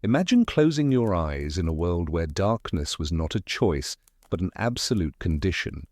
Imagine closing your eyes in a world where darkness was not a choice, but an absolute condition.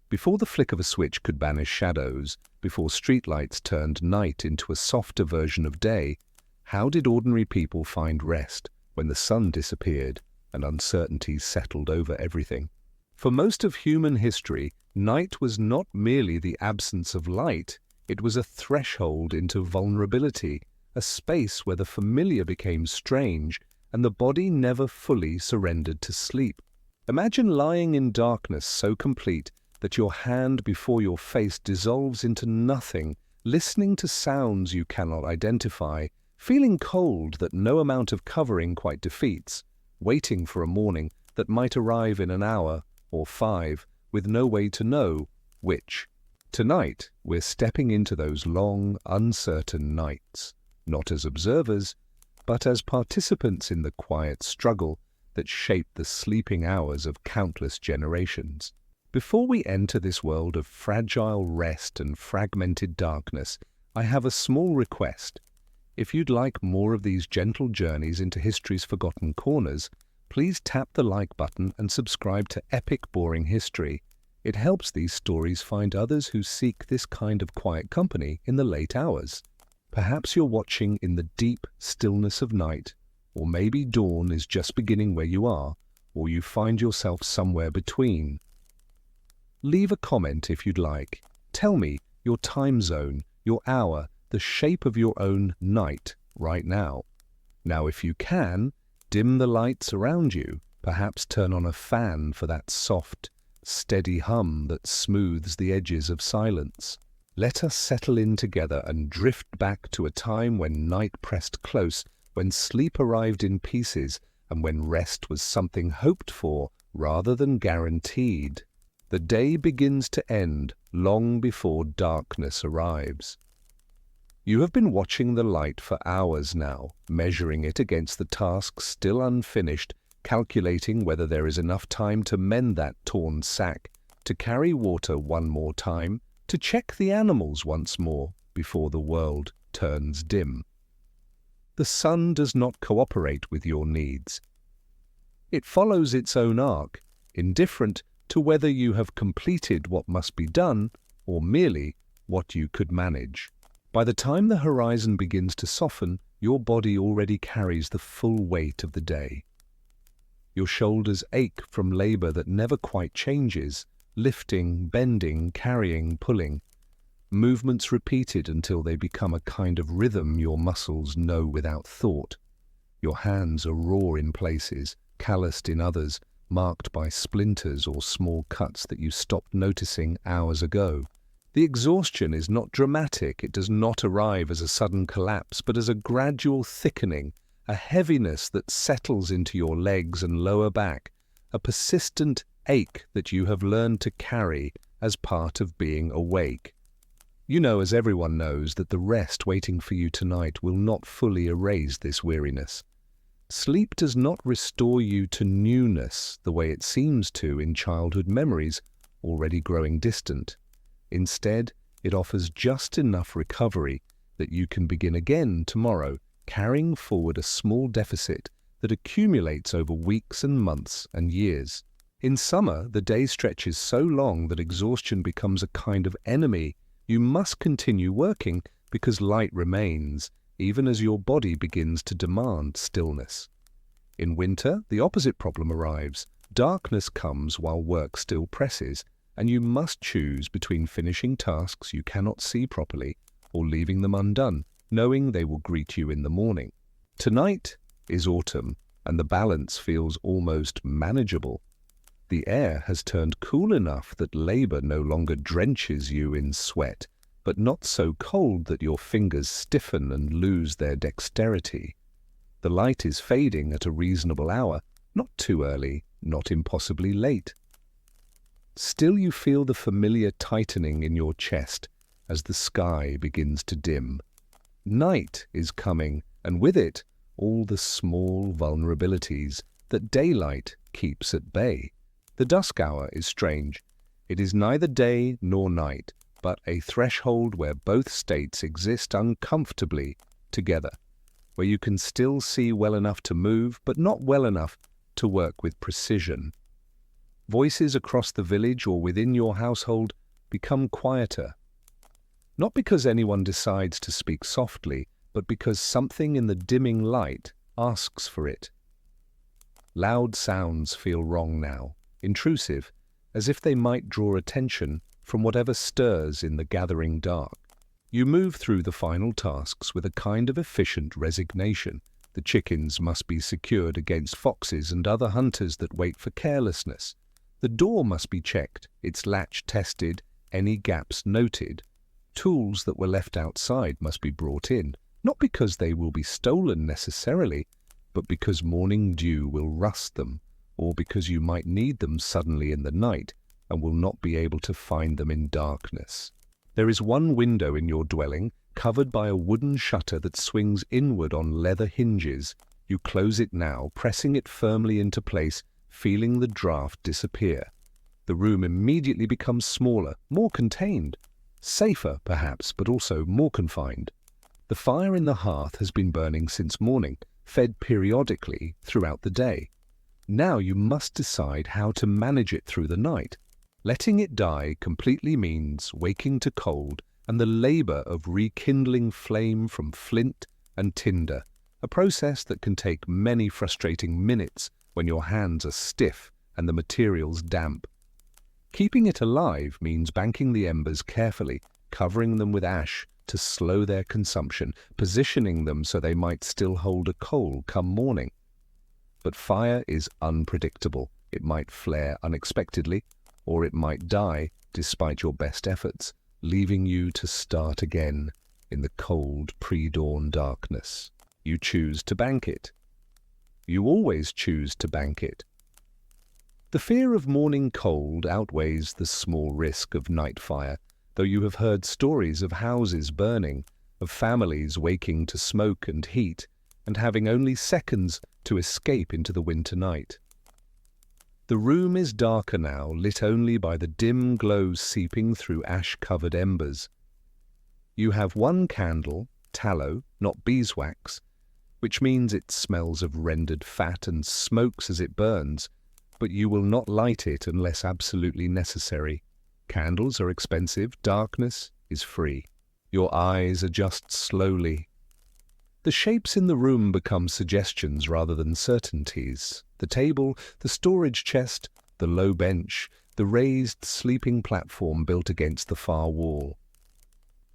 Before the flick of a switch could banish shadows, before streetlights turned night into a softer version of day, how did ordinary people find rest when the sun disappeared and uncertainty settled over everything? For most of human history, night was not merely the absence of light, it was a threshold into vulnerability, a space where the familiar became strange and the body never fully surrendered to sleep. Imagine lying in darkness so complete that your hand before your face dissolves into nothing, listening to sounds you cannot identify, feeling cold that no amount of covering quite defeats, waiting for a morning that might arrive in an hour or 5, with no way to know which. Tonight, we're stepping into those long, uncertain nights, not as observers, but as participants in the quiet struggle that shaped the sleeping hours of countless generations. Before we enter this world of fragile rest and fragmented darkness, I have a small request. If you'd like more of these gentle journeys into history's forgotten corners, please tap the like button and subscribe to Epic Boring History. It helps these stories find others who seek this kind of quiet company in the late hours. Perhaps you're watching in the deep stillness of night, or maybe dawn is just beginning where you are, or you find yourself somewhere between. Leave a comment if you'd like. Tell me your time zone, your hour, the shape of your own night right now. Now, if you can, dim the lights around you, perhaps turn on a fan for that soft, steady hum that smooths the edges of silence. Let us settle in together and drift back to a time when night pressed close, when sleep arrived in pieces, and when rest was something hoped for rather than guaranteed. The day begins to end long before darkness arrives. You have been watching the light for hours now, measuring it against the tasks still unfinished, calculating whether there is enough time to mend that torn sack, to carry water one more time, to check the animals once more before the world turns dim. The sun does not cooperate with your needs. It follows its own arc, indifferent to whether you have completed what must be done or merely what you could manage. By the time the horizon begins to soften, your body already carries the full weight of the day. Your shoulders ache from labor that never quite changes, lifting, bending, carrying, pulling. Movements repeated until they become a kind of rhythm your muscles know without thought. Your hands are raw in places, calloused in others, marked by splinters or small cuts that you stopped noticing hours ago. The exhaustion is not dramatic, it does not arrive as a sudden collapse, but as a gradual thickening, a heaviness that settles into your legs and lower back, a persistent ache that you have learned to carry as part of being awake. You know, as everyone knows, that the rest waiting for you tonight will not fully erase this weariness. Sleep does not restore you to newness the way it seems to in childhood memories already growing distant. Instead, it offers just enough recovery that you can begin again tomorrow, carrying forward a small deficit that accumulates over weeks and months and years. In summer, the day stretches so long that exhaustion becomes a kind of enemy. You must continue working because light remains, even as your body begins to demand stillness. In winter, the opposite problem arrives. Darkness comes while work still presses, and you must choose between finishing tasks you cannot see properly or leaving them undone, knowing they will greet you in the morning. Tonight is autumn, and the balance feels almost manageable. The air has turned cool enough that labor no longer drenches you in sweat, but not so cold that your fingers stiffen and lose their dexterity. The light is fading at a reasonable hour, not too early, not impossibly late. Still you feel the familiar tightening in your chest as the sky begins to dim. Night is coming, and with it, all the small vulnerabilities that daylight keeps at bay. The dusk hour is strange. It is neither day nor night, but a threshold where both states exist uncomfortably together. where you can still see well enough to move, but not well enough to work with precision. Voices across the village or within your household become quieter. Not because anyone decides to speak softly, but because something in the dimming light asks for it. Loud sounds feel wrong now, intrusive, as if they might draw attention from whatever stirs in the gathering dark. You move through the final tasks with a kind of efficient resignation. The chickens must be secured against foxes and other hunters that wait for carelessness. The door must be checked, its latch tested, any gaps noted. Tools that were left outside must be brought in, not because they will be stolen necessarily, but because morning dew will rust them, or because you might need them suddenly in the night and will not be able to find them in darkness. There is one window in your dwelling, covered by a wooden shutter that swings inward on leather hinges. You close it now, pressing it firmly into place, feeling the draught disappear. The room immediately becomes smaller, more contained. Safer, perhaps, but also more confined. The fire in the hearth has been burning since morning, fed periodically throughout the day. Now you must decide how to manage it through the night. Letting it die completely means waking to cold and the labor of rekindling flame from flint and tinder, a process that can take many frustrating minutes when your hands are stiff and the materials damp. Keeping it alive means banking the embers carefully, covering them with ash to slow their consumption, positioning them so they might still hold a coal come morning. But fire is unpredictable. It might flare unexpectedly, or it might die despite your best efforts, leaving you to start again in the cold pre-dawn darkness. You choose to bank it. You always choose to bank it. The fear of morning cold outweighs the small risk of night fire, though you have heard stories of houses burning, of families waking to smoke and heat, and having only seconds to escape into the winter night. The room is darker now, lit only by the dim glow seeping through ash-covered embers. You have one candle, tallow, not beeswax, which means it smells of rendered fat and smokes as it burns, but you will not light it unless absolutely necessary. Candles are expensive, darkness is free. Your eyes adjust slowly. The shapes in the room become suggestions rather than certainties. The table, the storage chest, the low bench, the raised sleeping platform built against the far wall.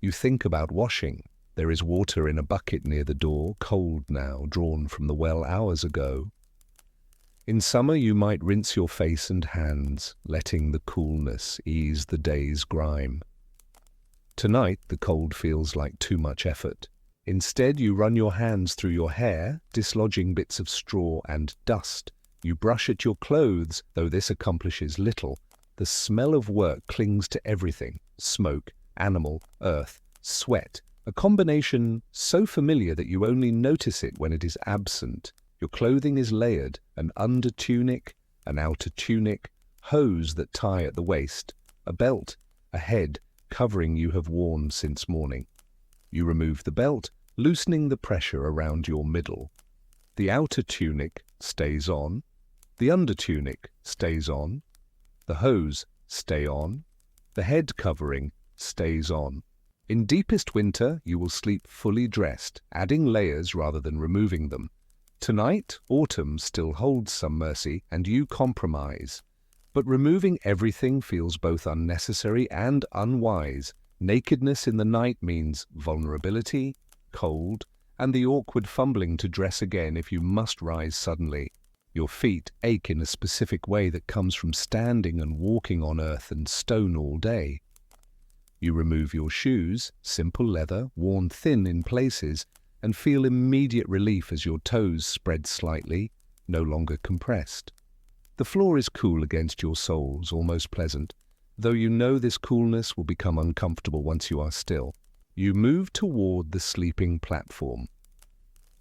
You think about washing. There is water in a bucket near the door, cold now, drawn from the well hours ago. In summer you might rinse your face and hands, letting the coolness ease the day's grime. Tonight the cold feels like too much effort. Instead you run your hands through your hair, dislodging bits of straw and dust. You brush at your clothes, though this accomplishes little. The smell of work clings to everything: smoke, animal, earth, sweat, a combination so familiar that you only notice it when it is absent. Your clothing is layered: an under tunic, an outer tunic, hose that tie at the waist, a belt, a head covering you have worn since morning. You remove the belt, loosening the pressure around your middle. The outer tunic stays on, the under tunic stays on, the hose stay on, the head covering stays on. In deepest winter, you will sleep fully dressed, adding layers rather than removing them. Tonight, autumn still holds some mercy, and you compromise. But removing everything feels both unnecessary and unwise. Nakedness in the night means vulnerability, cold, and the awkward fumbling to dress again if you must rise suddenly. Your feet ache in a specific way that comes from standing and walking on earth and stone all day. You remove your shoes, simple leather, worn thin in places, and feel immediate relief as your toes spread slightly, no longer compressed. The floor is cool against your soles, almost pleasant, though you know this coolness will become uncomfortable once you are still. You move toward the sleeping platform.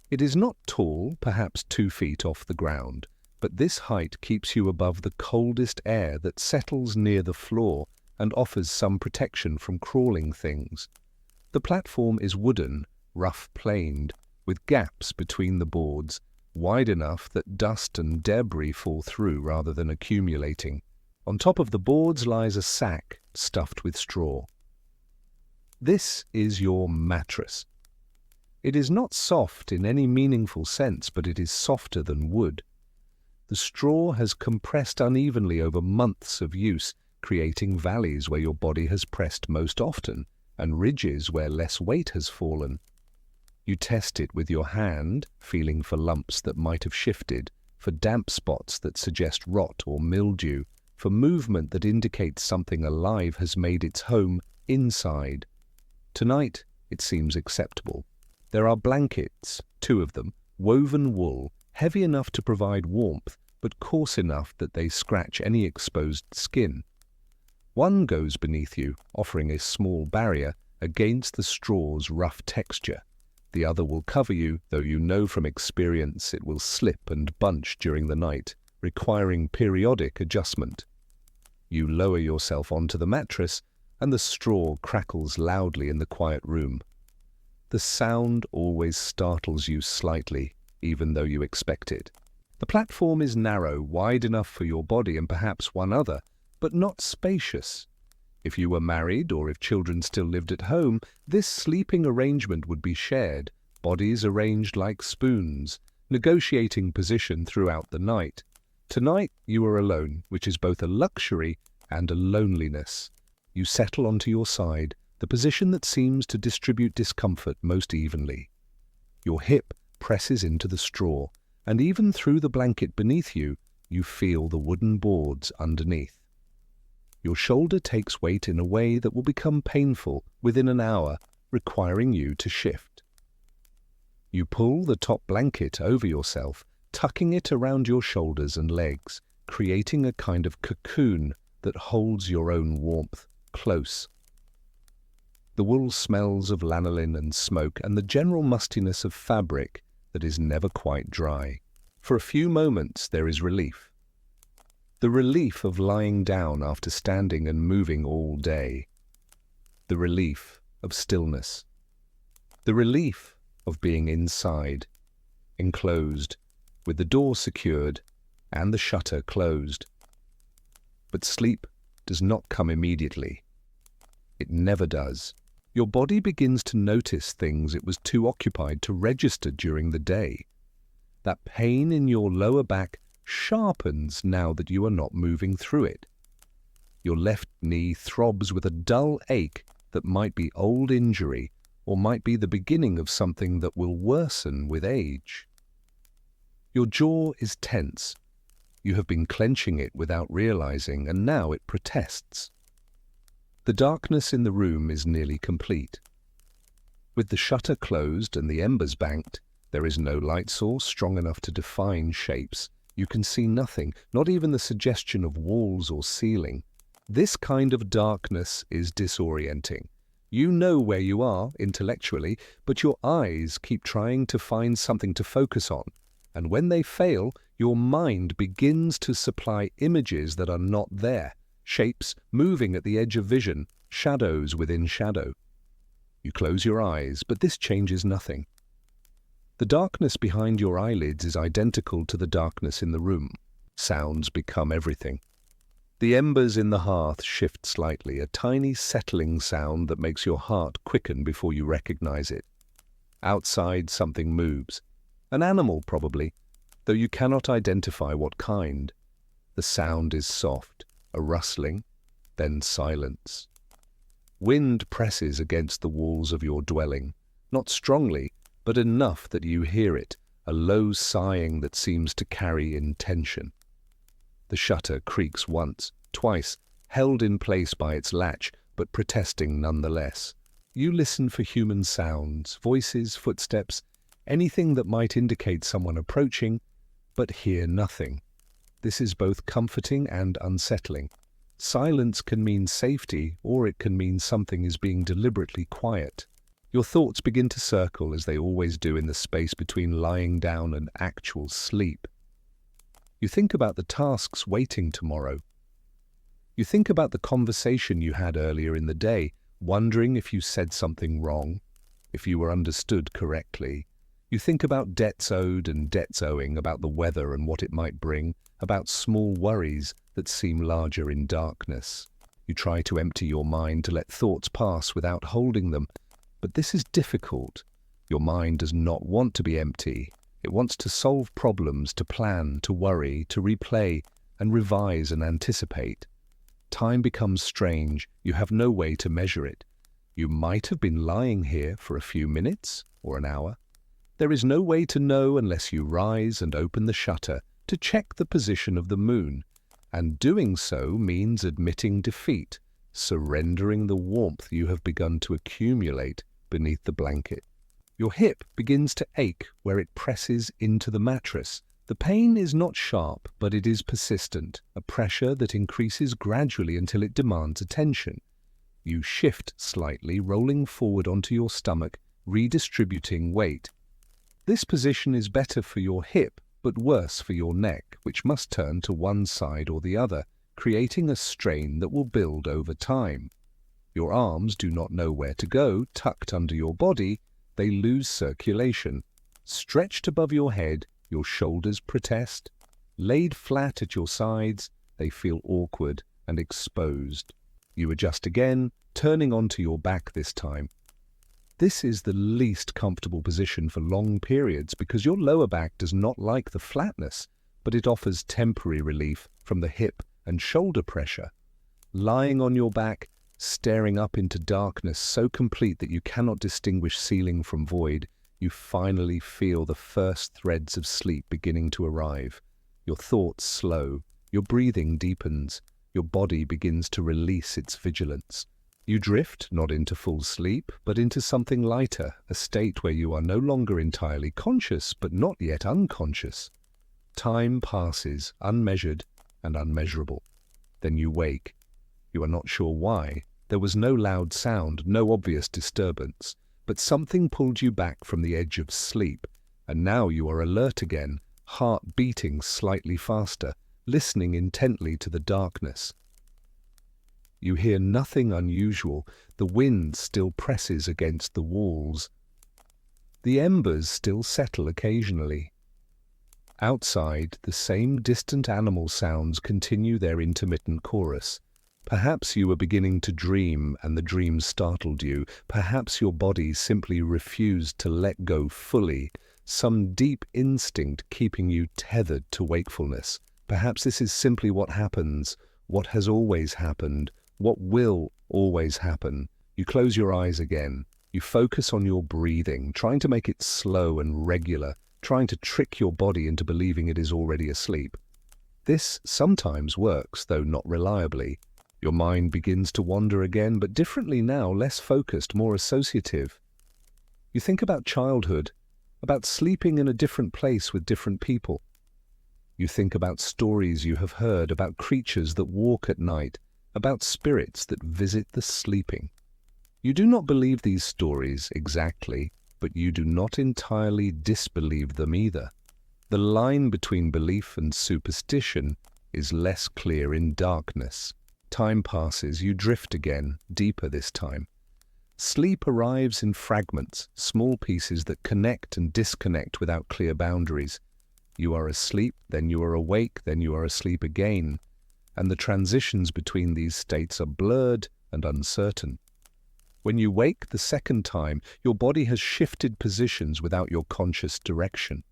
It is not tall, perhaps 2 feet off the ground, but this height keeps you above the coldest air that settles near the floor and offers some protection from crawling things. The platform is wooden, rough-planed, with gaps between the boards, wide enough that dust and debris fall through rather than accumulating. On top of the boards lies a sack stuffed with straw. This is your mattress. It is not soft in any meaningful sense, but it is softer than wood. The straw has compressed unevenly over months of use, creating valleys where your body has pressed most often, and ridges where less weight has fallen. You test it with your hand, feeling for lumps that might have shifted, for damp spots that suggest rot or mildew, for movement that indicates something alive has made its home inside. Tonight, it seems acceptable. There are blankets, 2 of them, woven wool, heavy enough to provide warmth, but coarse enough that they scratch any exposed skin. One goes beneath you, offering a small barrier against the straw's rough texture. The other will cover you, though you know from experience it will slip and bunch during the night, requiring periodic adjustment. You lower yourself onto the mattress, and the straw crackles loudly in the quiet room. The sound always startles you slightly, even though you expect it. The platform is narrow, wide enough for your body and perhaps one other, but not spacious. If you were married, or if children still lived at home, this sleeping arrangement would be shared, bodies arranged like spoons, negotiating position throughout the night. Tonight you are alone, which is both a luxury and a loneliness. You settle onto your side, the position that seems to distribute discomfort most evenly. Your hip presses into the straw, and even through the blanket beneath you, you feel the wooden boards underneath. Your shoulder takes weight in a way that will become painful within an hour, requiring you to shift. You pull the top blanket over yourself, tucking it around your shoulders and legs, creating a kind of cocoon that holds your own warmth close. The wool smells of lanolin and smoke and the general mustiness of fabric that is never quite dry. For a few moments there is relief. The relief of lying down after standing and moving all day. The relief of stillness. The relief of being inside, enclosed, with the door secured and the shutter closed. But sleep does not come immediately. It never does. Your body begins to notice things it was too occupied to register during the day. That pain in your lower back sharpens now that you are not moving through it. Your left knee throbs with a dull ache that might be old injury or might be the beginning of something that will worsen with age. Your jaw is tense. You have been clenching it without realizing, and now it protests. The darkness in the room is nearly complete. With the shutter closed and the embers banked, there is no light source strong enough to define shapes. You can see nothing, not even the suggestion of walls or ceiling. This kind of darkness is disorienting. You know where you are intellectually, but your eyes keep trying to find something to focus on. And when they fail, your mind begins to supply images that are not there. Shapes moving at the edge of vision, shadows within shadow. You close your eyes, but this changes nothing. The darkness behind your eyelids is identical to the darkness in the room. Sounds become everything. The embers in the hearth shift slightly, a tiny settling sound that makes your heart quicken before you recognize it. Outside, something moves. An animal, probably, though you cannot identify what kind. The sound is soft, a rustling, then silence. Wind presses against the walls of your dwelling, not strongly, but enough that you hear it, a low sighing that seems to carry intention. The shutter creaks once, twice, held in place by its latch, but protesting nonetheless. You listen for human sounds, voices, footsteps, anything that might indicate someone approaching, but hear nothing. This is both comforting and unsettling. Silence can mean safety, or it can mean something is being deliberately quiet. Your thoughts begin to circle, as they always do in the space between lying down and actual sleep. You think about the tasks waiting tomorrow. You think about the conversation you had earlier in the day, wondering if you said something wrong, if you were understood correctly. You think about debts owed and debts owing, about the weather and what it might bring, about small worries that seem larger in darkness. You try to empty your mind to let thoughts pass without holding them, but this is difficult. Your mind does not want to be empty. It wants to solve problems, to plan, to worry, to replay, and revise and anticipate. Time becomes strange. You have no way to measure it. You might have been lying here for a few minutes or an hour. There is no way to know unless you rise and open the shutter to check the position of the moon, and doing so means admitting defeat, surrendering the warmth you have begun to accumulate beneath the blanket. Your hip begins to ache where it presses into the mattress. The pain is not sharp, but it is persistent, a pressure that increases gradually until it demands attention. You shift slightly, rolling forward onto your stomach, redistributing weight. This position is better for your hip, but worse for your neck, which must turn to one side or the other, creating a strain that will build over time. Your arms do not know where to go. Tucked under your body, they lose circulation. Stretched above your head, your shoulders protest. Laid flat at your sides, they feel awkward and exposed. You adjust again, turning onto your back this time. This is the least comfortable position for long periods because your lower back does not like the flatness, but it offers temporary relief from the hip and shoulder pressure. Lying on your back, staring up into darkness so complete that you cannot distinguish ceiling from void, you finally feel the first threads of sleep beginning to arrive. Your thoughts slow, your breathing deepens, your body begins to release its vigilance. You drift not into full sleep, but into something lighter, a state where you are no longer entirely conscious, but not yet unconscious. Time passes, unmeasured and unmeasurable. Then you wake. You are not sure why. There was no loud sound, no obvious disturbance, but something pulled you back from the edge of sleep, and now you are alert again, heart beating slightly faster, listening intently to the darkness. You hear nothing unusual. The wind still presses against the walls. The embers still settle occasionally. Outside, the same distant animal sounds continue their intermittent chorus. Perhaps you were beginning to dream and the dream startled you. Perhaps your body simply refused to let go fully, some deep instinct keeping you tethered to wakefulness. Perhaps this is simply what happens, what has always happened, what will always happen. You close your eyes again. You focus on your breathing, trying to make it slow and regular, trying to trick your body into believing it is already asleep. This sometimes works, though not reliably. Your mind begins to wander again, but differently now, less focused, more associative. You think about childhood, about sleeping in a different place with different people. You think about stories you have heard, about creatures that walk at night, about spirits that visit the sleeping. You do not believe these stories exactly, but you do not entirely disbelieve them either. The line between belief and superstition is less clear in darkness. Time passes, you drift again, deeper this time. Sleep arrives in fragments, small pieces that connect and disconnect without clear boundaries. You are asleep, then you are awake, then you are asleep again, and the transitions between these states are blurred and uncertain. When you wake the second time, your body has shifted positions without your conscious direction.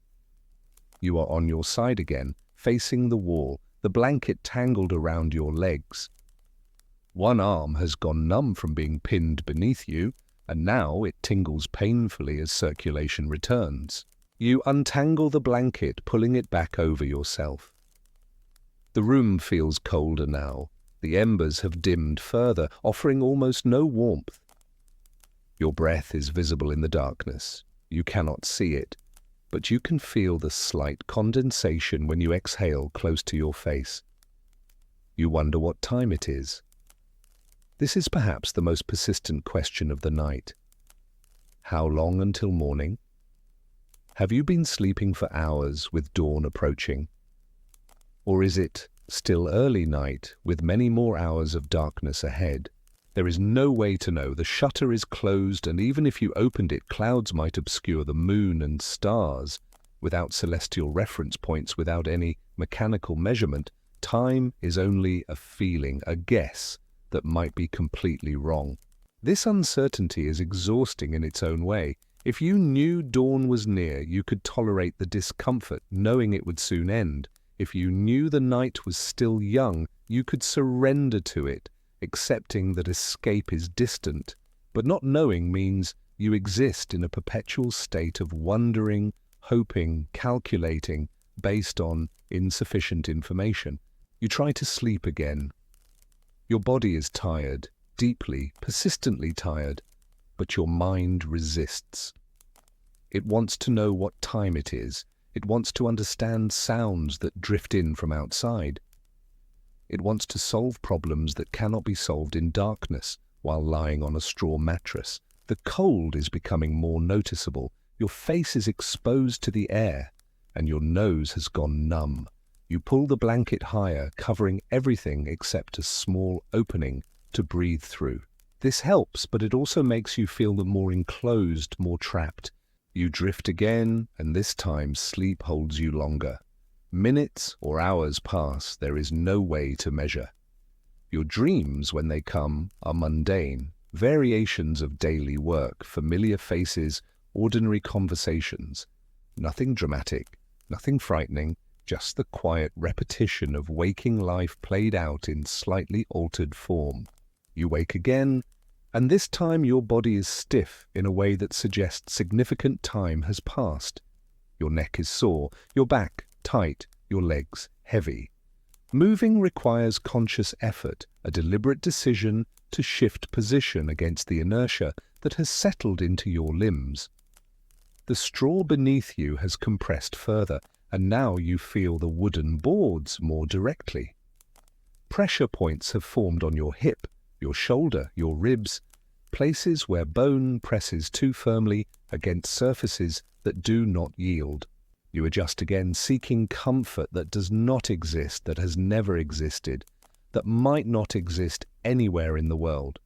You are on your side again, facing the wall, the blanket tangled around your legs. One arm has gone numb from being pinned beneath you, and now it tingles painfully as circulation returns. You untangle the blanket, pulling it back over yourself. The room feels colder now. The embers have dimmed further, offering almost no warmth. Your breath is visible in the darkness. You cannot see it, but you can feel the slight condensation when you exhale close to your face. You wonder what time it is. This is perhaps the most persistent question of the night. How long until morning? Have you been sleeping for hours with dawn approaching? Or is it still early night with many more hours of darkness ahead? There is no way to know. The shutter is closed, and even if you opened it, clouds might obscure the moon and stars. Without celestial reference points, without any mechanical measurement, time is only a feeling, a guess that might be completely wrong. This uncertainty is exhausting in its own way. If you knew dawn was near, you could tolerate the discomfort, knowing it would soon end. If you knew the night was still young, you could surrender to it, accepting that escape is distant. But not knowing means you exist in a perpetual state of wondering, hoping, calculating, based on insufficient information. You try to sleep again. Your body is tired, deeply, persistently tired, but your mind resists. It wants to know what time it is. It wants to understand sounds that drift in from outside. It wants to solve problems that cannot be solved in darkness while lying on a straw mattress. The cold is becoming more noticeable. Your face is exposed to the air, and your nose has gone numb. You pull the blanket higher, covering everything except a small opening to breathe through. This helps, but it also makes you feel more enclosed, more trapped. You drift again, and this time sleep holds you longer. Minutes or hours pass, there is no way to measure. Your dreams, when they come, are mundane, variations of daily work, familiar faces, ordinary conversations. Nothing dramatic, nothing frightening, just the quiet repetition of waking life played out in slightly altered form. You wake again, and this time your body is stiff in a way that suggests significant time has passed. Your neck is sore, your back tight, your legs heavy. Moving requires conscious effort, a deliberate decision to shift position against the inertia that has settled into your limbs. The straw beneath you has compressed further, and now you feel the wooden boards more directly. Pressure points have formed on your hip, your shoulder, your ribs, places where bone presses too firmly against surfaces that do not yield. You adjust again, seeking comfort that does not exist, that has never existed, that might not exist anywhere in the world.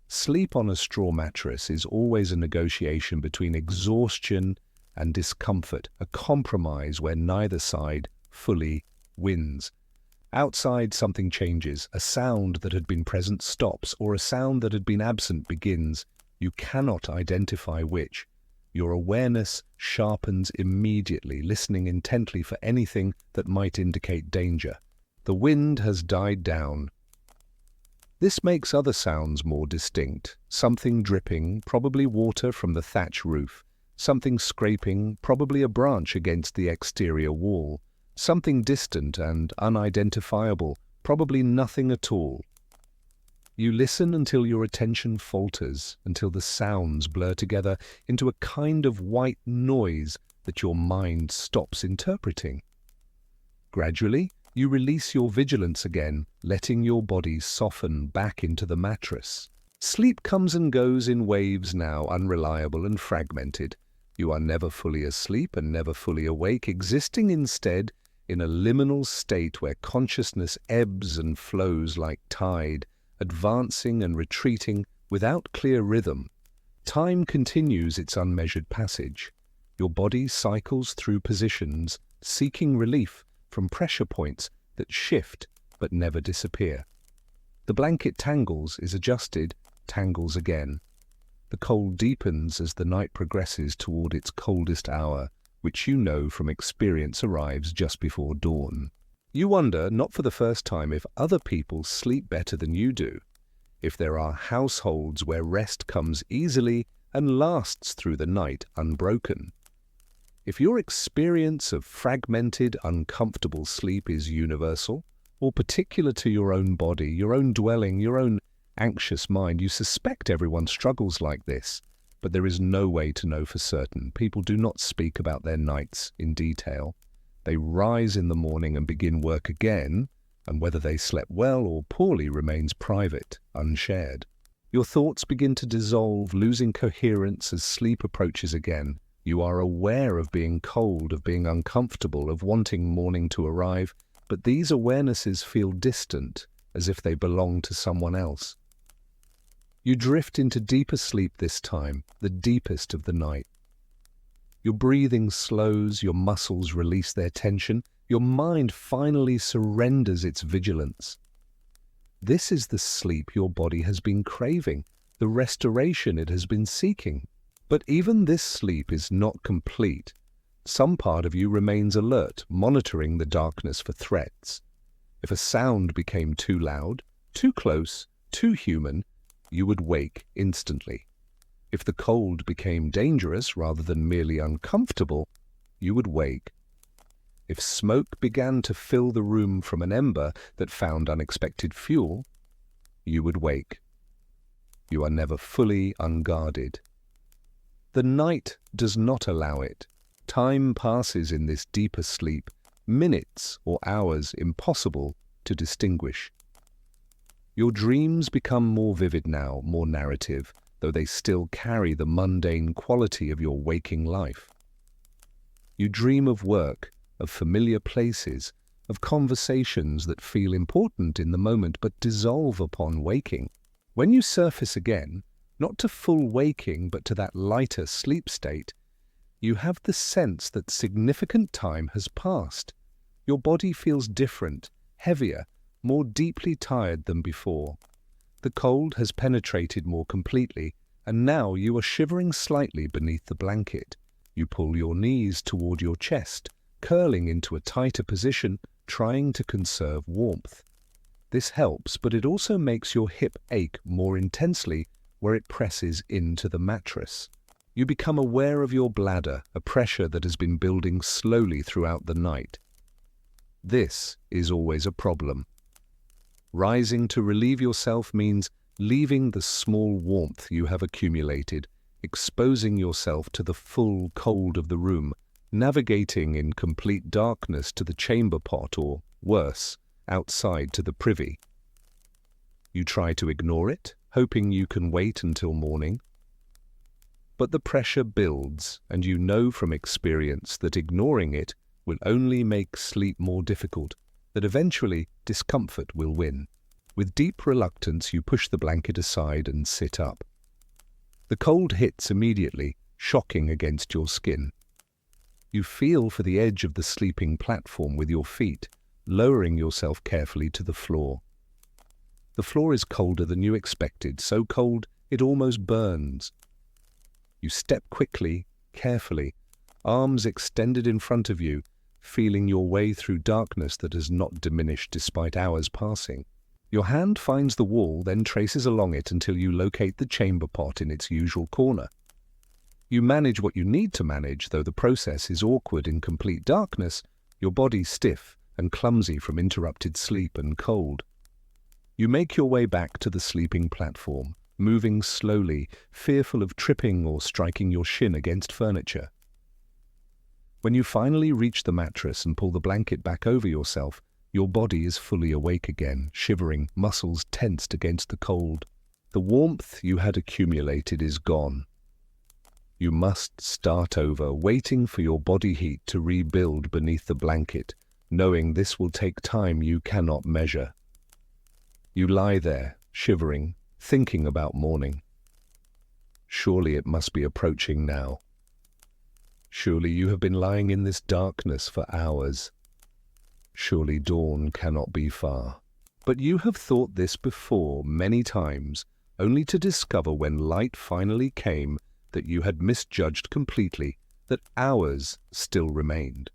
Sleep on a straw mattress is always a negotiation between exhaustion and discomfort, a compromise where neither side fully wins. Outside, something changes. A sound that had been present stops, or a sound that had been absent begins. You cannot identify which. Your awareness sharpens immediately, listening intently for anything that might indicate danger. The wind has died down. This makes other sounds more distinct. Something dripping, probably water from the thatch roof. Something scraping, probably a branch against the exterior wall. Something distant and unidentifiable, probably nothing at all. You listen until your attention falters, until the sounds blur together into a kind of white noise that your mind stops interpreting. Gradually, you release your vigilance again, letting your body soften back into the mattress. Sleep comes and goes in waves now, unreliable and fragmented. You are never fully asleep and never fully awake, existing instead in a liminal state where consciousness ebbs and flows like tide, advancing and retreating without clear rhythm. Time continues its unmeasured passage. Your body cycles through positions, seeking relief from pressure points that shift but never disappear. The blanket tangles, is adjusted, tangles again. The cold deepens as the night progresses toward its coldest hour, which you know from experience arrives just before dawn. You wonder, not for the first time, if other people sleep better than you do, if there are households where rest comes easily and lasts through the night unbroken. If your experience of fragmented, uncomfortable sleep is universal, or particular to your own body, your own dwelling, your own anxious mind, you suspect everyone struggles like this, but there is no way to know for certain. People do not speak about their nights in detail. They rise in the morning and begin work again, and whether they slept well or poorly remains private, unshared. Your thoughts begin to dissolve, losing coherence as sleep approaches again. You are aware of being cold, of being uncomfortable, of wanting morning to arrive, but these awarenesses feel distant, as if they belong to someone else. You drift into deeper sleep this time, the deepest of the night. Your breathing slows, your muscles release their tension, your mind finally surrenders its vigilance. This is the sleep your body has been craving, the restoration it has been seeking. But even this sleep is not complete. Some part of you remains alert, monitoring the darkness for threats. If a sound became too loud, too close, too human, you would wake instantly. If the cold became dangerous rather than merely uncomfortable, you would wake. If smoke began to fill the room from an ember that found unexpected fuel, you would wake. You are never fully unguarded. The night does not allow it. Time passes in this deeper sleep, minutes or hours impossible to distinguish. Your dreams become more vivid now, more narrative, though they still carry the mundane quality of your waking life. You dream of work, of familiar places, of conversations that feel important in the moment but dissolve upon waking. When you surface again, not to full waking but to that lighter sleep state, you have the sense that significant time has passed. Your body feels different, heavier, more deeply tired than before. The cold has penetrated more completely, and now you are shivering slightly beneath the blanket. You pull your knees toward your chest, curling into a tighter position, trying to conserve warmth. This helps, but it also makes your hip ache more intensely where it presses into the mattress. You become aware of your bladder, a pressure that has been building slowly throughout the night. This is always a problem. Rising to relieve yourself means leaving the small warmth you have accumulated, exposing yourself to the full cold of the room, navigating in complete darkness to the chamber pot or, worse, outside to the privy. You try to ignore it, hoping you can wait until morning. But the pressure builds, and you know from experience that ignoring it will only make sleep more difficult, that eventually discomfort will win. With deep reluctance, you push the blanket aside and sit up. The cold hits immediately, shocking against your skin. You feel for the edge of the sleeping platform with your feet, lowering yourself carefully to the floor. The floor is colder than you expected, so cold it almost burns. You step quickly, carefully, arms extended in front of you, feeling your way through darkness that has not diminished despite hours passing. Your hand finds the wall, then traces along it until you locate the chamber pot in its usual corner. You manage what you need to manage, though the process is awkward in complete darkness, your body stiff and clumsy from interrupted sleep and cold. You make your way back to the sleeping platform, moving slowly, fearful of tripping or striking your shin against furniture. When you finally reach the mattress and pull the blanket back over yourself, your body is fully awake again, shivering, muscles tensed against the cold. The warmth you had accumulated is gone. You must start over, waiting for your body heat to rebuild beneath the blanket, knowing this will take time you cannot measure. You lie there, shivering, thinking about morning. Surely it must be approaching now. Surely you have been lying in this darkness for hours. Surely dawn cannot be far. But you have thought this before many times, only to discover when light finally came that you had misjudged completely, that hours still remained.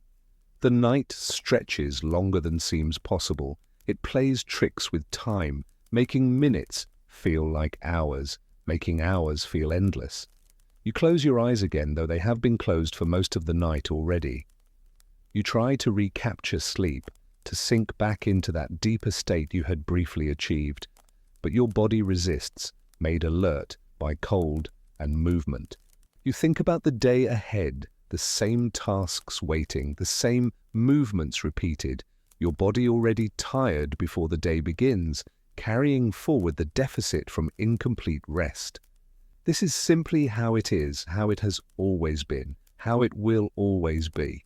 The night stretches longer than seems possible. It plays tricks with time, making minutes feel like hours, making hours feel endless. You close your eyes again, though they have been closed for most of the night already. You try to recapture sleep, to sink back into that deeper state you had briefly achieved, but your body resists, made alert by cold and movement. You think about the day ahead, the same tasks waiting, the same movements repeated, your body already tired before the day begins, carrying forward the deficit from incomplete rest. This is simply how it is, how it has always been, how it will always be.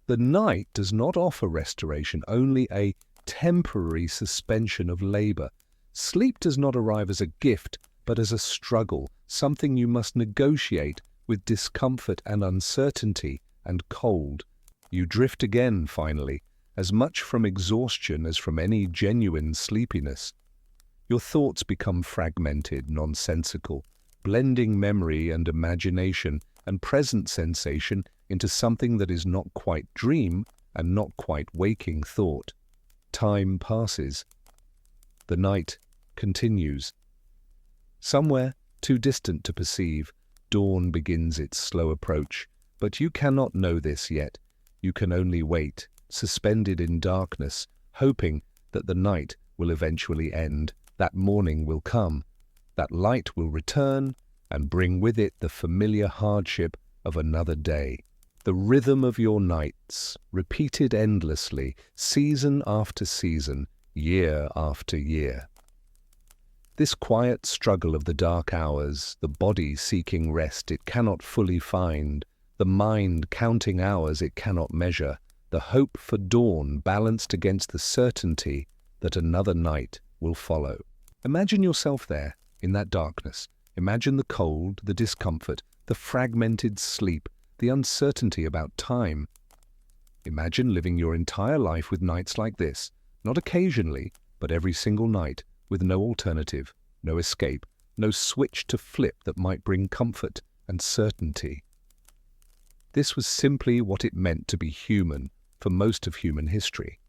The night does not offer restoration, only a temporary suspension of labor. Sleep does not arrive as a gift, but but as a struggle, something you must negotiate with discomfort and uncertainty and cold. You drift again, finally, as much from exhaustion as from any genuine sleepiness. Your thoughts become fragmented, nonsensical, blending memory and imagination and present sensation into something that is not quite dream and not quite waking thought. Time passes. The night continues. Somewhere, too distant to perceive, dawn begins its slow approach, but you cannot know this yet. You can only wait, suspended in darkness, hoping that the night will eventually end, that morning will come, that light will return and bring with it the familiar hardship of another day. The rhythm of your nights, repeated endlessly, season after season, year after year. This quiet struggle of the dark hours, the body seeking rest it cannot fully find, the mind counting hours it cannot measure, the hope for dawn balanced against the certainty that another night will follow. Imagine yourself there, in that darkness. Imagine the cold, the discomfort, the fragmented sleep, the uncertainty about time. Imagine living your entire life with nights like this, not occasionally, but every single night, with no alternative, no escape, no switch to flip that might bring comfort and certainty. This was simply what it meant to be human for most of human history.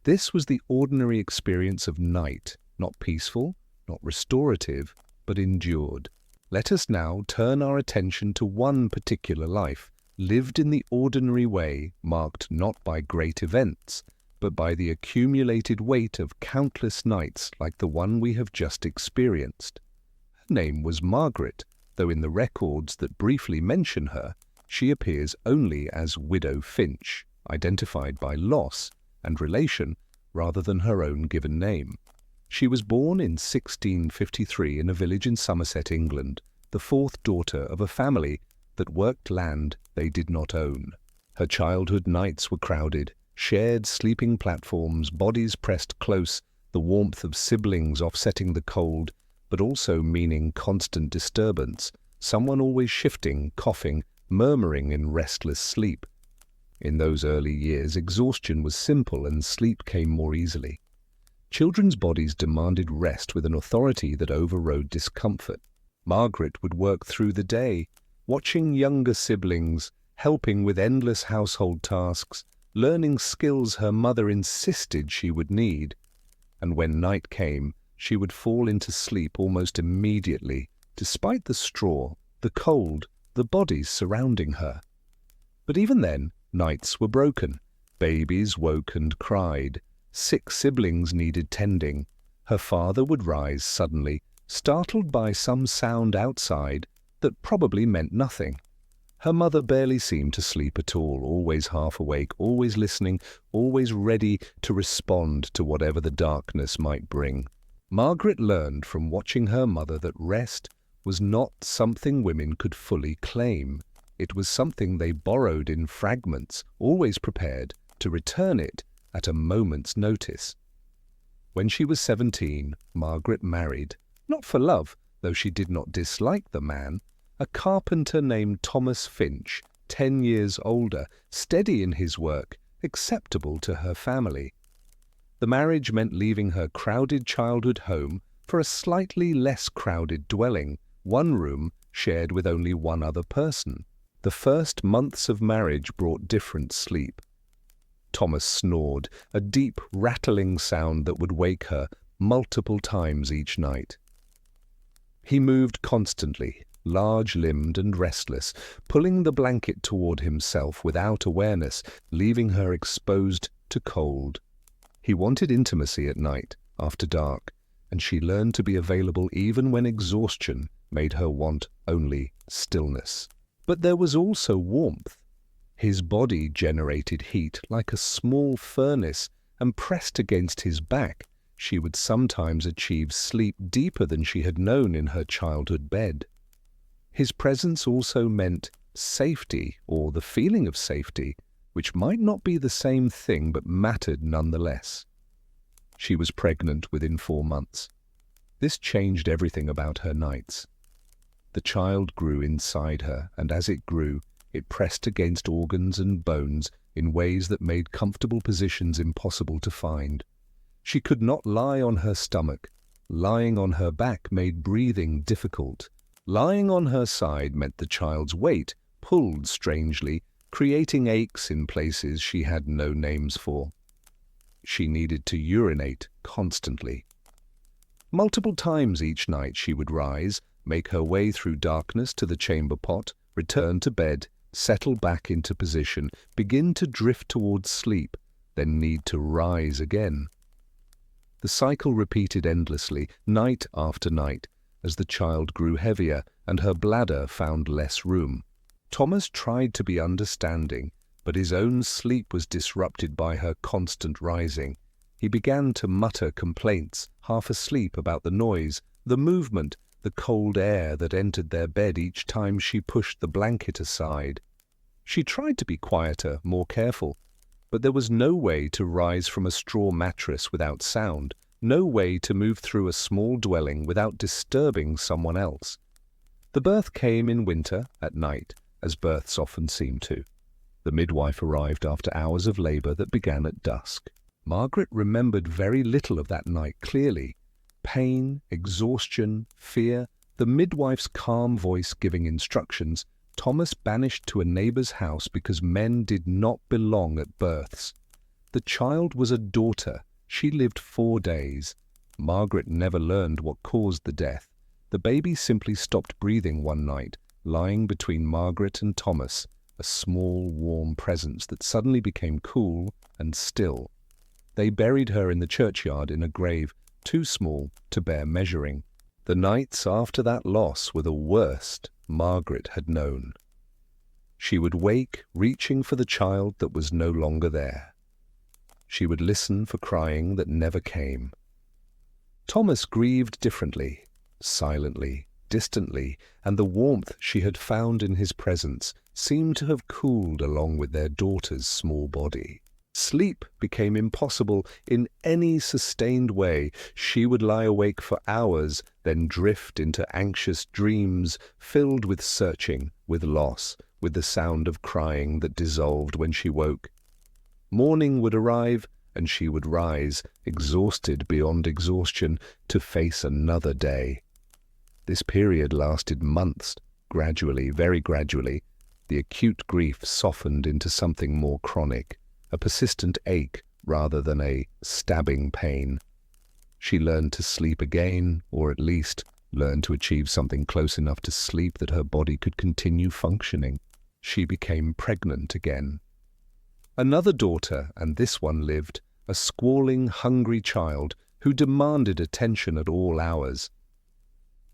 This was the ordinary experience of night, not peaceful, not restorative, but endured. Let us now turn our attention to one particular life, lived in the ordinary way, marked not by great events, but by the accumulated weight of countless nights like the one we have just experienced. Her name was Margaret, though in the records that briefly mention her, she appears only as Widow Finch, identified by loss and relation rather than her own given name. She was born in 1653 in a village in Somerset, England, the fourth daughter of a family that worked land they did not own. Her childhood nights were crowded, shared sleeping platforms, bodies pressed close, the warmth of siblings offsetting the cold, but also meaning constant disturbance, someone always shifting, coughing, murmuring in restless sleep. In those early years, exhaustion was simple and sleep came more easily. Children's bodies demanded rest with an authority that overrode discomfort. Margaret would work through the day, watching younger siblings, helping with endless household tasks, learning skills her mother insisted she would need. And when night came, she would fall into sleep almost immediately, despite the straw, the cold, the bodies surrounding her. But even then, nights were broken. Babies woke and cried. Sick siblings needed tending. Her father would rise suddenly, startled by some sound outside that probably meant nothing. Her mother barely seemed to sleep at all, always half awake, always listening, always ready to respond to whatever the darkness might bring. Margaret learned from watching her mother that rest was not something women could fully claim. It was something they borrowed in fragments, always prepared to return it at a moment's notice. When she was 17, Margaret married, not for love, though she did not dislike the man, a carpenter named Thomas Finch, 10 years older, steady in his work, acceptable to her family. The marriage meant leaving her crowded childhood home for a slightly less crowded dwelling, one room shared with only one other person. The first months of marriage brought different sleep. Thomas snored, a deep, rattling sound that would wake her multiple times each night. He moved constantly, large-limbed and restless, pulling the blanket toward himself without awareness, leaving her exposed to cold. He wanted intimacy at night, after dark, and she learned to be available even when exhaustion made her want only stillness. But there was also warmth. His body generated heat like a small furnace, and pressed against his back, she would sometimes achieve sleep deeper than she had known in her childhood bed. His presence also meant safety, or the feeling of safety, which might not be the same thing but mattered nonetheless. She was pregnant within 4 months. This changed everything about her nights. The child grew inside her, and as it grew, it pressed against organs and bones in ways that made comfortable positions impossible to find. She could not lie on her stomach. Lying on her back made breathing difficult. Lying on her side meant the child's weight pulled strangely, creating aches in places she had no names for. She needed to urinate constantly. Multiple times each night she would rise, make her way through darkness to the chamber pot, return to bed, settle back into position, begin to drift towards sleep, then need to rise again. The cycle repeated endlessly, night after night, as the child grew heavier and her bladder found less room. Thomas tried to be understanding, but his own sleep was disrupted by her constant rising. He began to mutter complaints, half asleep, about the noise, the movement, the cold air that entered their bed each time she pushed the blanket aside. She tried to be quieter, more careful, but there was no way to rise from a straw mattress without sound, no way to move through a small dwelling without disturbing someone else. The birth came in winter, at night, as births often seem to. The midwife arrived after hours of labor that began at dusk. Margaret remembered very little of that night clearly. Pain, exhaustion, fear, the midwife's calm voice giving instructions, Thomas banished to a neighbor's house because men did not belong at births. The child was a daughter. She lived 4 days. Margaret never learned what caused the death. The baby simply stopped breathing one night, lying between Margaret and Thomas, a small, warm presence that suddenly became cool and still. They buried her in the churchyard in a grave too small to bear measuring. The nights after that loss were the worst Margaret had known. She would wake, reaching for the child that was no longer there. She would listen for crying that never came. Thomas grieved differently, silently, distantly, and the warmth she had found in his presence seemed to have cooled along with their daughter's small body. Sleep became impossible in any sustained way. She would lie awake for hours, then drift into anxious dreams filled with searching, with loss, with the sound of crying that dissolved when she woke. Morning would arrive, and she would rise, exhausted beyond exhaustion, to face another day. This period lasted months. Gradually, very gradually, the acute grief softened into something more chronic, a persistent ache rather than a stabbing pain. She learned to sleep again, or at least learned to achieve something close enough to sleep that her body could continue functioning. She became pregnant again. Another daughter, and this one lived, a squalling, hungry child who demanded attention at all hours.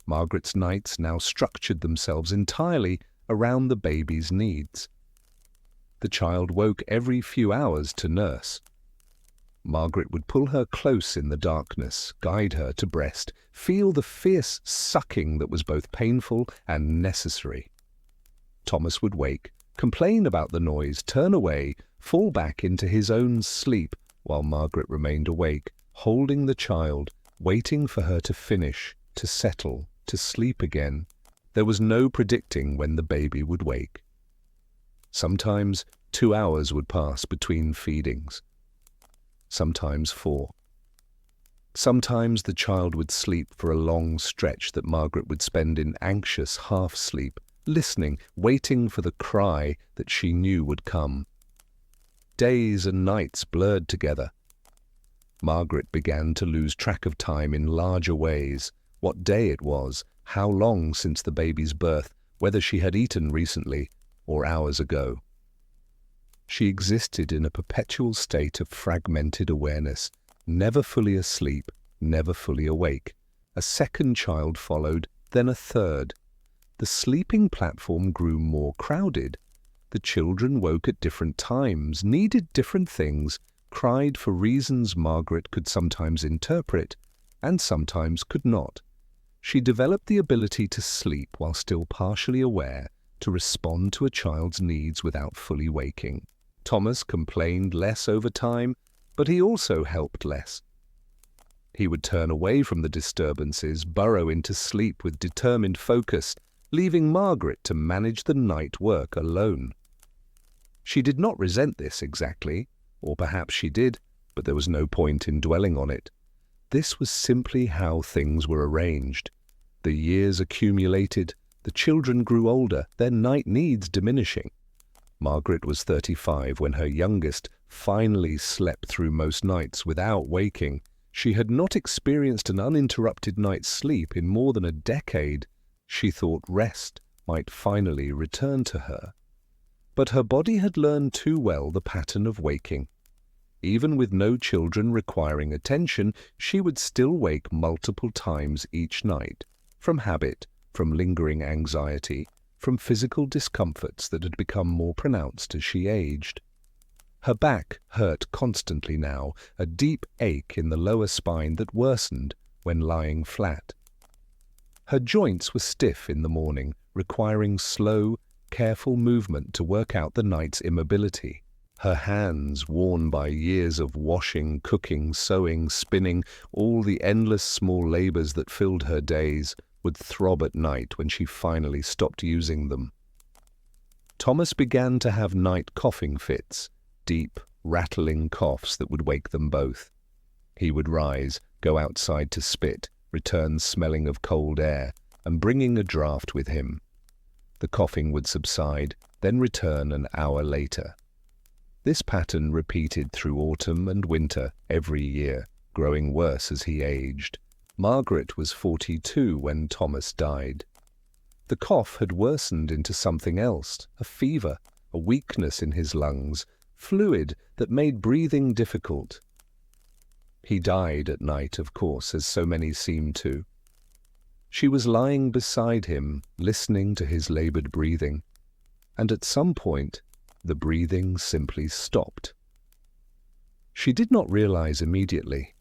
Margaret's nights now structured themselves entirely around the baby's needs. The child woke every few hours to nurse. Margaret would pull her close in the darkness, guide her to breast, feel the fierce sucking that was both painful and necessary. Thomas would wake, complain about the noise, turn away, fall back into his own sleep, while Margaret remained awake, holding the child, waiting for her to finish, to settle, to sleep again. There was no predicting when the baby would wake. Sometimes 2 hours would pass between feedings, sometimes 4. Sometimes the child would sleep for a long stretch that Margaret would spend in anxious half-sleep, listening, waiting for the cry that she knew would come. Days and nights blurred together. Margaret began to lose track of time in larger ways, what day it was, how long since the baby's birth, whether she had eaten recently or hours ago. She existed in a perpetual state of fragmented awareness, never fully asleep, never fully awake. A second child followed, then a third. The sleeping platform grew more crowded. The children woke at different times, needed different things, cried for reasons Margaret could sometimes interpret, and sometimes could not. She developed the ability to sleep while still partially aware, to respond to a child's needs without fully waking. Thomas complained less over time, but he also helped less. He would turn away from the disturbances, burrow into sleep with determined focus, leaving Margaret to manage the night work alone. She did not resent this exactly, or perhaps she did, but there was no point in dwelling on it. This was simply how things were arranged. The years accumulated, the children grew older, their night needs diminishing. Margaret was 35 when her youngest finally slept through most nights without waking. She had not experienced an uninterrupted night's sleep in more than a decade. She thought rest might finally return to her. But her body had learned too well the pattern of waking. Even with no children requiring attention, she would still wake multiple times each night, from habit, from lingering anxiety, from physical discomforts that had become more pronounced as she aged. Her back hurt constantly now, a deep ache in the lower spine that worsened when lying flat. Her joints were stiff in the morning, requiring slow, careful movement to work out the night's immobility. Her hands, worn by years of washing, cooking, sewing, spinning, all the endless small labors that filled her days, would throb at night when she finally stopped using them. Thomas began to have night coughing fits, deep, rattling coughs that would wake them both. He would rise, go outside to spit, return smelling of cold air, and bringing a draught with him. The coughing would subside, then return an hour later. This pattern repeated through autumn and winter every year, growing worse as he aged. Margaret was 42 when Thomas died. The cough had worsened into something else, a fever, a weakness in his lungs, fluid that made breathing difficult. He died at night, of course, as so many seemed to. She was lying beside him, listening to his labored breathing, and at some point, the breathing simply stopped. She did not realize immediately.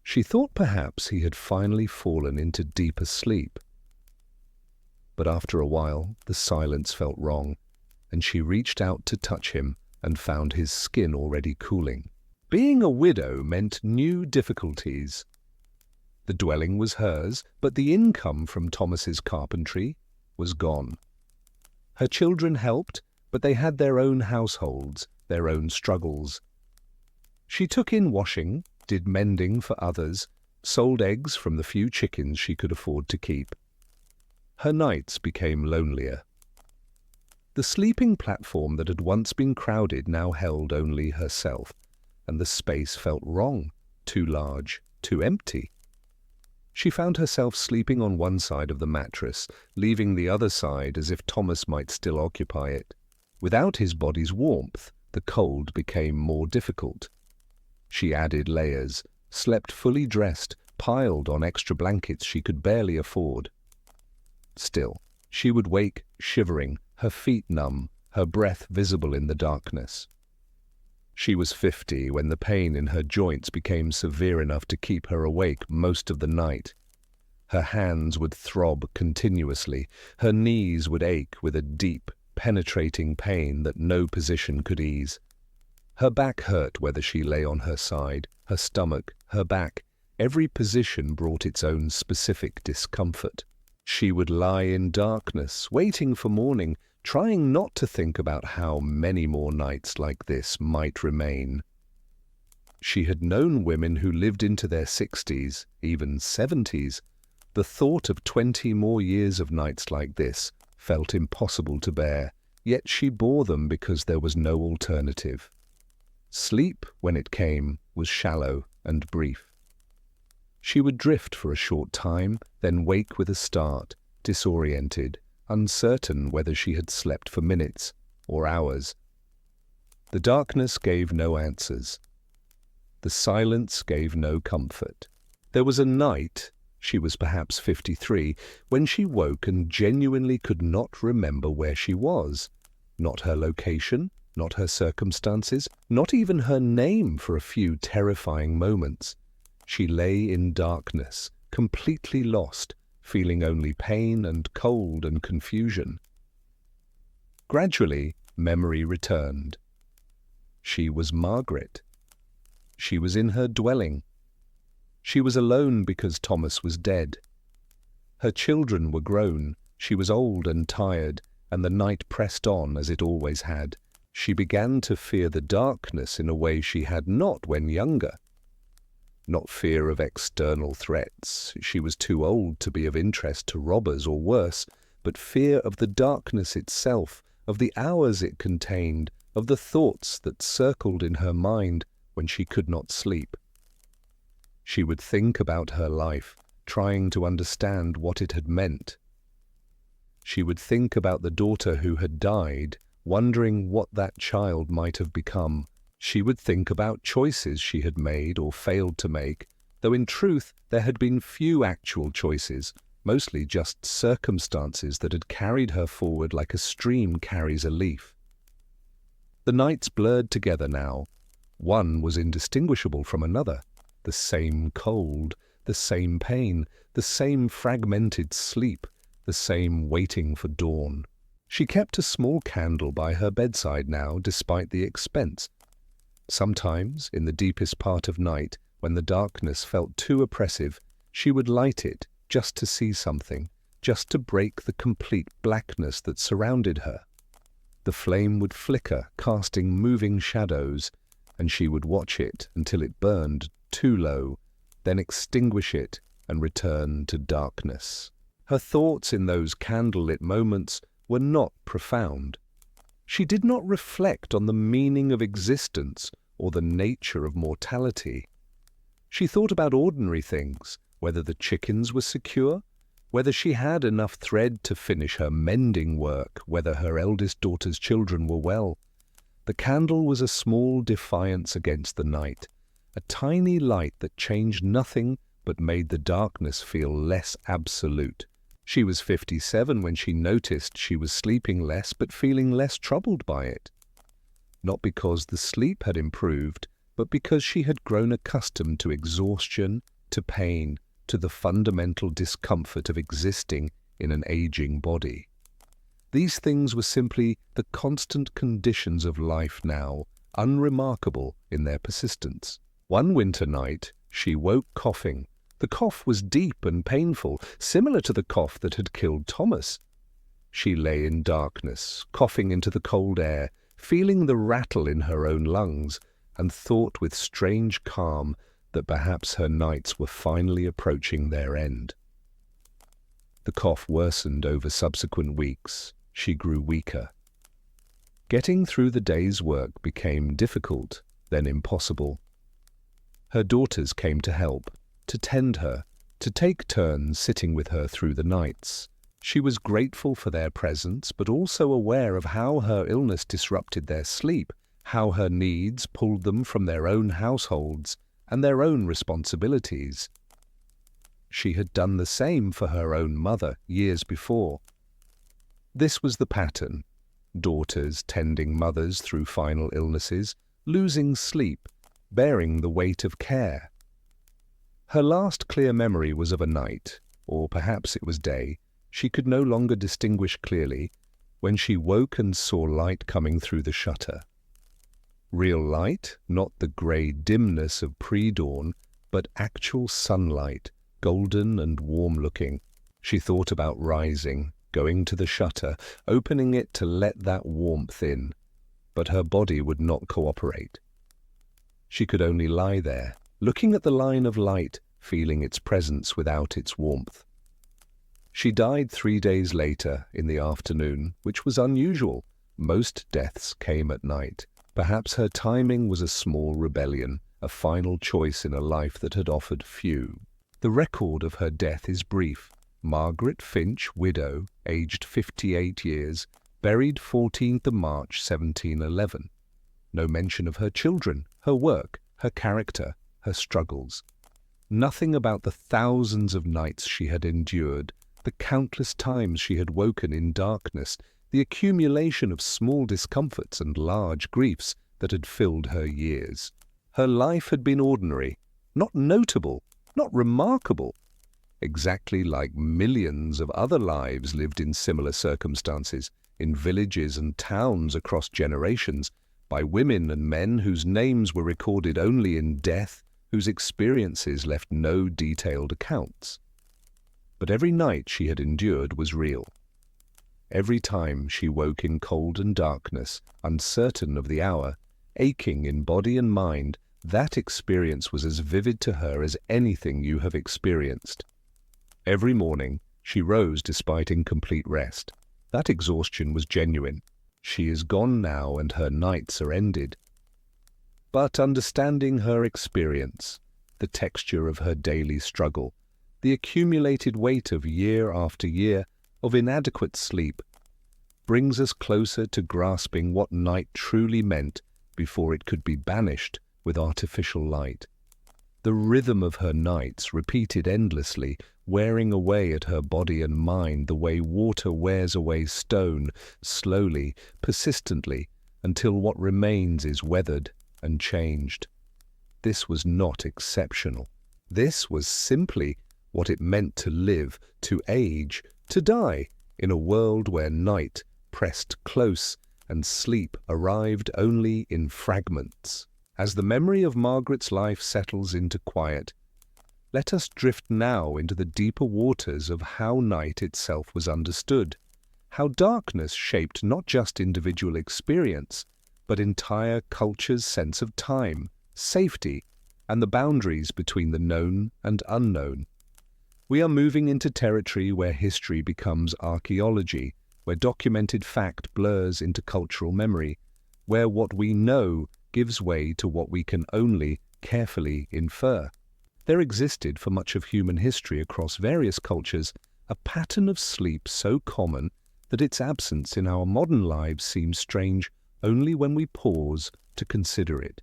She thought perhaps he had finally fallen into deeper sleep. But after a while, the silence felt wrong, and she reached out to touch him and found his skin already cooling. Being a widow meant new difficulties. The dwelling was hers, but the income from Thomas's carpentry was gone. Her children helped, but they had their own households, their own struggles. She took in washing, did mending for others, sold eggs from the few chickens she could afford to keep. Her nights became lonelier. The sleeping platform that had once been crowded now held only herself, and the space felt wrong, too large, too empty. She found herself sleeping on one side of the mattress, leaving the other side as if Thomas might still occupy it. Without his body's warmth, the cold became more difficult. She added layers, slept fully dressed, piled on extra blankets she could barely afford. Still, she would wake shivering, her feet numb, her breath visible in the darkness. She was 50 when the pain in her joints became severe enough to keep her awake most of the night. Her hands would throb continuously, her knees would ache with a deep, penetrating pain that no position could ease. Her back hurt whether she lay on her side, her stomach, her back. Every position brought its own specific discomfort. She would lie in darkness, waiting for morning, trying not to think about how many more nights like this might remain. She had known women who lived into their 60s, even 70s. The thought of 20 more years of nights like this felt impossible to bear, yet she bore them because there was no alternative. Sleep, when it came, was shallow and brief. She would drift for a short time, then wake with a start, disoriented, uncertain whether she had slept for minutes or hours. The darkness gave no answers. The silence gave no comfort. There was a night, she was perhaps 53, when she woke and genuinely could not remember where she was. Not her location, not her circumstances, not even her name for a few terrifying moments. She lay in darkness, completely lost, feeling only pain and cold and confusion. Gradually, memory returned. She was Margaret. She was in her dwelling. She was alone because Thomas was dead. Her children were grown, she was old and tired, and the night pressed on as it always had. She began to fear the darkness in a way she had not when younger. Not fear of external threats, she was too old to be of interest to robbers or worse, but fear of the darkness itself, of the hours it contained, of the thoughts that circled in her mind when she could not sleep. She would think about her life, trying to understand what it had meant. She would think about the daughter who had died, wondering what that child might have become. She would think about choices she had made or failed to make, though in truth there had been few actual choices, mostly just circumstances that had carried her forward like a stream carries a leaf. The nights blurred together now. One was indistinguishable from another. The same cold, the same pain, the same fragmented sleep, the same waiting for dawn. She kept a small candle by her bedside now, despite the expense. Sometimes, in the deepest part of night, when the darkness felt too oppressive, she would light it just to see something, just to break the complete blackness that surrounded her. The flame would flicker, casting moving shadows, and she would watch it until it burned too low, then extinguish it and return to darkness. Her thoughts in those candlelit moments were not profound. She did not reflect on the meaning of existence or the nature of mortality. She thought about ordinary things, whether the chickens were secure, whether she had enough thread to finish her mending work, whether her eldest daughter's children were well. The candle was a small defiance against the night, a tiny light that changed nothing but made the darkness feel less absolute. She was 57 when she noticed she was sleeping less but feeling less troubled by it. Not because the sleep had improved, but because she had grown accustomed to exhaustion, to pain, to the fundamental discomfort of existing in an aging body. These things were simply the constant conditions of life now, unremarkable in their persistence. One winter night, she woke coughing. The cough was deep and painful, similar to the cough that had killed Thomas. She lay in darkness, coughing into the cold air, feeling the rattle in her own lungs, and thought with strange calm that perhaps her nights were finally approaching their end. The cough worsened over subsequent weeks. She grew weaker. Getting through the day's work became difficult, then impossible. Her daughters came to help, to tend her, to take turns sitting with her through the nights. She was grateful for their presence, but also aware of how her illness disrupted their sleep, how her needs pulled them from their own households and their own responsibilities. She had done the same for her own mother years before. This was the pattern: daughters tending mothers through final illnesses, losing sleep, bearing the weight of care. Her last clear memory was of a night, or perhaps it was day, she could no longer distinguish clearly, when she woke and saw light coming through the shutter. Real light, not the grey dimness of pre-dawn, but actual sunlight, golden and warm-looking. She thought about rising, going to the shutter, opening it to let that warmth in, but her body would not cooperate. She could only lie there, looking at the line of light, feeling its presence without its warmth. She died 3 days later, in the afternoon, which was unusual. Most deaths came at night. Perhaps her timing was a small rebellion, a final choice in a life that had offered few. The record of her death is brief. Margaret Finch, widow, aged 58 years, buried 14th of March 1711. No mention of her children, her work, her character, her struggles. Nothing about the thousands of nights she had endured, the countless times she had woken in darkness, the accumulation of small discomforts and large griefs that had filled her years. Her life had been ordinary, not notable, not remarkable, exactly like millions of other lives lived in similar circumstances, in villages and towns across generations, by women and men whose names were recorded only in death, whose experiences left no detailed accounts. But every night she had endured was real. Every time she woke in cold and darkness, uncertain of the hour, aching in body and mind, that experience was as vivid to her as anything you have experienced. Every morning she rose despite incomplete rest. That exhaustion was genuine. She is gone now and her nights are ended. But understanding her experience, the texture of her daily struggle, the accumulated weight of year after year of inadequate sleep, brings us closer to grasping what night truly meant before it could be banished with artificial light. The rhythm of her nights, repeated endlessly, wearing away at her body and mind the way water wears away stone, slowly, persistently, until what remains is weathered and changed. This was not exceptional. This was simply what it meant to live, to age, to die, in a world where night pressed close and sleep arrived only in fragments. As the memory of Margaret's life settles into quiet, let us drift now into the deeper waters of how night itself was understood, how darkness shaped not just individual experience, but entire culture's sense of time, safety, and the boundaries between the known and unknown. We are moving into territory where history becomes archaeology, where documented fact blurs into cultural memory, where what we know gives way to what we can only carefully infer. There existed for much of human history across various cultures a pattern of sleep so common that its absence in our modern lives seems strange only when we pause to consider it.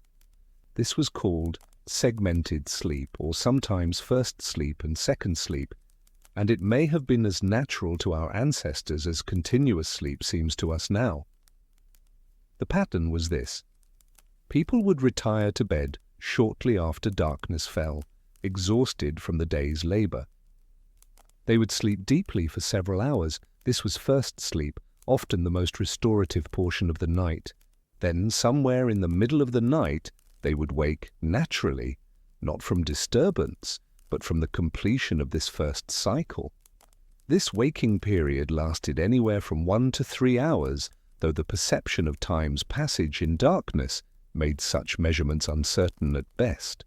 This was called segmented sleep, or sometimes first sleep and second sleep, and it may have been as natural to our ancestors as continuous sleep seems to us now. The pattern was this. People would retire to bed shortly after darkness fell, exhausted from the day's labor. They would sleep deeply for several hours. This was first sleep, often the most restorative portion of the night. Then, somewhere in the middle of the night, they would wake naturally, not from disturbance, but from the completion of this first cycle. This waking period lasted anywhere from 1 to 3 hours, though the perception of time's passage in darkness made such measurements uncertain at best.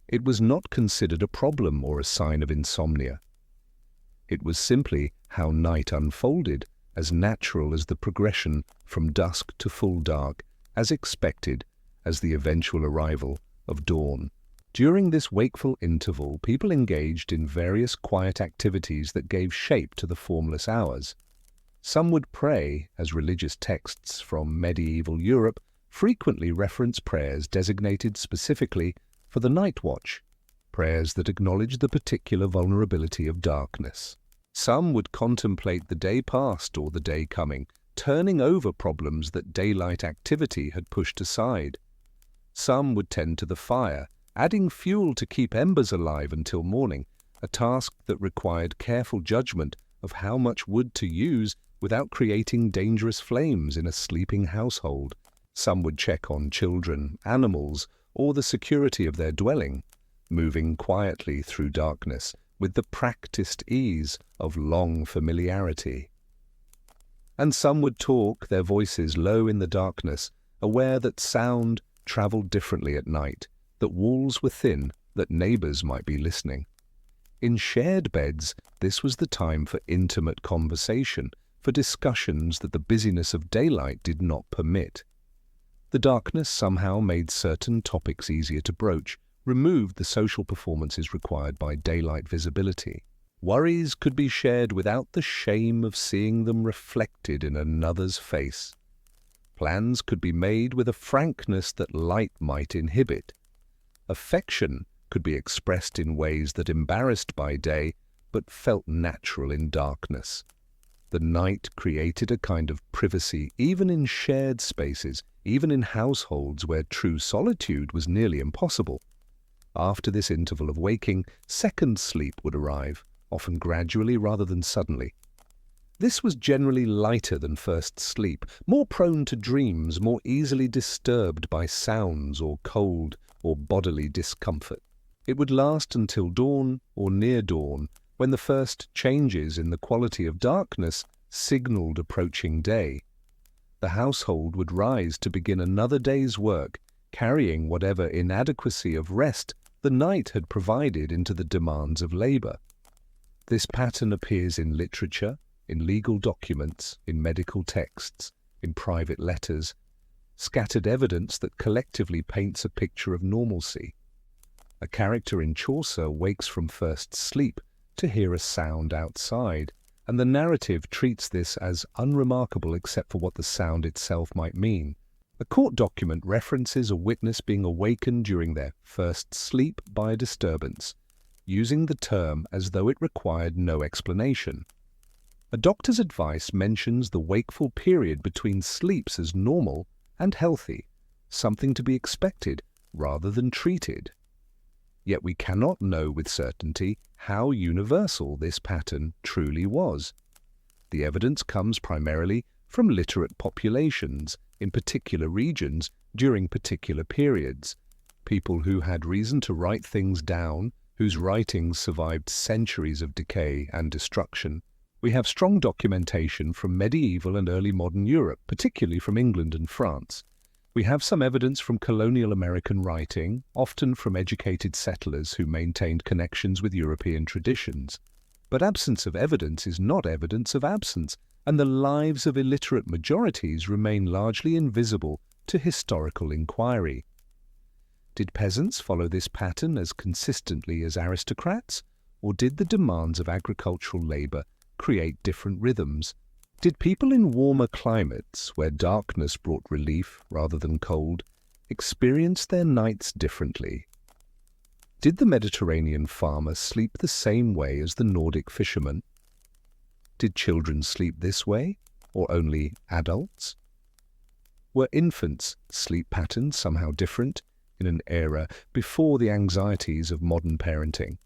It was not considered a problem or a sign of insomnia. It was simply how night unfolded, as natural as the progression from dusk to full dark, as expected as the eventual arrival of dawn. During this wakeful interval, people engaged in various quiet activities that gave shape to the formless hours. Some would pray, as religious texts from medieval Europe frequently reference prayers designated specifically for the night watch, prayers that acknowledge the particular vulnerability of darkness. Some would contemplate the day past or the day coming, turning over problems that daylight activity had pushed aside. Some would tend to the fire, adding fuel to keep embers alive until morning, a task that required careful judgment of how much wood to use without creating dangerous flames in a sleeping household. Some would check on children, animals, or the security of their dwelling, moving quietly through darkness with the practiced ease of long familiarity. And some would talk, their voices low in the darkness, aware that sound traveled differently at night, that walls were thin, that neighbors might be listening. In shared beds, this was the time for intimate conversation, for discussions that the busyness of daylight did not permit. The darkness somehow made certain topics easier to broach, removed the social performances required by daylight visibility. Worries could be shared without the shame of seeing them reflected in another's face. Plans could be made with a frankness that light might inhibit. Affection could be expressed in ways that embarrassed by day but felt natural in darkness. The night created a kind of privacy even in shared spaces, even in households where true solitude was nearly impossible. After this interval of waking, second sleep would arrive, often gradually rather than suddenly. This was generally lighter than first sleep, more prone to dreams, more easily disturbed by sounds or cold or bodily discomfort. It would last until dawn or near dawn, when the first changes in the quality of darkness signaled approaching day. The household would rise to begin another day's work, carrying whatever inadequacy of rest the night had provided into the demands of labor. This pattern appears in literature, in legal documents, in medical texts, in private letters, scattered evidence that collectively paints a picture of normalcy. A character in Chaucer wakes from first sleep to hear a sound outside, and the narrative treats this as unremarkable except for what the sound itself might mean. A court document references a witness being awakened during their first sleep by a disturbance, using the term as though it required no explanation. A doctor's advice mentions the wakeful period between sleeps as normal and healthy, something to be expected rather than treated. Yet we cannot know with certainty how universal this pattern truly was. The evidence comes primarily from literate populations in particular regions during particular periods, people who had reason to write things down, whose writings survived centuries of decay and destruction. We have strong documentation from medieval and early modern Europe, particularly from England and France. We have some evidence from colonial American writing, often from educated settlers who maintained connections with European traditions. But absence of evidence is not evidence of absence, and the lives of illiterate majorities remain largely invisible to historical inquiry. Did peasants follow this pattern as consistently as aristocrats, or did the demands of agricultural labor create different rhythms? Did people in warmer climates, where darkness brought relief rather than cold, experience their nights differently? Did the Mediterranean farmer sleep the same way as the Nordic fisherman? Did children sleep this way, or only adults? Were infants' sleep patterns somehow different in an era before the anxieties of modern parenting?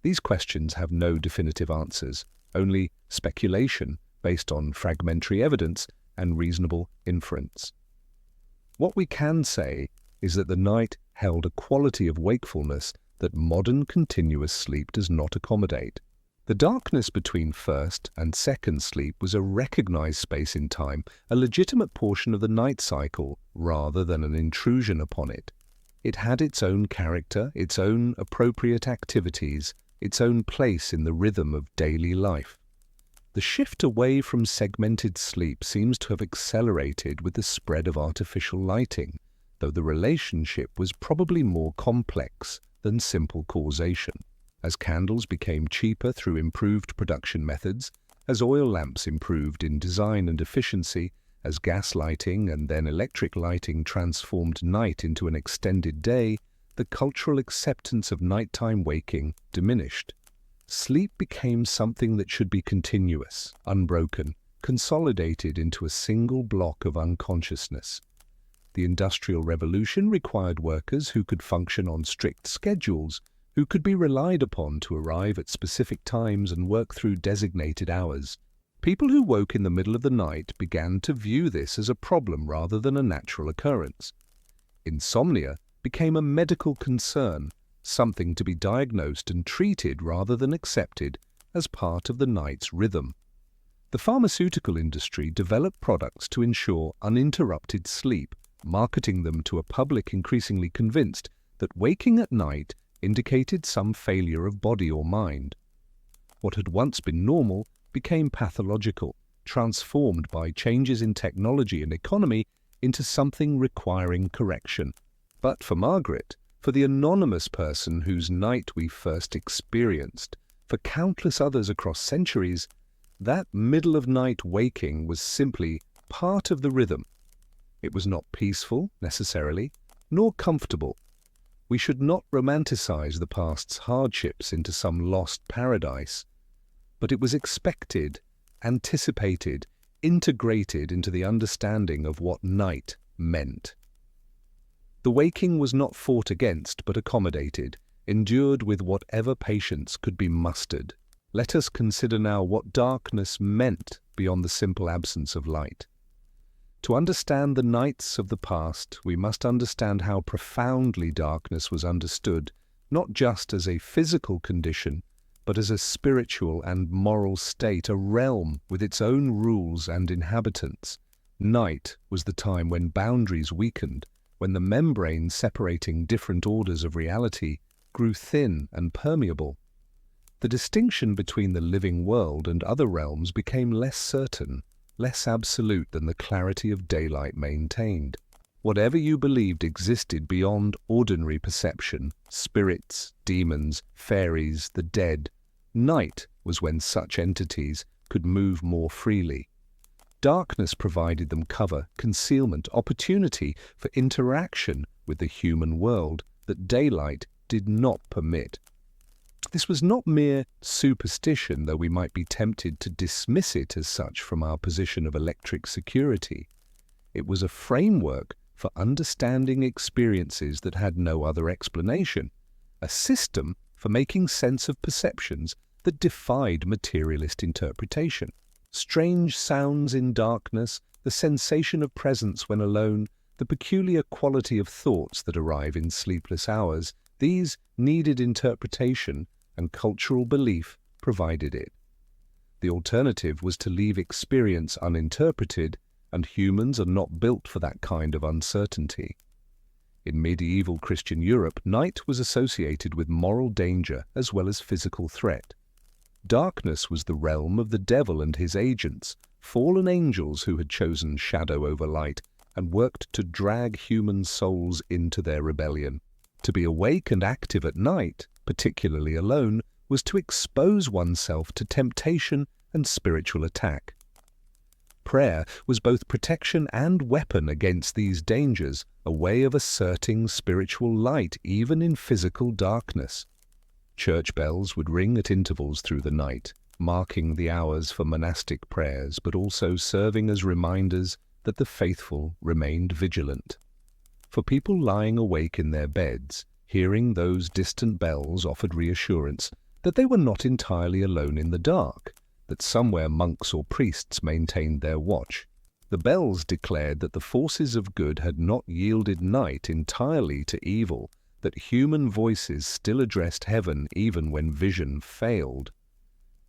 These questions have no definitive answers, only speculation based on fragmentary evidence and reasonable inference. What we can say is that the night held a quality of wakefulness that modern continuous sleep does not accommodate. The darkness between first and second sleep was a recognized space in time, a legitimate portion of the night cycle rather than an intrusion upon it. It had its own character, its own appropriate activities, its own place in the rhythm of daily life. The shift away from segmented sleep seems to have accelerated with the spread of artificial lighting, though the relationship was probably more complex than simple causation. As candles became cheaper through improved production methods, as oil lamps improved in design and efficiency, as gas lighting and then electric lighting transformed night into an extended day, the cultural acceptance of nighttime waking diminished. Sleep became something that should be continuous, unbroken, consolidated into a single block of unconsciousness. The Industrial Revolution required workers who could function on strict schedules, who could be relied upon to arrive at specific times and work through designated hours. People who woke in the middle of the night began to view this as a problem rather than a natural occurrence. Insomnia became a medical concern, something to be diagnosed and treated rather than accepted as part of the night's rhythm. The pharmaceutical industry developed products to ensure uninterrupted sleep, marketing them to a public increasingly convinced that waking at night indicated some failure of body or mind. What had once been normal became pathological, transformed by changes in technology and economy into something requiring correction. But for Margaret, for the anonymous person whose night we first experienced, for countless others across centuries, that middle-of-night waking was simply part of the rhythm. It was not peaceful, necessarily, nor comfortable. We should not romanticize the past's hardships into some lost paradise, but it was expected, anticipated, integrated into the understanding of what night meant. The waking was not fought against but accommodated, endured with whatever patience could be mustered. Let us consider now what darkness meant beyond the simple absence of light. To understand the nights of the past, we must understand how profoundly darkness was understood, not just as a physical condition, but as a spiritual and moral state, a realm with its own rules and inhabitants. Night was the time when boundaries weakened, when the membrane separating different orders of reality grew thin and permeable. The distinction between the living world and other realms became less certain, less absolute than the clarity of daylight maintained. Whatever you believed existed beyond ordinary perception, spirits, demons, fairies, the dead, night was when such entities could move more freely. Darkness provided them cover, concealment, opportunity for interaction with the human world that daylight did not permit. This was not mere superstition, though we might be tempted to dismiss it as such from our position of electric security. It was a framework for understanding experiences that had no other explanation, a system for making sense of perceptions that defied materialist interpretation. Strange sounds in darkness, the sensation of presence when alone, the peculiar quality of thoughts that arrive in sleepless hours, these needed interpretation, and cultural belief provided it. The alternative was to leave experience uninterpreted, and humans are not built for that kind of uncertainty. In medieval Christian Europe, night was associated with moral danger as well as physical threat. Darkness was the realm of the devil and his agents, fallen angels who had chosen shadow over light and worked to drag human souls into their rebellion. To be awake and active at night, particularly alone, was to expose oneself to temptation and spiritual attack. Prayer was both protection and weapon against these dangers, a way of asserting spiritual light even in physical darkness. Church bells would ring at intervals through the night, marking the hours for monastic prayers, but also serving as reminders that the faithful remained vigilant. For people lying awake in their beds, hearing those distant bells offered reassurance that they were not entirely alone in the dark, that somewhere monks or priests maintained their watch. The bells declared that the forces of good had not yielded night entirely to evil, that human voices still addressed heaven even when vision failed.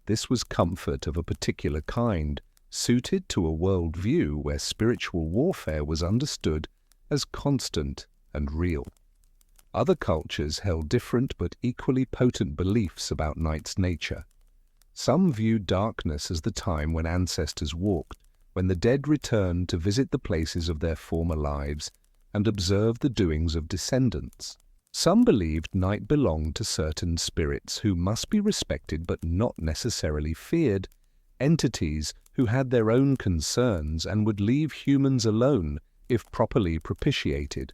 This was comfort of a particular kind, suited to a world view where spiritual warfare was understood as constant and real. Other cultures held different but equally potent beliefs about night's nature. Some viewed darkness as the time when ancestors walked, when the dead returned to visit the places of their former lives and observe the doings of descendants. Some believed night belonged to certain spirits who must be respected but not necessarily feared, entities who had their own concerns and would leave humans alone if properly propitiated.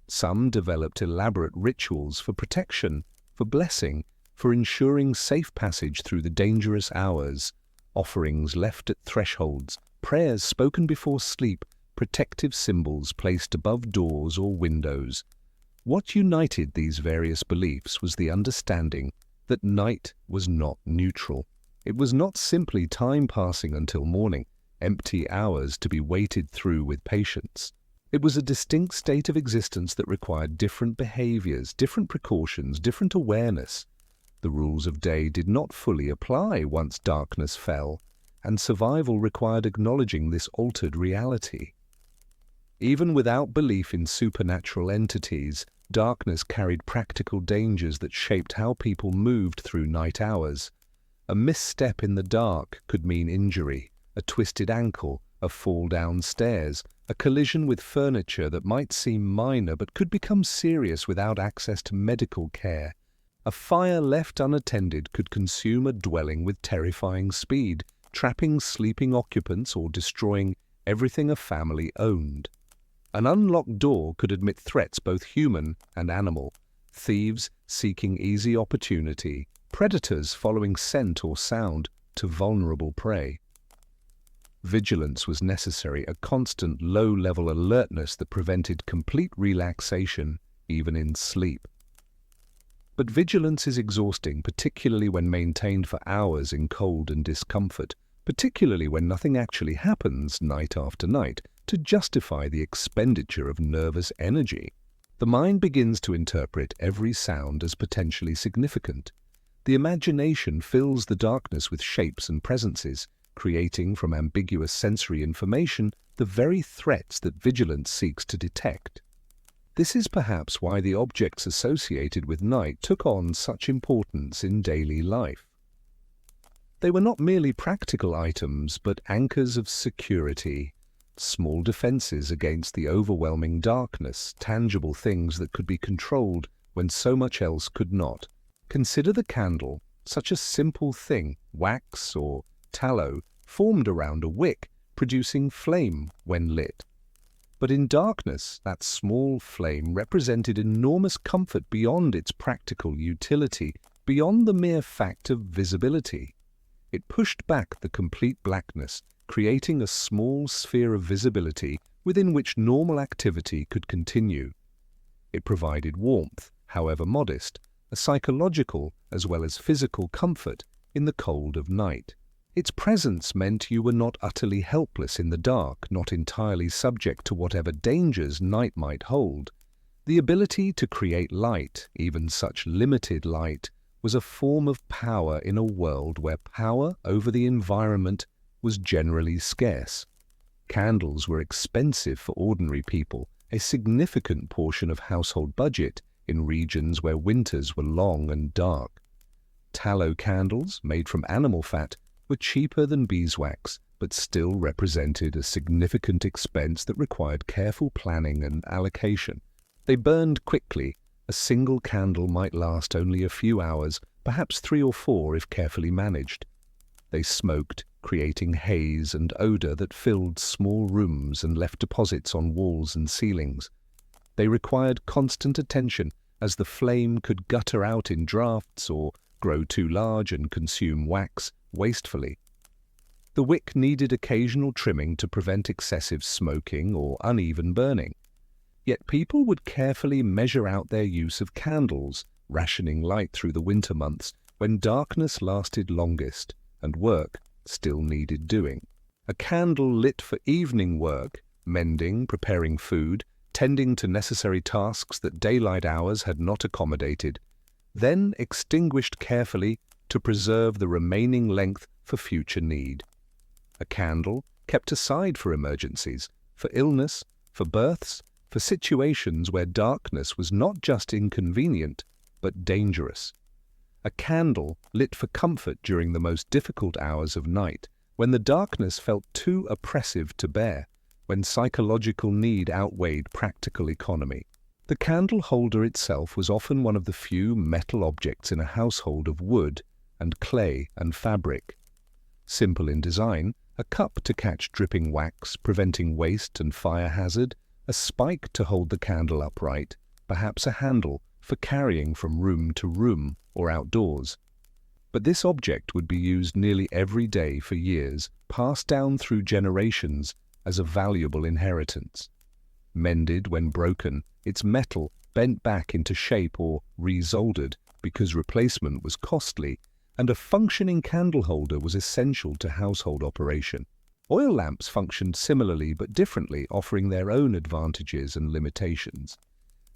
Some developed elaborate rituals for protection, for blessing, for ensuring safe passage through the dangerous hours, offerings left at thresholds, prayers spoken before sleep, protective symbols placed above doors or windows. What united these various beliefs was the understanding that night was not neutral. It was not simply time passing until morning, empty hours to be waited through with patience. It was a distinct state of existence that required different behaviors, different precautions, different awareness. The rules of day did not fully apply once darkness fell, and survival required acknowledging this altered reality. Even without belief in supernatural entities, darkness carried practical dangers that shaped how people moved through night hours. A misstep in the dark could mean injury, a twisted ankle, a fall downstairs, a collision with furniture that might seem minor but could become serious without access to medical care. A fire left unattended could consume a dwelling with terrifying speed, trapping sleeping occupants or destroying everything a family owned. An unlocked door could admit threats both human and animal, thieves seeking easy opportunity, predators following scent or sound to vulnerable prey. Vigilance was necessary, a constant low-level alertness that prevented complete relaxation, even in sleep. But vigilance is exhausting, particularly when maintained for hours in cold and discomfort, particularly when nothing actually happens night after night. to justify the expenditure of nervous energy. The mind begins to interpret every sound as potentially significant. The imagination fills the darkness with shapes and presences, creating from ambiguous sensory information the very threats that vigilance seeks to detect. This is perhaps why the objects associated with night took on such importance in daily life. They were not merely practical items, but anchors of security, small defenses against the overwhelming darkness, tangible things that could be controlled when so much else could not. Consider the candle, such a simple thing, wax or tallow, formed around a wick, producing flame when lit. But in darkness, that small flame represented enormous comfort beyond its practical utility, beyond the mere fact of visibility. It pushed back the complete blackness, creating a small sphere of visibility within which normal activity could continue. It provided warmth, however modest, a psychological as well as physical comfort in the cold of night. Its presence meant you were not utterly helpless in the dark, not entirely subject to whatever dangers night might hold. The ability to create light, even such limited light, was a form of power in a world where power over the environment was generally scarce. Candles were expensive for ordinary people, a significant portion of household budget in regions where winters were long and dark. Tallow candles, made from animal fat, were cheaper than beeswax, but still represented a significant expense that required careful planning and allocation. They burned quickly. A single candle might last only a few hours, perhaps 3 or 4 if carefully managed. They smoked, creating haze and odor that filled small rooms and left deposits on walls and ceilings. They required constant attention, as the flame could gutter out in draughts or grow too large and consume wax wastefully. The wick needed occasional trimming to prevent excessive smoking or uneven burning. Yet people would carefully measure out their use of candles, rationing light through the winter months when darkness lasted longest and work still needed doing. A candle lit for evening work, mending, preparing food, tending to necessary tasks that daylight hours had not accommodated, then extinguished carefully to preserve the remaining length for future need. A candle kept aside for emergencies, for illness, for births, for situations where darkness was not just inconvenient, but dangerous. A candle lit for comfort during the most difficult hours of night, when the darkness felt too oppressive to bear, when psychological need outweighed practical economy. The candle holder itself was often one of the few metal objects in a household of wood and clay and fabric. Simple in design, a cup to catch dripping wax, preventing waste and fire hazard, a spike to hold the candle upright, perhaps a handle for carrying from room to room or outdoors. But this object would be used nearly every day for years, passed down through generations as a valuable inheritance. Mended when broken, its metal bent back into shape or resoldered because replacement was costly, and a functioning candle holder was essential to household operation. Oil lamps functioned similarly but differently, offering their own advantages and limitations.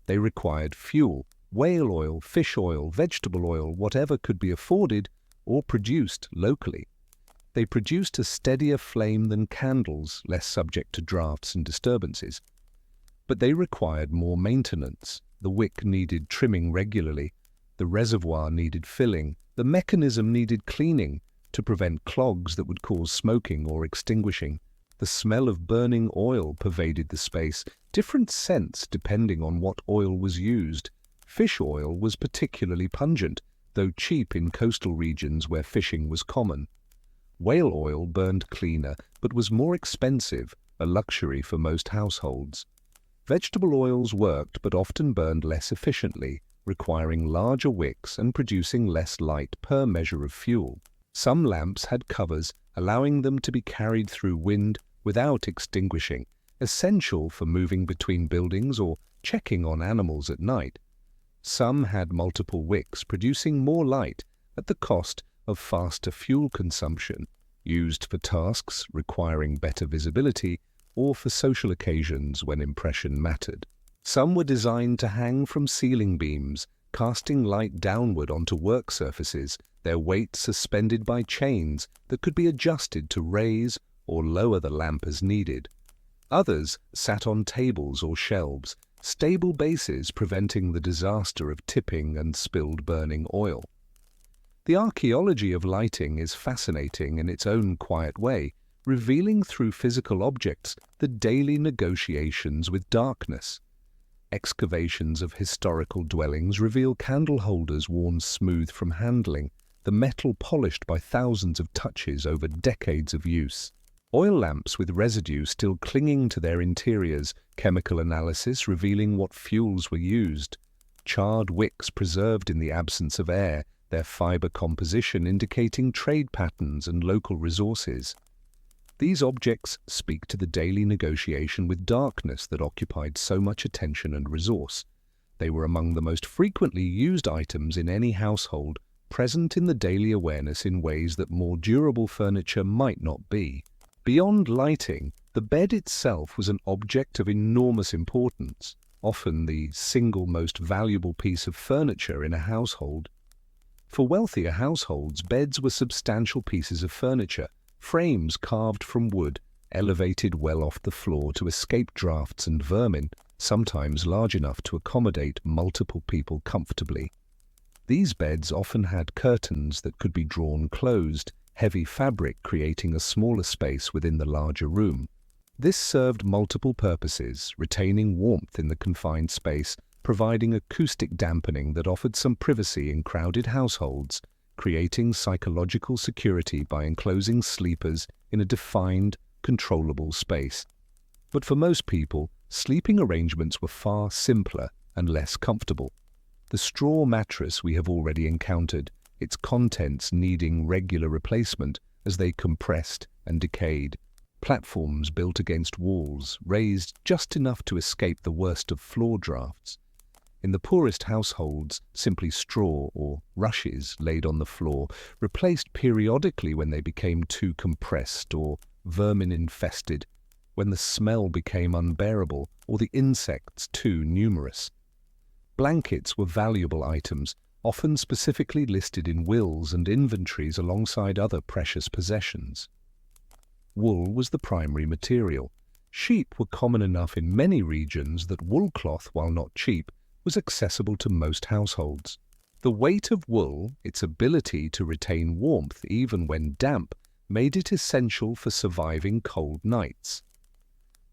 They required fuel, whale oil, fish oil, vegetable oil, whatever could be afforded or produced locally. They produced a steadier flame than candles, less subject to drafts and disturbances. But they required more maintenance. The wick needed trimming regularly, the reservoir needed filling, the mechanism needed cleaning to prevent clogs that would cause smoking or extinguishing. The smell of burning oil pervaded the space, different scents depending on what oil was used. Fish oil was particularly pungent, though cheap in coastal regions where fishing was common. Whale oil burned cleaner, but was more expensive, a luxury for most households. Vegetable oils worked, but often burned less efficiently, requiring larger wicks and producing less light per measure of fuel. Some lamps had covers, allowing them to be carried through wind without extinguishing, essential for moving between buildings or checking on animals at night. Some had multiple wicks, producing more light at the cost of faster fuel consumption. Used for tasks requiring better visibility, or for social occasions when impression mattered. Some were designed to hang from ceiling beams, casting light downward onto work surfaces, their weight suspended by chains that could be adjusted to raise or lower the lamp as needed. Others sat on tables or shelves, stable bases preventing the disaster of tipping and spilled burning oil. The archaeology of lighting is fascinating in its own quiet way, revealing through physical objects the daily negotiations with darkness. Excavations of historical dwellings reveal candle holders worn smooth from handling, the metal polished by thousands of touches over decades of use. Oil lamps with residue still clinging to their interiors, chemical analysis revealing what fuels were used. Charred wicks preserved in the absence of air, their fiber composition indicating trade patterns and local resources. These objects speak to the daily negotiation with darkness that occupied so much attention and resource. They were among the most frequently used items in any household, present in the daily awareness in ways that more durable furniture might not be. Beyond lighting, the bed itself was an object of enormous importance, often the single most valuable piece of furniture in a household. For wealthier households, beds were substantial pieces of furniture, frames carved from wood, elevated well off the floor to escape drafts and vermin, sometimes large enough to accommodate multiple people comfortably. These beds often had curtains that could be drawn closed, heavy fabric creating a smaller space within the larger room. This served multiple purposes, retaining warmth in the confined space, providing acoustic dampening that offered some privacy in crowded households, creating psychological security by enclosing sleepers in a defined, controllable space. But for most people, sleeping arrangements were far simpler and less comfortable. The straw mattress we have already encountered, its contents needing regular replacement as they compressed and decayed. Platforms built against walls, raised just enough to escape the worst of floor drafts. In the poorest households, simply straw or rushes laid on the floor, replaced periodically when they became too compressed or vermin-infested, when the smell became unbearable or the insects too numerous. Blankets were valuable items, often specifically listed in wills and inventories alongside other precious possessions. Wool was the primary material. Sheep were common enough in many regions that wool cloth, while not cheap, was accessible to most households. The weight of wool, its ability to retain warmth even when damp, made it essential for surviving cold nights.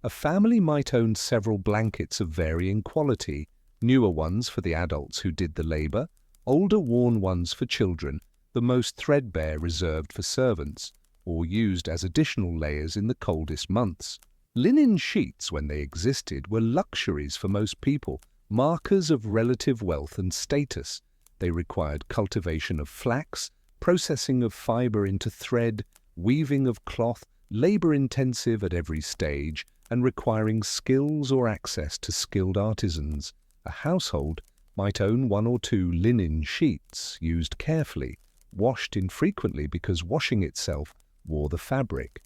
A family might own several blankets of varying quality, newer ones for the adults who did the labor, older worn ones for children, the most threadbare reserved for servants, or used as additional layers in the coldest months. Linen sheets, when they existed, were luxuries for most people, markers of relative wealth and status. They required cultivation of flax, processing of fiber into thread, weaving of cloth, labor-intensive at every stage, and requiring skills or access to skilled artisans. A household might own one or two linen sheets, used carefully, washed infrequently because washing itself wore the fabric.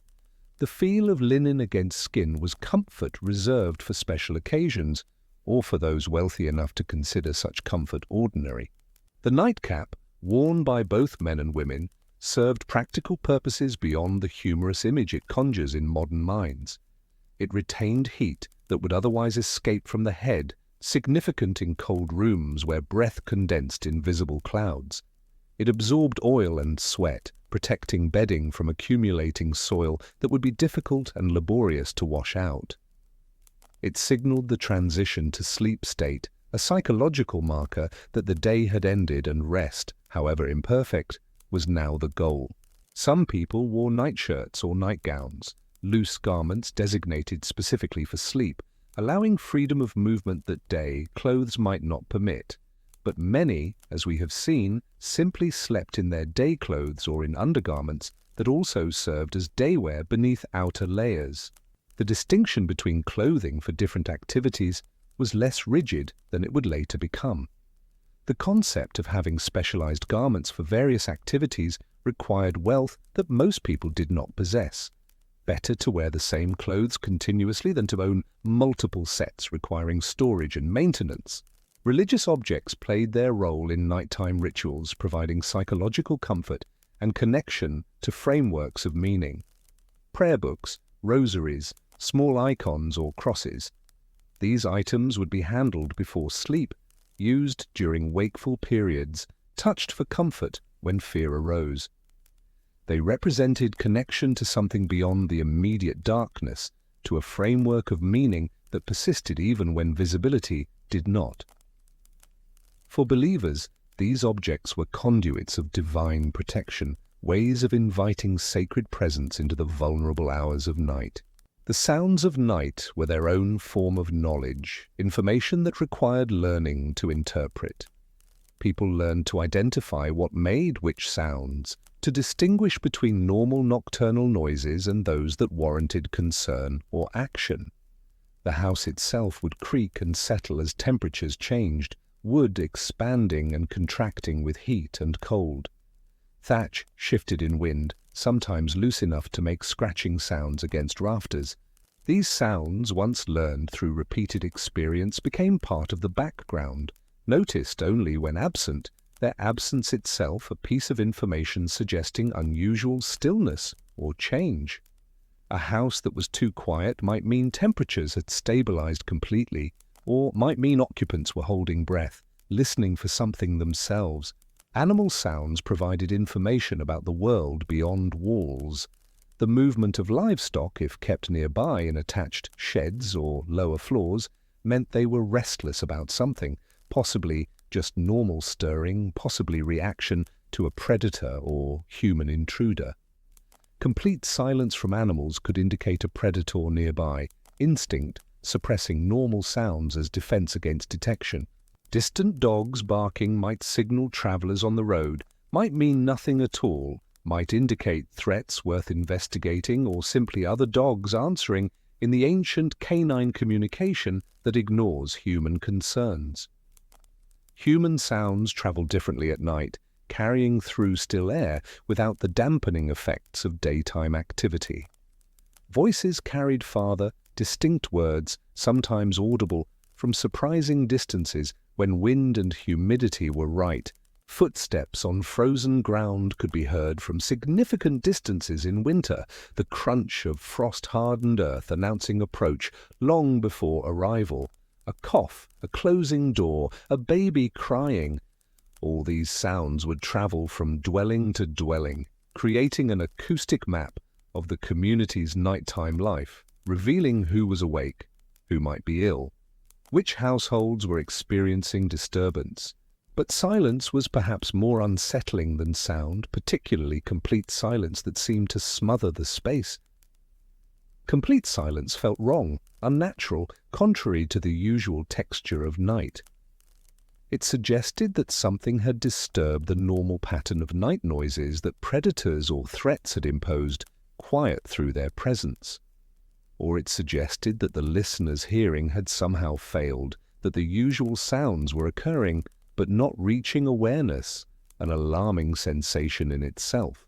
The feel of linen against skin was comfort reserved for special occasions, or for those wealthy enough to consider such comfort ordinary. The nightcap, worn by both men and women, served practical purposes beyond the humorous image it conjures in modern minds. It retained heat that would otherwise escape from the head, significant in cold rooms where breath condensed in visible clouds. It absorbed oil and sweat, protecting bedding from accumulating soil that would be difficult and laborious to wash out. It signaled the transition to sleep state, a psychological marker that the day had ended and rest, however imperfect, was now the goal. Some people wore nightshirts or nightgowns, loose garments designated specifically for sleep, allowing freedom of movement that day clothes might not permit. But many, as we have seen, simply slept in their day clothes or in undergarments that also served as daywear beneath outer layers. The distinction between clothing for different activities was less rigid than it would later become. The concept of having specialized garments for various activities required wealth that most people did not possess. Better to wear the same clothes continuously than to own multiple sets requiring storage and maintenance. Religious objects played their role in nighttime rituals, providing psychological comfort and connection to frameworks of meaning. Prayer books, rosaries, small icons or crosses. These items would be handled before sleep, used during wakeful periods, touched for comfort when fear arose. They represented connection to something beyond the immediate darkness, to a framework of meaning that persisted even when visibility did not. For believers, these objects were conduits of divine protection, ways of inviting sacred presence into the vulnerable hours of night. The sounds of night were their own form of knowledge, information that required learning to interpret. People learned to identify what made which sounds, to distinguish between normal nocturnal noises and those that warranted concern or action. The house itself would creak and settle as temperatures changed, wood expanding and contracting with heat and cold. Thatch shifted in wind, sometimes loose enough to make scratching sounds against rafters. These sounds, once learned through repeated experience, became part of the background, noticed only when absent, their absence itself a piece of information suggesting unusual stillness or change. A house that was too quiet might mean temperatures had stabilized completely, or might mean occupants were holding breath, listening for something themselves. Animal sounds provided information about the world beyond walls. The movement of livestock, if kept nearby in attached sheds or lower floors, meant they were restless about something, possibly just normal stirring, possibly reaction to a predator or human intruder. Complete silence from animals could indicate a predator nearby, instinct suppressing normal sounds as defense against detection. Distant dogs barking might signal travelers on the road, might mean nothing at all, might indicate threats worth investigating, or simply other dogs answering in the ancient canine communication that ignores human concerns. Human sounds travel differently at night, carrying through still air without the dampening effects of daytime activity. Voices carried farther, distinct words, sometimes audible, from surprising distances when wind and humidity were right. Footsteps on frozen ground could be heard from significant distances in winter, the crunch of frost-hardened earth announcing approach long before arrival. A cough, a closing door, a baby crying. All these sounds would travel from dwelling to dwelling, creating an acoustic map of the community's nighttime life, revealing who was awake, who might be ill, which households were experiencing disturbance. But silence was perhaps more unsettling than sound, particularly complete silence that seemed to smother the space. Complete silence felt wrong, unnatural, contrary to the usual texture of night. It suggested that something had disturbed the normal pattern of night noises that predators or threats had imposed, quiet through their presence. Or it suggested that the listener's hearing had somehow failed, that the usual sounds were occurring but not reaching awareness, an alarming sensation in itself.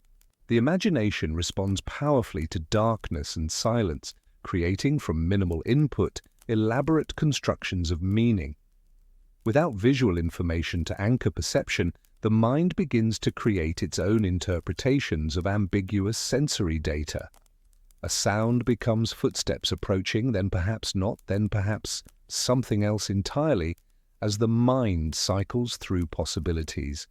The imagination responds powerfully to darkness and silence, creating from minimal input elaborate constructions of meaning. Without visual information to anchor perception, the mind begins to create its own interpretations of ambiguous sensory data. A sound becomes footsteps approaching, then perhaps not, then perhaps something else entirely, as the mind cycles through possibilities.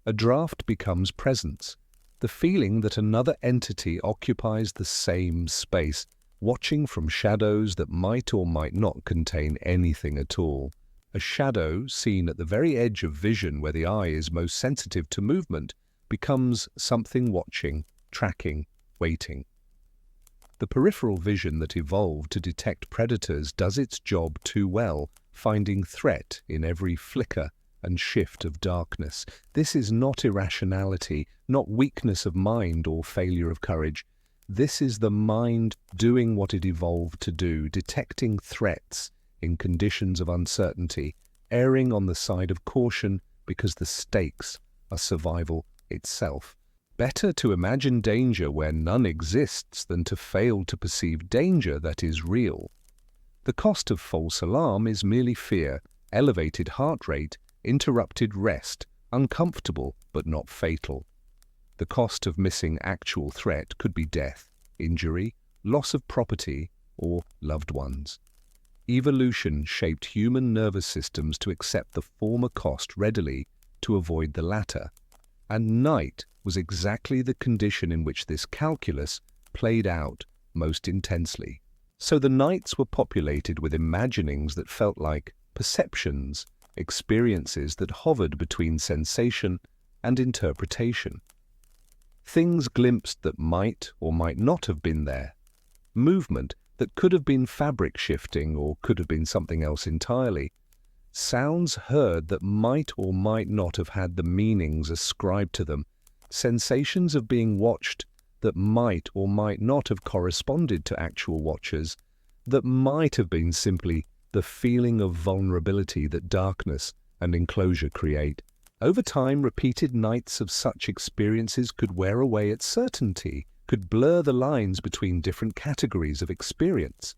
A draft becomes presence, the feeling that another entity occupies the same space, watching from shadows that might or might not contain anything at all. A shadow, seen at the very edge of vision where the eye is most sensitive to movement, becomes something watching, tracking, waiting. The peripheral vision that evolved to detect predators does its job too well, finding threat in every flicker and shift of darkness. This is not irrationality, not weakness of mind or failure of courage. This is the mind doing what it evolved to do, detecting threats in conditions of uncertainty, erring on the side of caution because the stakes are survival itself. Better to imagine danger where none exists than to fail to perceive danger that is real. The cost of false alarm is merely fear, elevated heart rate, interrupted rest, uncomfortable but not fatal. The cost of missing actual threat could be death, injury, loss of property, or loved ones. Evolution shaped human nervous systems to accept the former cost readily to avoid the latter, and night was exactly the condition in which this calculus played out most intensely. So the nights were populated with imaginings that felt like perceptions, experiences that hovered between sensation and interpretation. Things glimpsed that might or might not have been there. Movement that could have been fabric shifting or could have been something else entirely. Sounds heard that might or might not have had the meanings ascribed to them. Sensations of being watched that might or might not have corresponded to actual watchers, that might have been simply the feeling of vulnerability that darkness and enclosure create. Over time, repeated nights of such experiences could wear away at certainty, could blur the lines between different categories of experience.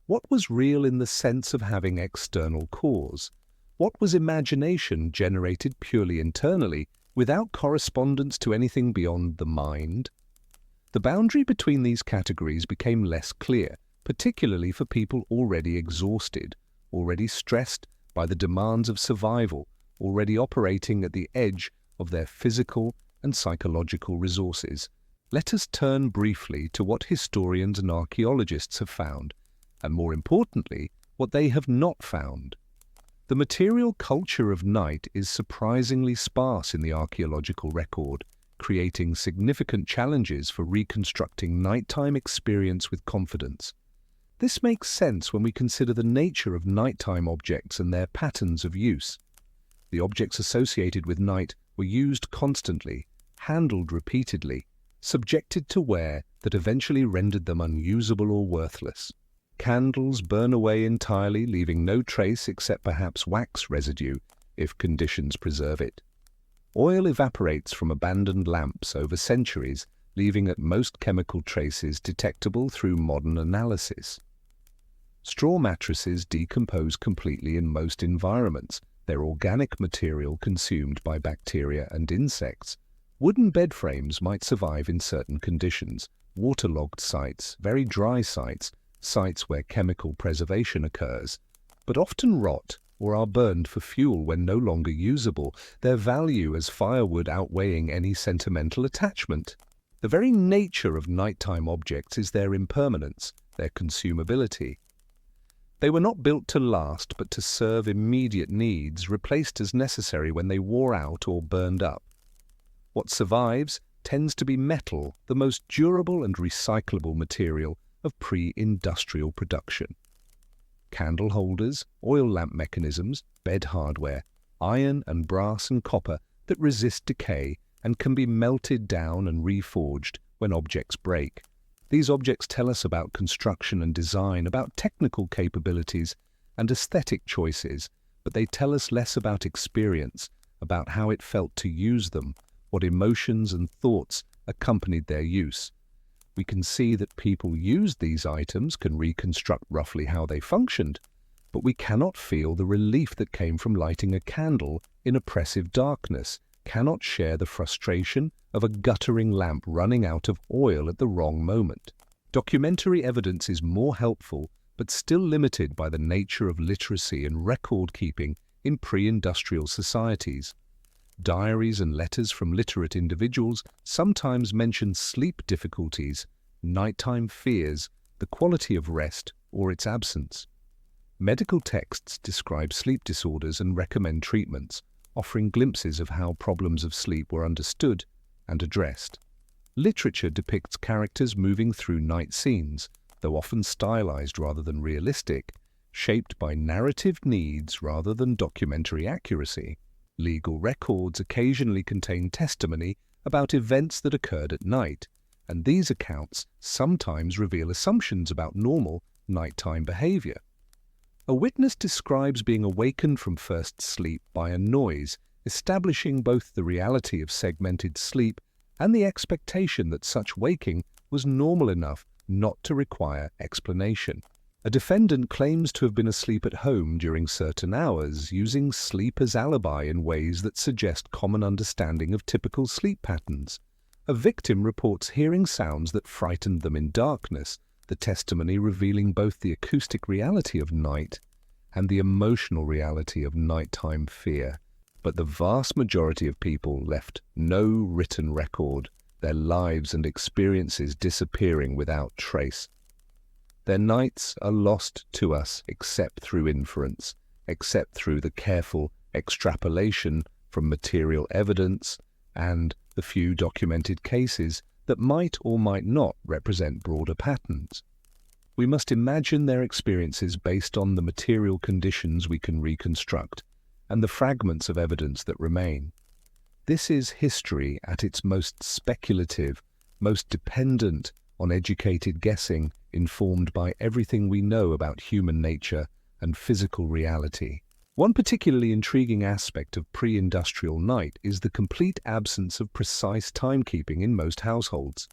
What was real in the sense of having external cause? What was imagination generated purely internally, without correspondence to anything beyond the mind? The boundary between these categories became less clear, particularly for people already exhausted, already stressed by the demands of survival, already operating at the edge of their physical and psychological resources. Let us turn briefly to what historians and archaeologists have found, and more importantly, what they have not found. The material culture of night is surprisingly sparse in the archaeological record, creating significant challenges for reconstructing nighttime experience with confidence. This makes sense when we consider the nature of nighttime objects and their patterns of use. The objects associated with night were used constantly, handled repeatedly, subjected to wear that eventually rendered them unusable or worthless. Candles burn away entirely, leaving no trace except perhaps wax residue, if conditions preserve it. Oil evaporates from abandoned lamps over centuries, leaving at most chemical traces detectable through modern analysis. Straw mattresses decompose completely in most environments, their organic material consumed by bacteria and insects. Wooden bed frames might survive in certain conditions, waterlogged sites, very dry sites, sites where chemical preservation occurs, but often rot or are burned for fuel when no longer usable, their value as firewood outweighing any sentimental attachment. The very nature of nighttime objects is their impermanence, their consumability. They were not built to last but to serve immediate needs, replaced as necessary when they wore out or burned up. What survives tends to be metal, the most durable and recyclable material of pre-industrial production. Candle holders, oil lamp mechanisms, bed hardware, iron and brass and copper that resist decay and can be melted down and reforged when objects break. These objects tell us about construction and design, about technical capabilities and aesthetic choices, but they tell us less about experience, about how it felt to use them, what emotions and thoughts accompanied their use. We can see that people used these items, can reconstruct roughly how they functioned, but we cannot feel the relief that came from lighting a candle in oppressive darkness, cannot share the frustration of a guttering lamp running out of oil at the wrong moment. Documentary evidence is more helpful, but still limited by the nature of literacy and record-keeping in pre-industrial societies. Diaries and letters from literate individuals sometimes mention sleep difficulties, nighttime fears, the quality of rest, or its absence. Medical texts describe sleep disorders and recommend treatments, offering glimpses of how problems of sleep were understood and addressed. Literature depicts characters moving through night scenes, though often stylized rather than realistic, shaped by narrative needs rather than documentary accuracy. Legal records occasionally contain testimony about events that occurred at night, and these accounts sometimes reveal assumptions about normal nighttime behavior. A witness describes being awakened from first sleep by a noise, establishing both the reality of segmented sleep and the expectation that such waking was normal enough not to require explanation. A defendant claims to have been asleep at home during certain hours, using sleep as alibi in ways that suggest common understanding of typical sleep patterns. A victim reports hearing sounds that frightened them in darkness, the testimony revealing both the acoustic reality of night and the emotional reality of nighttime fear. But the vast majority of people left no written record, their lives and experiences disappearing without trace. Their nights are lost to us except through inference, except through the careful extrapolation from material evidence and the few documented cases that might or might not represent broader patterns. We must imagine their experiences based on the material conditions we can reconstruct and the fragments of evidence that remain. This is history at its most speculative, most dependent on educated guessing, informed by everything we know about human nature and physical reality. One particularly intriguing aspect of pre-industrial night is the complete absence of precise timekeeping in most households.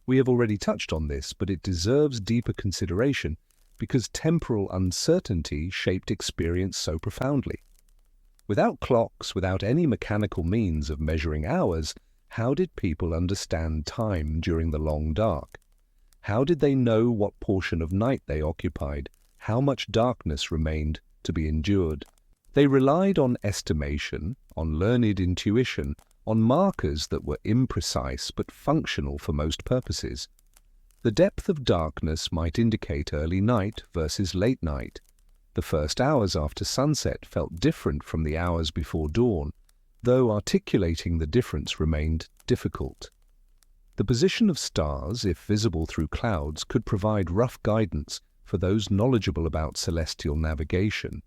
We have already touched on this, but it deserves deeper consideration because temporal uncertainty shaped experience so profoundly. Without clocks, without any mechanical means of measuring hours, how did people understand time during the long dark? How did they know what portion of night they occupied, how much darkness remained to be endured? They relied on estimation, on learned intuition, on markers that were imprecise but functional for most purposes. The depth of darkness might indicate early night versus late night. The first hours after sunset felt different from the hours before dawn, though articulating the difference remained difficult. The position of stars, if visible through clouds, could provide rough guidance for those knowledgeable about celestial navigation.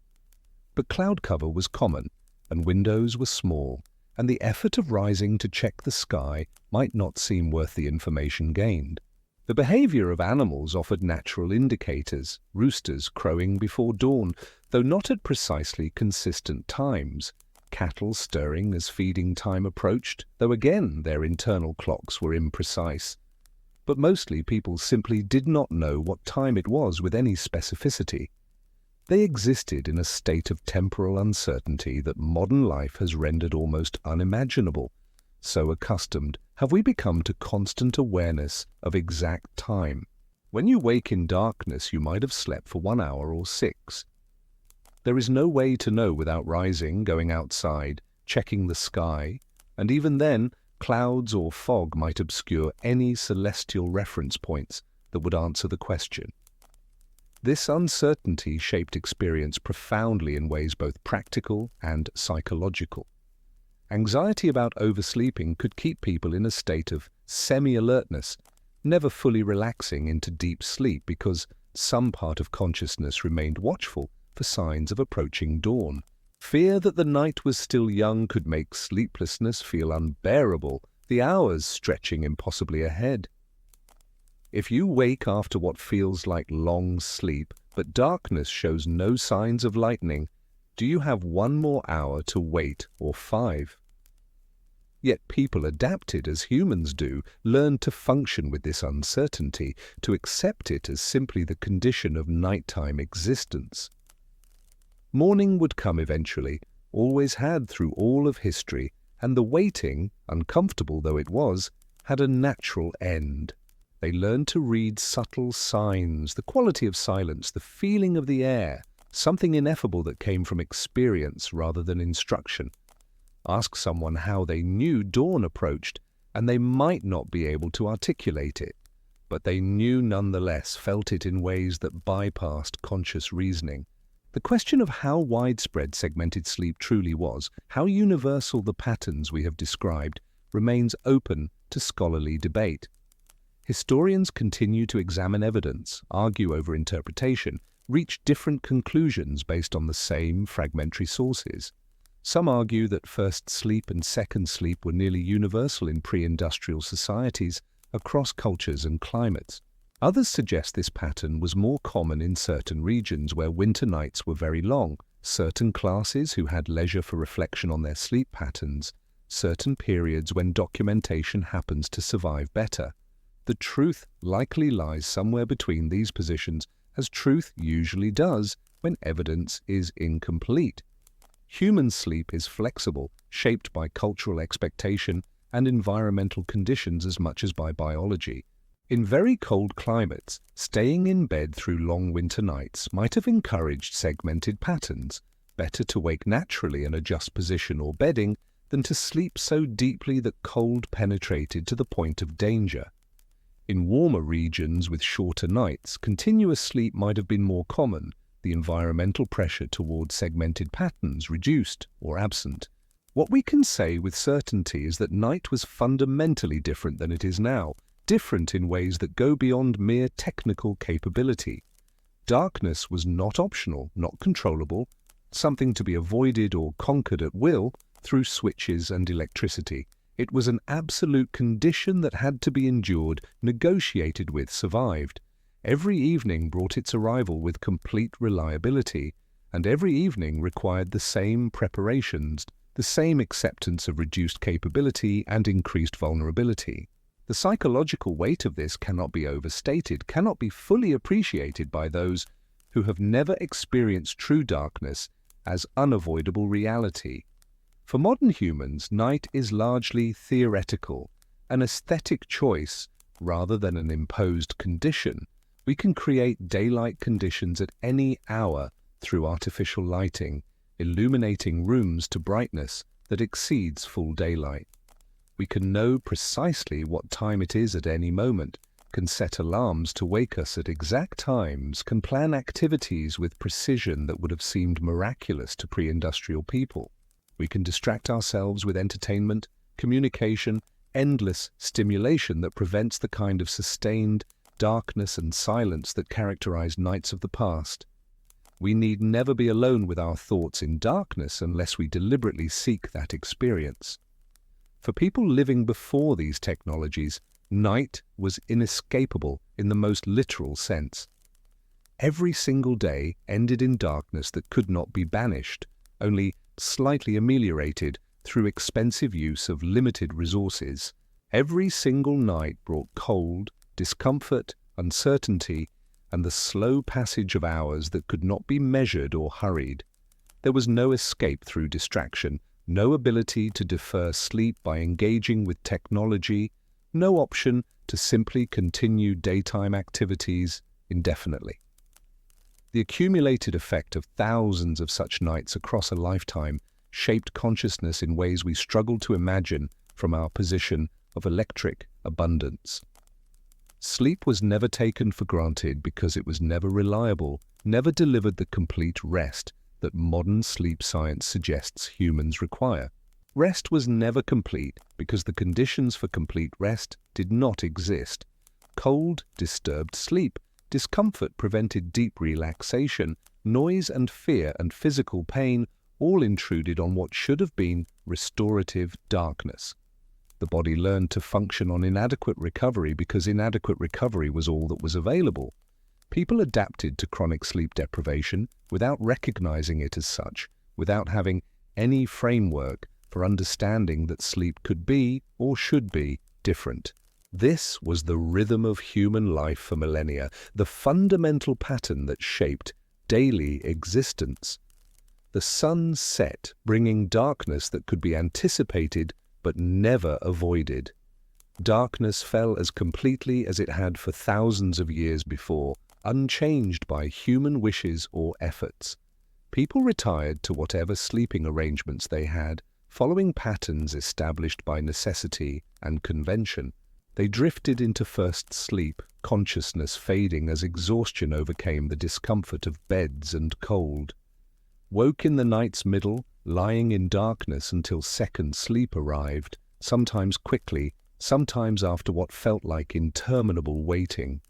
But cloud cover was common, and windows were small, and the effort of rising to check the sky might not seem worth the information gained. The behavior of animals offered natural indicators, roosters crowing before dawn, though not at precisely consistent times, cattle stirring as feeding time approached, though again their internal clocks were imprecise. But mostly people simply did not know what time it was with any specificity. They existed in a state of temporal uncertainty that modern life has rendered almost unimaginable. So accustomed have we become to constant awareness of exact time. When you wake in darkness, you might have slept for 1 hour or 6. There is no way to know without rising, going outside, checking the sky, and even then, clouds or fog might obscure any celestial reference points that would answer the question. This uncertainty shaped experience profoundly in ways both practical and psychological. Anxiety about oversleeping could keep people in a state of semi-alertness, never fully relaxing into deep sleep because some part of consciousness remained watchful for signs of approaching dawn. Fear that the night was still young could make sleeplessness feel unbearable, the hours stretching impossibly ahead. If you wake after what feels like long sleep, but darkness shows no signs of lightening, do you have 1 more hour to wait or 5? Yet people adapted as humans do, learned to function with this uncertainty, to accept it as simply the condition of nighttime existence. Morning would come eventually, always had through all of history, and the waiting, uncomfortable though it was, had a natural end. They learned to read subtle signs, the quality of silence, the feeling of the air, something ineffable that came from experience rather than instruction. Ask someone how they knew dawn approached, and they might not be able to articulate it, but they knew nonetheless, felt it in ways that bypassed conscious reasoning. The question of how widespread segmented sleep truly was, how universal the patterns we have described, remains open to scholarly debate. Historians continue to examine evidence, argue over interpretation, reach different conclusions based on the same fragmentary sources. Some argue that first sleep and second sleep were nearly universal in pre-industrial societies across cultures and climates. Others suggest this pattern was more common in certain regions where winter nights were very long, certain classes who had leisure for reflection on their sleep patterns, certain periods when documentation happens to survive better. The truth likely lies somewhere between these positions, as truth usually does when evidence is incomplete. Human sleep is flexible, shaped by cultural expectation and environmental conditions as much as by biology. In very cold climates, staying in bed through long winter nights might have encouraged segmented patterns. Better to wake naturally and adjust position or bedding than to sleep so deeply that cold penetrated to the point of danger. In warmer regions with shorter nights, continuous sleep might have been more common, the environmental pressure towards segmented patterns reduced or absent. What we can say with certainty is that night was fundamentally different than it is now, different in ways that go beyond mere technical capability. Darkness was not optional, not controllable, something to be avoided or conquered at will through switches and electricity. It was an absolute condition that had to be endured, negotiated with, survived. Every evening brought its arrival with complete reliability, and every evening required the same preparations, the same acceptance of reduced capability and increased vulnerability. The psychological weight of this cannot be overstated, cannot be fully appreciated by those who have never experienced true darkness as unavoidable reality. For modern humans, night is largely theoretical, an aesthetic choice rather than an imposed condition. We can create daylight conditions at any hour through artificial lighting, illuminating rooms to brightness that exceeds full daylight. We can know precisely what time it is at any moment, can set alarms to wake us at exact times, can plan activities with precision that would have seemed miraculous to pre-industrial people. We can distract ourselves with entertainment, communication, endless stimulation that prevents the kind of sustained darkness and silence that characterized nights of the past. We need never be alone with our thoughts in darkness unless we deliberately seek that experience. For people living before these technologies, night was inescapable in the most literal sense. Every single day ended in darkness that could not be banished, only slightly ameliorated through expensive use of limited resources. Every single night brought cold, discomfort, uncertainty, and the slow passage of hours that could not be measured or hurried. There was no escape through distraction, no ability to defer sleep by engaging with technology, no option to simply continue daytime activities indefinitely. The accumulated effect of thousands of such nights across a lifetime shaped consciousness in ways we struggle to imagine from our position of electric abundance. Sleep was never taken for granted because it was never reliable, never delivered the complete rest that modern sleep science suggests humans require. Rest was never complete because the conditions for complete rest did not exist. Cold disturbed sleep, discomfort prevented deep relaxation, noise and fear and physical pain all intruded on what should have been restorative darkness. The body learned to function on inadequate recovery because inadequate recovery was all that was available. People adapted to chronic sleep deprivation without recognizing it as such, without having any framework for understanding that sleep could be, or should be, different. This was the rhythm of human life for millennia, the fundamental pattern that shaped daily existence. The sun set, bringing darkness that could be anticipated but never avoided. Darkness fell as completely as it had for thousands of years before, unchanged by human wishes or efforts. People retired to whatever sleeping arrangements they had, following patterns established by necessity and convention. They drifted into first sleep, consciousness fading as exhaustion overcame the discomfort of beds and cold. Woke in the night's middle, lying in darkness until second sleep arrived, sometimes quickly, sometimes after what felt like interminable waiting.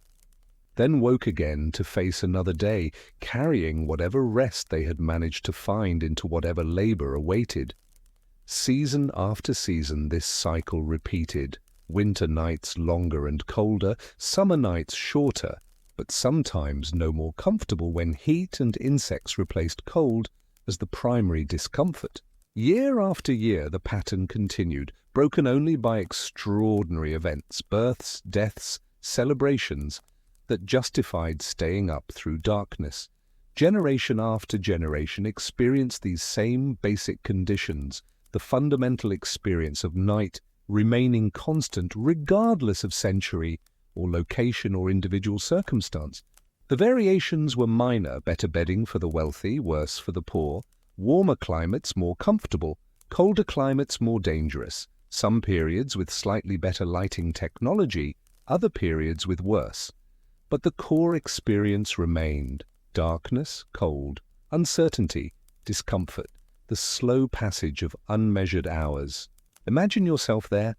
Then woke again to face another day, carrying whatever rest they had managed to find into whatever labor awaited. Season after season this cycle repeated, winter nights longer and colder, summer nights shorter, but sometimes no more comfortable when heat and insects replaced cold as the primary discomfort. Year after year the pattern continued, broken only by extraordinary events, births, deaths, celebrations, that justified staying up through darkness. Generation after generation experienced these same basic conditions, the fundamental experience of night remaining constant regardless of century or location or individual circumstance. The variations were minor: better bedding for the wealthy, worse for the poor; warmer climates more comfortable, colder climates more dangerous; some periods with slightly better lighting technology, other periods with worse. But the core experience remained: darkness, cold, uncertainty, discomfort, the slow passage of unmeasured hours. Imagine yourself there,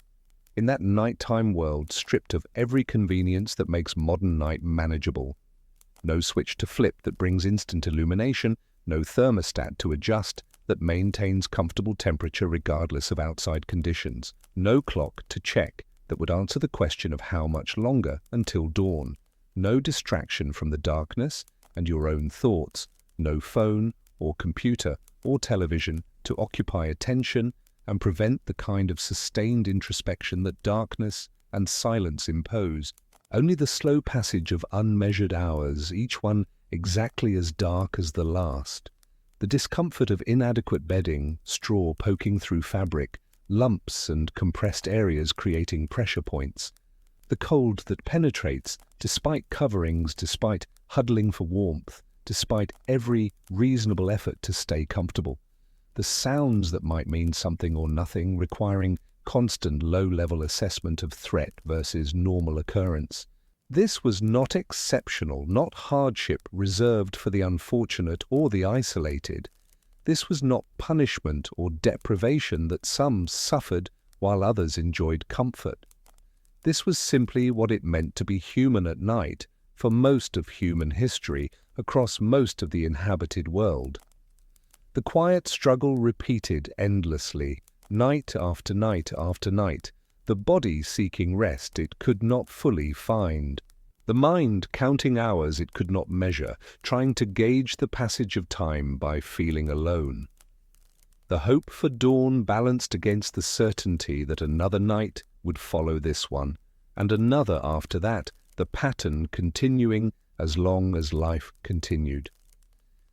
in that nighttime world, stripped of every convenience that makes modern night manageable. No switch to flip that brings instant illumination, no thermostat to adjust that maintains comfortable temperature regardless of outside conditions, no clock to check that would answer the question of how much longer until dawn, no distraction from the darkness and your own thoughts, no phone or computer or television to occupy attention and prevent the kind of sustained introspection that darkness and silence impose. Only the slow passage of unmeasured hours, each one exactly as dark as the last. The discomfort of inadequate bedding, straw poking through fabric, lumps and compressed areas creating pressure points. The cold that penetrates, despite coverings, despite huddling for warmth, despite every reasonable effort to stay comfortable. The sounds that might mean something or nothing, requiring constant low-level assessment of threat versus normal occurrence. This was not exceptional, not hardship reserved for the unfortunate or the isolated. This was not punishment or deprivation that some suffered while others enjoyed comfort. This was simply what it meant to be human at night for most of human history across most of the inhabited world. The quiet struggle repeated endlessly, night after night after night, the body seeking rest it could not fully find, the mind counting hours it could not measure, trying to gauge the passage of time by feeling alone. The hope for dawn balanced against the certainty that another night would follow this one, and another after that, the pattern continuing as long as life continued.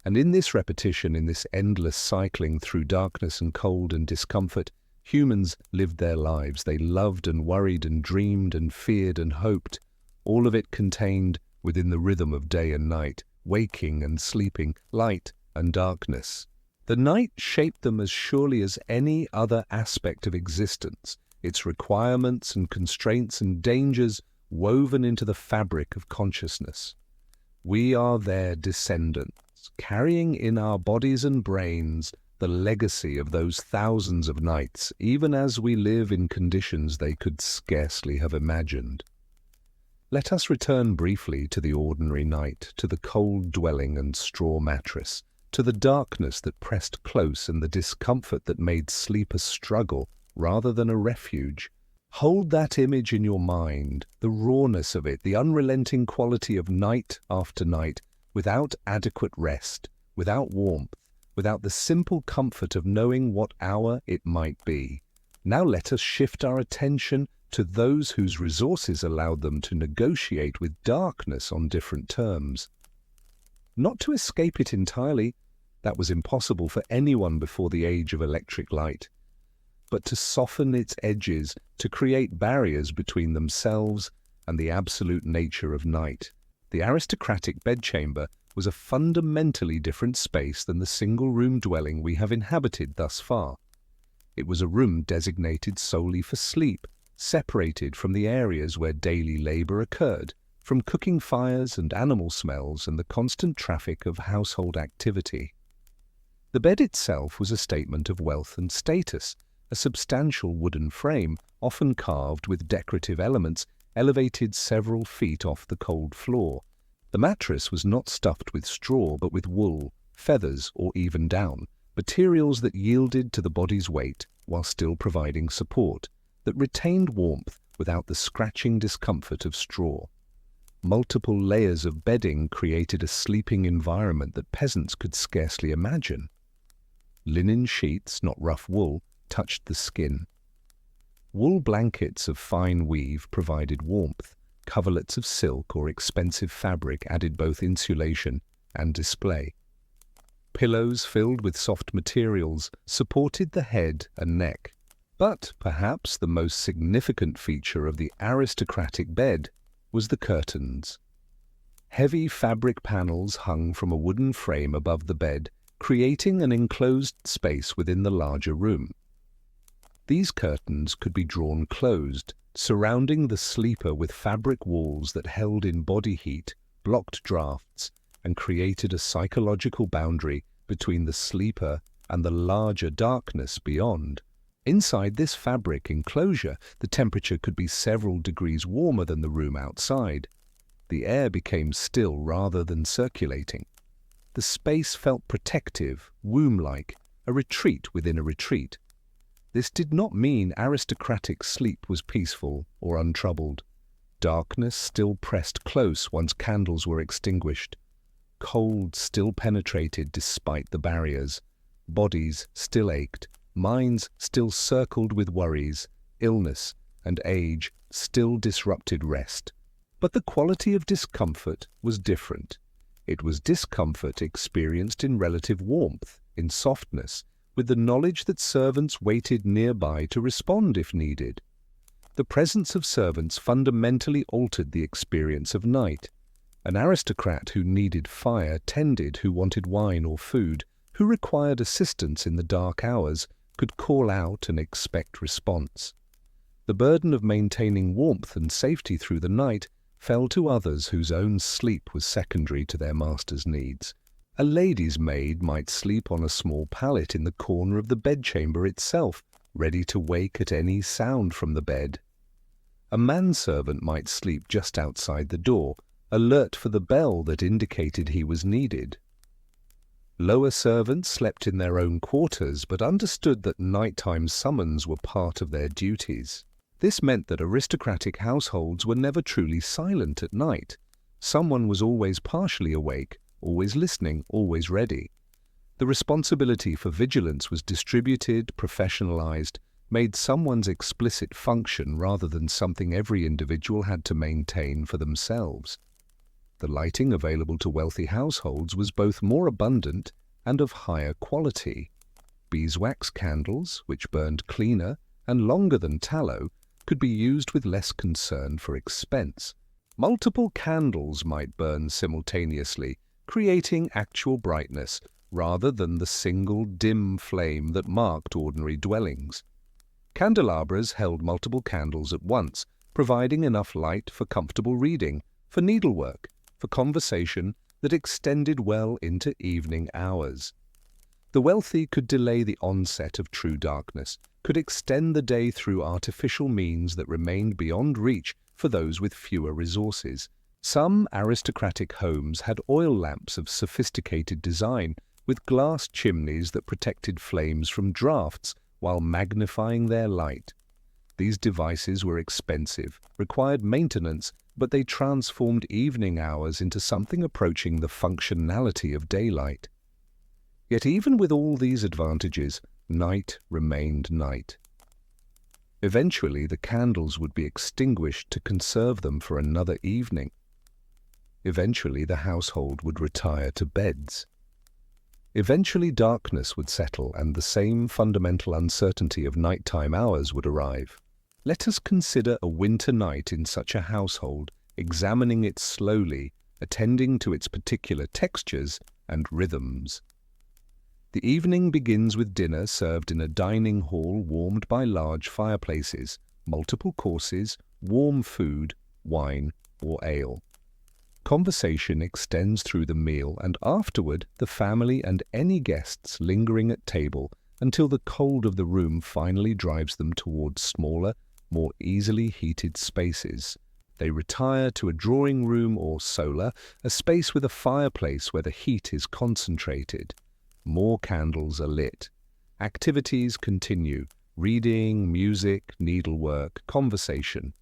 And in this repetition, in this endless cycling through darkness and cold and discomfort, humans lived their lives. They loved and worried and dreamed and feared and hoped, all of it contained within the rhythm of day and night, waking and sleeping, light and darkness. The night shaped them as surely as any other aspect of existence, its requirements and constraints and dangers woven into the fabric of consciousness. We are their descendants, carrying in our bodies and brains the legacy of those thousands of nights, even as we live in conditions they could scarcely have imagined. Let us return briefly to the ordinary night, to the cold dwelling and straw mattress, to the darkness that pressed close and the discomfort that made sleep a struggle rather than a refuge. Hold that image in your mind, the rawness of it, the unrelenting quality of night after night, without adequate rest, without warmth, without the simple comfort of knowing what hour it might be. Now let us shift our attention to those whose resources allowed them to negotiate with darkness on different terms. Not to escape it entirely, that was impossible for anyone before the age of electric light, but to soften its edges, to create barriers between themselves and the absolute nature of night. The aristocratic bedchamber was a fundamentally different space than the single-room dwelling we have inhabited thus far. It was a room designated solely for sleep, separated from the areas where daily labor occurred, from cooking fires and animal smells and the constant traffic of household activity. The bed itself was a statement of wealth and status, a substantial wooden frame, often carved with decorative elements, elevated several feet off the cold floor. The mattress was not stuffed with straw but with wool, feathers, or even down, materials that yielded to the body's weight while still providing support, that retained warmth without the scratching discomfort of straw. Multiple layers of bedding created a sleeping environment that peasants could scarcely imagine. Linen sheets, not rough wool, touched the skin. Wool blankets of fine weave provided warmth. Coverlets of silk or expensive fabric added both insulation and display. Pillows filled with soft materials supported the head and neck. But perhaps the most significant feature of the aristocratic bed was the curtains. Heavy fabric panels hung from a wooden frame above the bed, creating an enclosed space within the larger room. These curtains could be drawn closed, surrounding the sleeper with fabric walls that held in body heat, blocked drafts, and created a psychological boundary between the sleeper and the larger darkness beyond. Inside this fabric enclosure, the temperature could be several degrees warmer than the room outside. The air became still rather than circulating. The space felt protective, womb-like, a retreat within a retreat. This did not mean aristocratic sleep was peaceful or untroubled. Darkness still pressed close once candles were extinguished. Cold still penetrated despite the barriers. Bodies still ached. Minds still circled with worries. Illness and age still disrupted rest. But the quality of discomfort was different. It was discomfort experienced in relative warmth, in softness, with the knowledge that servants waited nearby to respond if needed. The presence of servants fundamentally altered the experience of night. An aristocrat who needed fire tended who wanted wine or food, who required assistance in the dark hours, could call out and expect response. The burden of maintaining warmth and safety through the night fell to others whose own sleep was secondary to their master's needs. A lady's maid might sleep on a small pallet in the corner of the bedchamber itself, ready to wake at any sound from the bed. A manservant might sleep just outside the door, alert for the bell that indicated he was needed. Lower servants slept in their own quarters, but understood that nighttime summons were part of their duties. This meant that aristocratic households were never truly silent at night. Someone was always partially awake, always listening, always ready. The responsibility for vigilance was distributed, professionalized, made someone's explicit function rather than something every individual had to maintain for themselves. The lighting available to wealthy households was both more abundant and of higher quality. Beeswax candles, which burned cleaner and longer than tallow, could be used with less concern for expense. Multiple candles might burn simultaneously, creating actual brightness rather than the single dim flame that marked ordinary dwellings. Candelabras held multiple candles at once, providing enough light for comfortable reading, for needlework, for conversation that extended well into evening hours. The wealthy could delay the onset of true darkness, could extend the day through artificial means that remained beyond reach for those with fewer resources. Some aristocratic homes had oil lamps of sophisticated design, with glass chimneys that protected flames from drafts while magnifying their light. These devices were expensive, required maintenance, but they transformed evening hours into something approaching the functionality of daylight. Yet even with all these advantages, night remained night. Eventually, the candles would be extinguished to conserve them for another evening. Eventually, the household would retire to beds. Eventually, darkness would settle and the same fundamental uncertainty of nighttime hours would arrive. Let us consider a winter night in such a household, examining it slowly, attending to its particular textures and rhythms. The evening begins with dinner served in a dining hall warmed by large fireplaces, multiple courses, warm food, wine or ale. Conversation extends through the meal and afterward the family and any guests lingering at table until the cold of the room finally drives them towards smaller, more easily heated spaces. They retire to a drawing room or solar, a space with a fireplace where the heat is concentrated. More candles are lit. Activities continue: reading, music, needlework, conversation.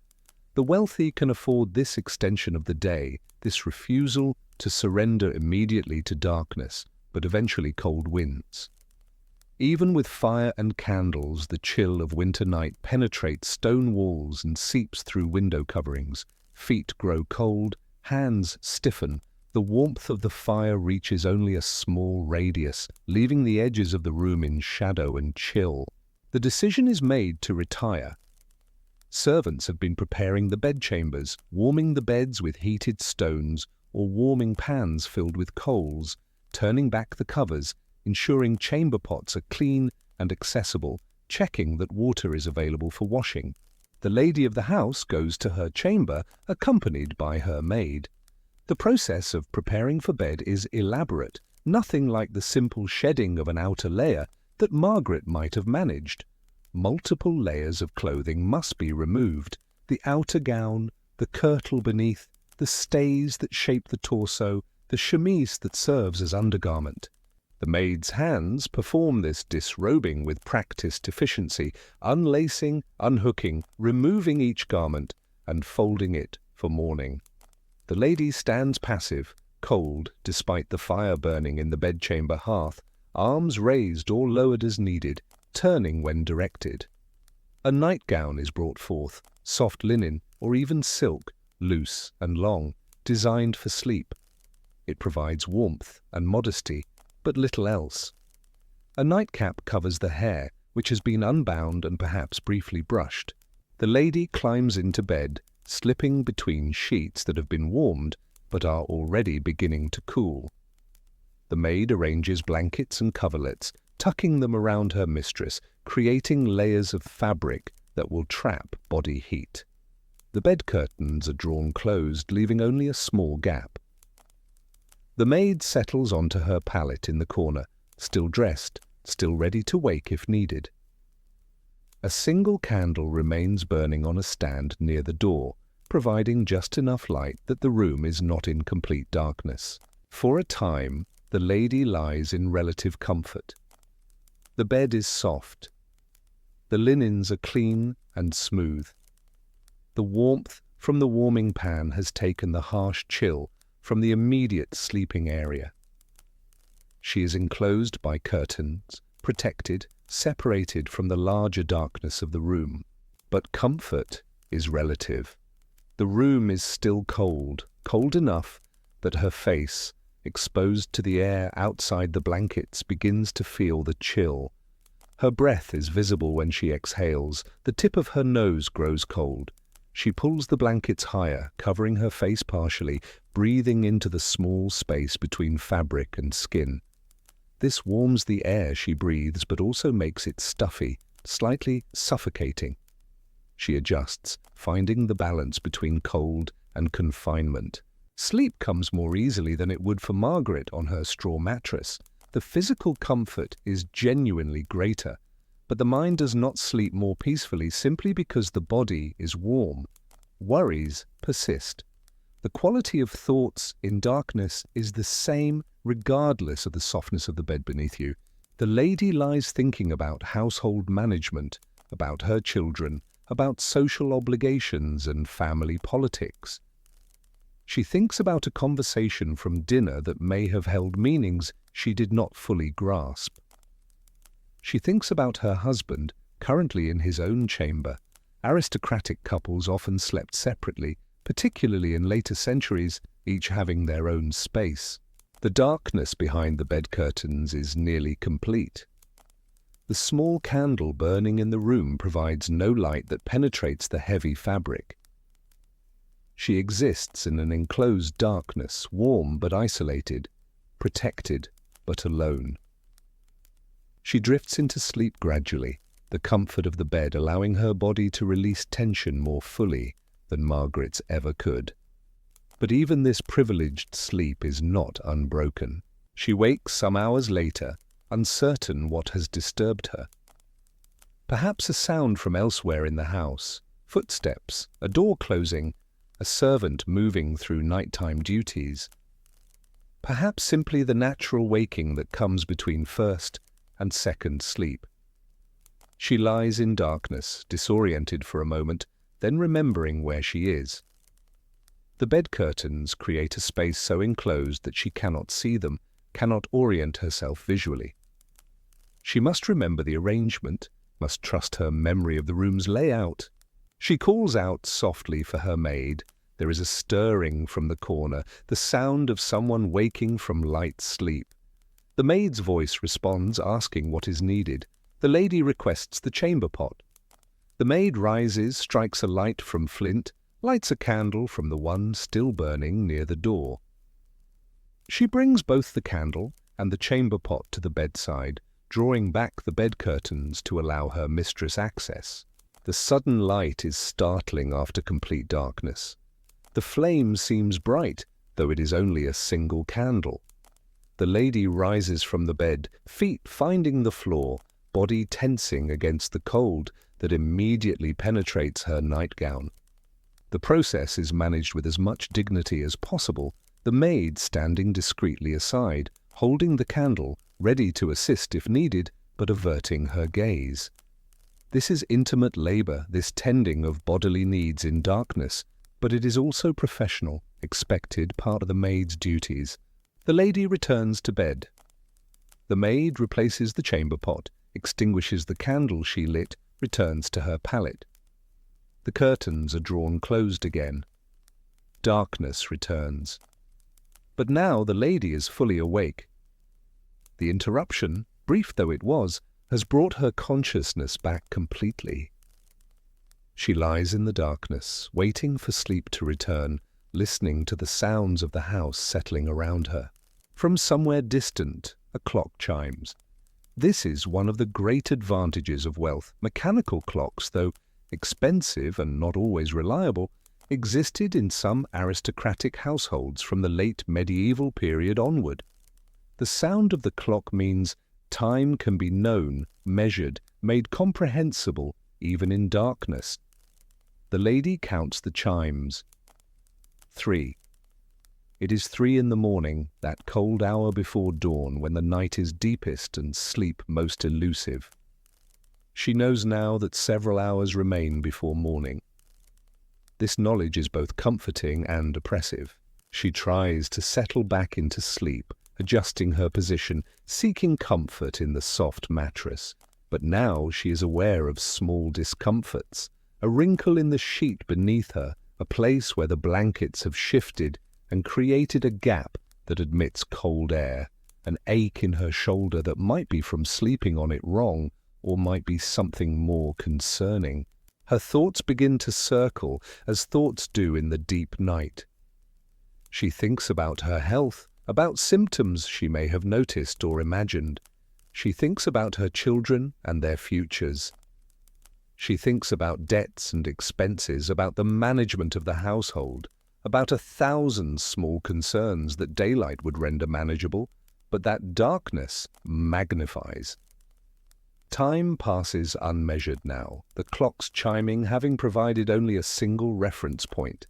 The wealthy can afford this extension of the day, this refusal to surrender immediately to darkness, but eventually cold winds. Even with fire and candles, the chill of winter night penetrates stone walls and seeps through window coverings. Feet grow cold, hands stiffen. The warmth of the fire reaches only a small radius, leaving the edges of the room in shadow and chill. The decision is made to retire. Servants have been preparing the bedchambers, warming the beds with heated stones or warming pans filled with coals, turning back the covers, ensuring chamber pots are clean and accessible, checking that water is available for washing. The lady of the house goes to her chamber, accompanied by her maid. The process of preparing for bed is elaborate, nothing like the simple shedding of an outer layer that Margaret might have managed. Multiple layers of clothing must be removed: the outer gown, the kirtle beneath, the stays that shape the torso, the chemise that serves as undergarment. The maid's hands perform this disrobing with practiced efficiency, unlacing, unhooking, removing each garment, and folding it for morning. The lady stands passive, cold despite the fire burning in the bedchamber hearth, arms raised or lowered as needed, turning when directed. A nightgown is brought forth, soft linen or even silk, loose and long, designed for sleep. It provides warmth and modesty, but little else. A nightcap covers the hair, which has been unbound and perhaps briefly brushed. The lady climbs into bed, slipping between sheets that have been warmed but are already beginning to cool. The maid arranges blankets and coverlets, tucking them around her mistress, creating layers of fabric that will trap body heat. The bed curtains are drawn closed, leaving only a small gap. The maid settles onto her pallet in the corner, still dressed, still ready to wake if needed. A single candle remains burning on a stand near the door, providing just enough light that the room is not in complete darkness. For a time, the lady lies in relative comfort. The bed is soft. The linens are clean and smooth. The warmth from the warming pan has taken the harsh chill from the immediate sleeping area. She is enclosed by curtains, protected, separated from the larger darkness of the room. But comfort is relative. The room is still cold, cold enough that her face, exposed to the air outside the blankets, begins to feel the chill. Her breath is visible when she exhales. The tip of her nose grows cold. She pulls the blankets higher, covering her face partially, breathing into the small space between fabric and skin. This warms the air she breathes, but also makes it stuffy, slightly suffocating. She adjusts, finding the balance between cold and confinement. Sleep comes more easily than it would for Margaret on her straw mattress. The physical comfort is genuinely greater, but the mind does not sleep more peacefully simply because the body is warm. Worries persist. The quality of thoughts in darkness is the same regardless of the softness of the bed beneath you. The lady lies thinking about household management, about her children, about social obligations and family politics. She thinks about a conversation from dinner that may have held meanings she did not fully grasp. She thinks about her husband, currently in his own chamber. Aristocratic couples often slept separately, particularly in later centuries, each having their own space. The darkness behind the bed curtains is nearly complete. The small candle burning in the room provides no light that penetrates the heavy fabric. She exists in an enclosed darkness, warm but isolated, protected but alone. She drifts into sleep gradually, the comfort of the bed allowing her body to release tension more fully than Margaret's ever could. But even this privileged sleep is not unbroken. She wakes some hours later, uncertain what has disturbed her. Perhaps a sound from elsewhere in the house, footsteps, a door closing, a servant moving through nighttime duties. Perhaps simply the natural waking that comes between first and second sleep. She lies in darkness, disoriented for a moment, then remembering where she is. The bed curtains create a space so enclosed that she cannot see them, cannot orient herself visually. She must remember the arrangement, must trust her memory of the room's layout. She calls out softly for her maid. There is a stirring from the corner, the sound of someone waking from light sleep. The maid's voice responds, asking what is needed. The lady requests the chamber pot. The maid rises, strikes a light from flint, lights a candle from the one still burning near the door. She brings both the candle and the chamber pot to the bedside, drawing back the bed curtains to allow her mistress access. The sudden light is startling after complete darkness. The flame seems bright, though it is only a single candle. The lady rises from the bed, feet finding the floor, body tensing against the cold that immediately penetrates her nightgown. The process is managed with as much dignity as possible, the maid standing discreetly aside, holding the candle, ready to assist if needed, but averting her gaze. This is intimate labor, this tending of bodily needs in darkness, but it is also professional, expected, part of the maid's duties. The lady returns to bed. The maid replaces the chamber pot, extinguishes the candle she lit, returns to her pallet. The curtains are drawn closed again. Darkness returns. But now the lady is fully awake. The interruption, brief though it was, has brought her consciousness back completely. She lies in the darkness, waiting for sleep to return, listening to the sounds of the house settling around her. From somewhere distant, a clock chimes. This is one of the great advantages of wealth. Mechanical clocks, though expensive and not always reliable, existed in some aristocratic households from the late medieval period onward. The sound of the clock means time can be known, measured, made comprehensible, even in darkness. The lady counts the chimes. 3. It is 3 in the morning, that cold hour before dawn when the night is deepest and sleep most elusive. She knows now that several hours remain before morning. This knowledge is both comforting and oppressive. She tries to settle back into sleep, adjusting her position, seeking comfort in the soft mattress. But now she is aware of small discomforts, a wrinkle in the sheet beneath her, a place where the blankets have shifted and created a gap that admits cold air, an ache in her shoulder that might be from sleeping on it wrong, or might be something more concerning. Her thoughts begin to circle, as thoughts do in the deep night. She thinks about her health, about symptoms she may have noticed or imagined. She thinks about her children and their futures. She thinks about debts and expenses, about the management of the household, about 1,000 small concerns that daylight would render manageable, but that darkness magnifies. Time passes unmeasured now, the clocks chiming having provided only a single reference point.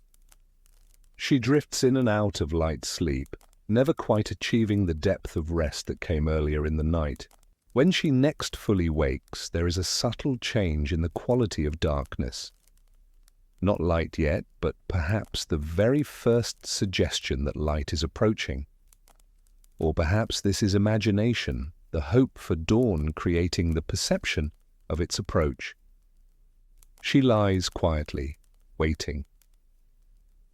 She drifts in and out of light sleep, never quite achieving the depth of rest that came earlier in the night. When she next fully wakes, there is a subtle change in the quality of darkness. Not light yet, but perhaps the very first suggestion that light is approaching. Or perhaps this is imagination, the hope for dawn creating the perception of its approach. She lies quietly, waiting.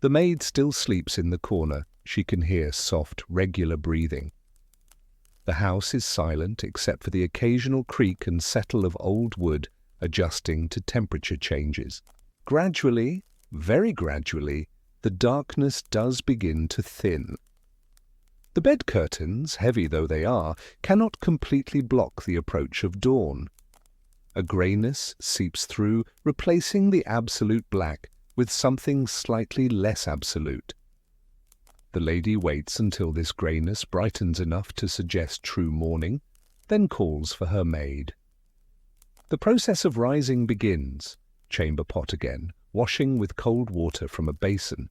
The maid still sleeps in the corner. She can hear soft, regular breathing. The house is silent except for the occasional creak and settle of old wood adjusting to temperature changes. Gradually, very gradually, the darkness does begin to thin. The bed curtains, heavy though they are, cannot completely block the approach of dawn. A greyness seeps through, replacing the absolute black with something slightly less absolute. The lady waits until this greyness brightens enough to suggest true morning, then calls for her maid. The process of rising begins. Chamber pot again, washing with cold water from a basin,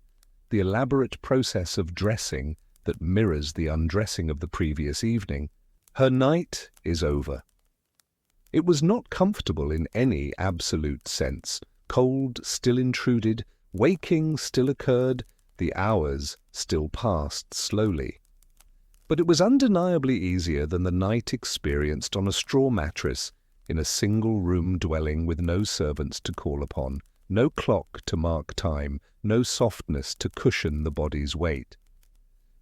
the elaborate process of dressing that mirrors the undressing of the previous evening. Her night is over. It was not comfortable in any absolute sense. Cold still intruded, waking still occurred, the hours still passed slowly. But it was undeniably easier than the night experienced on a straw mattress in a single-room dwelling with no servants to call upon, no clock to mark time, no softness to cushion the body's weight.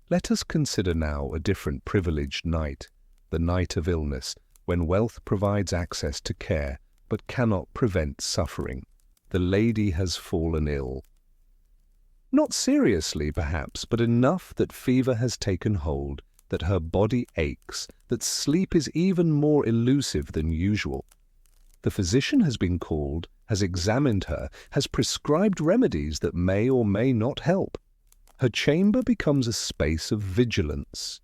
Let us consider now a different privileged night, the night of illness, when wealth provides access to care but cannot prevent suffering. The lady has fallen ill. Not seriously, perhaps, but enough that fever has taken hold, that her body aches, that sleep is even more elusive than usual. The physician has been called, has examined her, has prescribed remedies that may or may not help. Her chamber becomes a space of vigilance.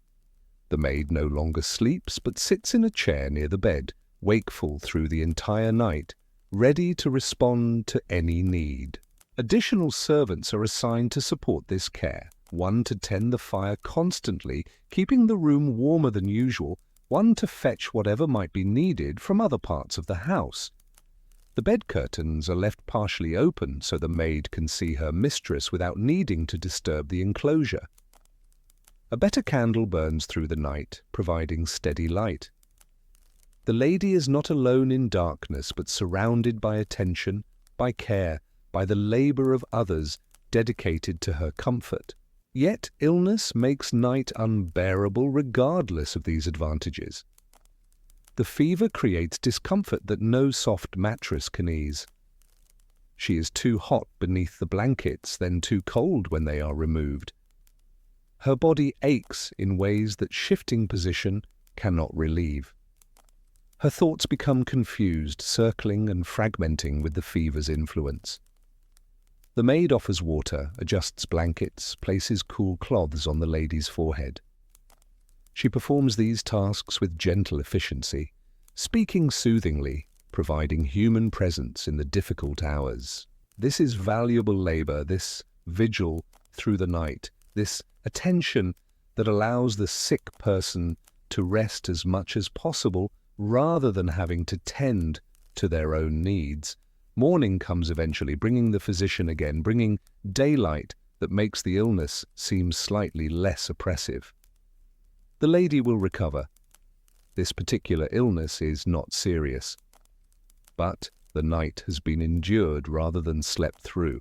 The maid no longer sleeps, but sits in a chair near the bed, wakeful through the entire night, ready to respond to any need. Additional servants are assigned to support this care, one to tend the fire constantly, keeping the room warmer than usual, one to fetch whatever might be needed from other parts of the house. The bed curtains are left partially open so the maid can see her mistress without needing to disturb the enclosure. A better candle burns through the night, providing steady light. The lady is not alone in darkness, but surrounded by attention, by care, by the labor of others dedicated to her comfort. Yet illness makes night unbearable regardless of these advantages. The fever creates discomfort that no soft mattress can ease. She is too hot beneath the blankets, then too cold when they are removed. Her body aches in ways that shifting position cannot relieve. Her thoughts become confused, circling and fragmenting with the fever's influence. The maid offers water, adjusts blankets, places cool cloths on the lady's forehead. She performs these tasks with gentle efficiency, speaking soothingly, providing human presence in the difficult hours. This is valuable labor, this vigil through the night, this attention that allows the sick person to rest as much as possible rather than having to tend to their own needs. Morning comes eventually, bringing the physician again, bringing daylight that makes the illness seem slightly less oppressive. The lady will recover. This particular illness is not serious, but the night has been endured rather than slept through,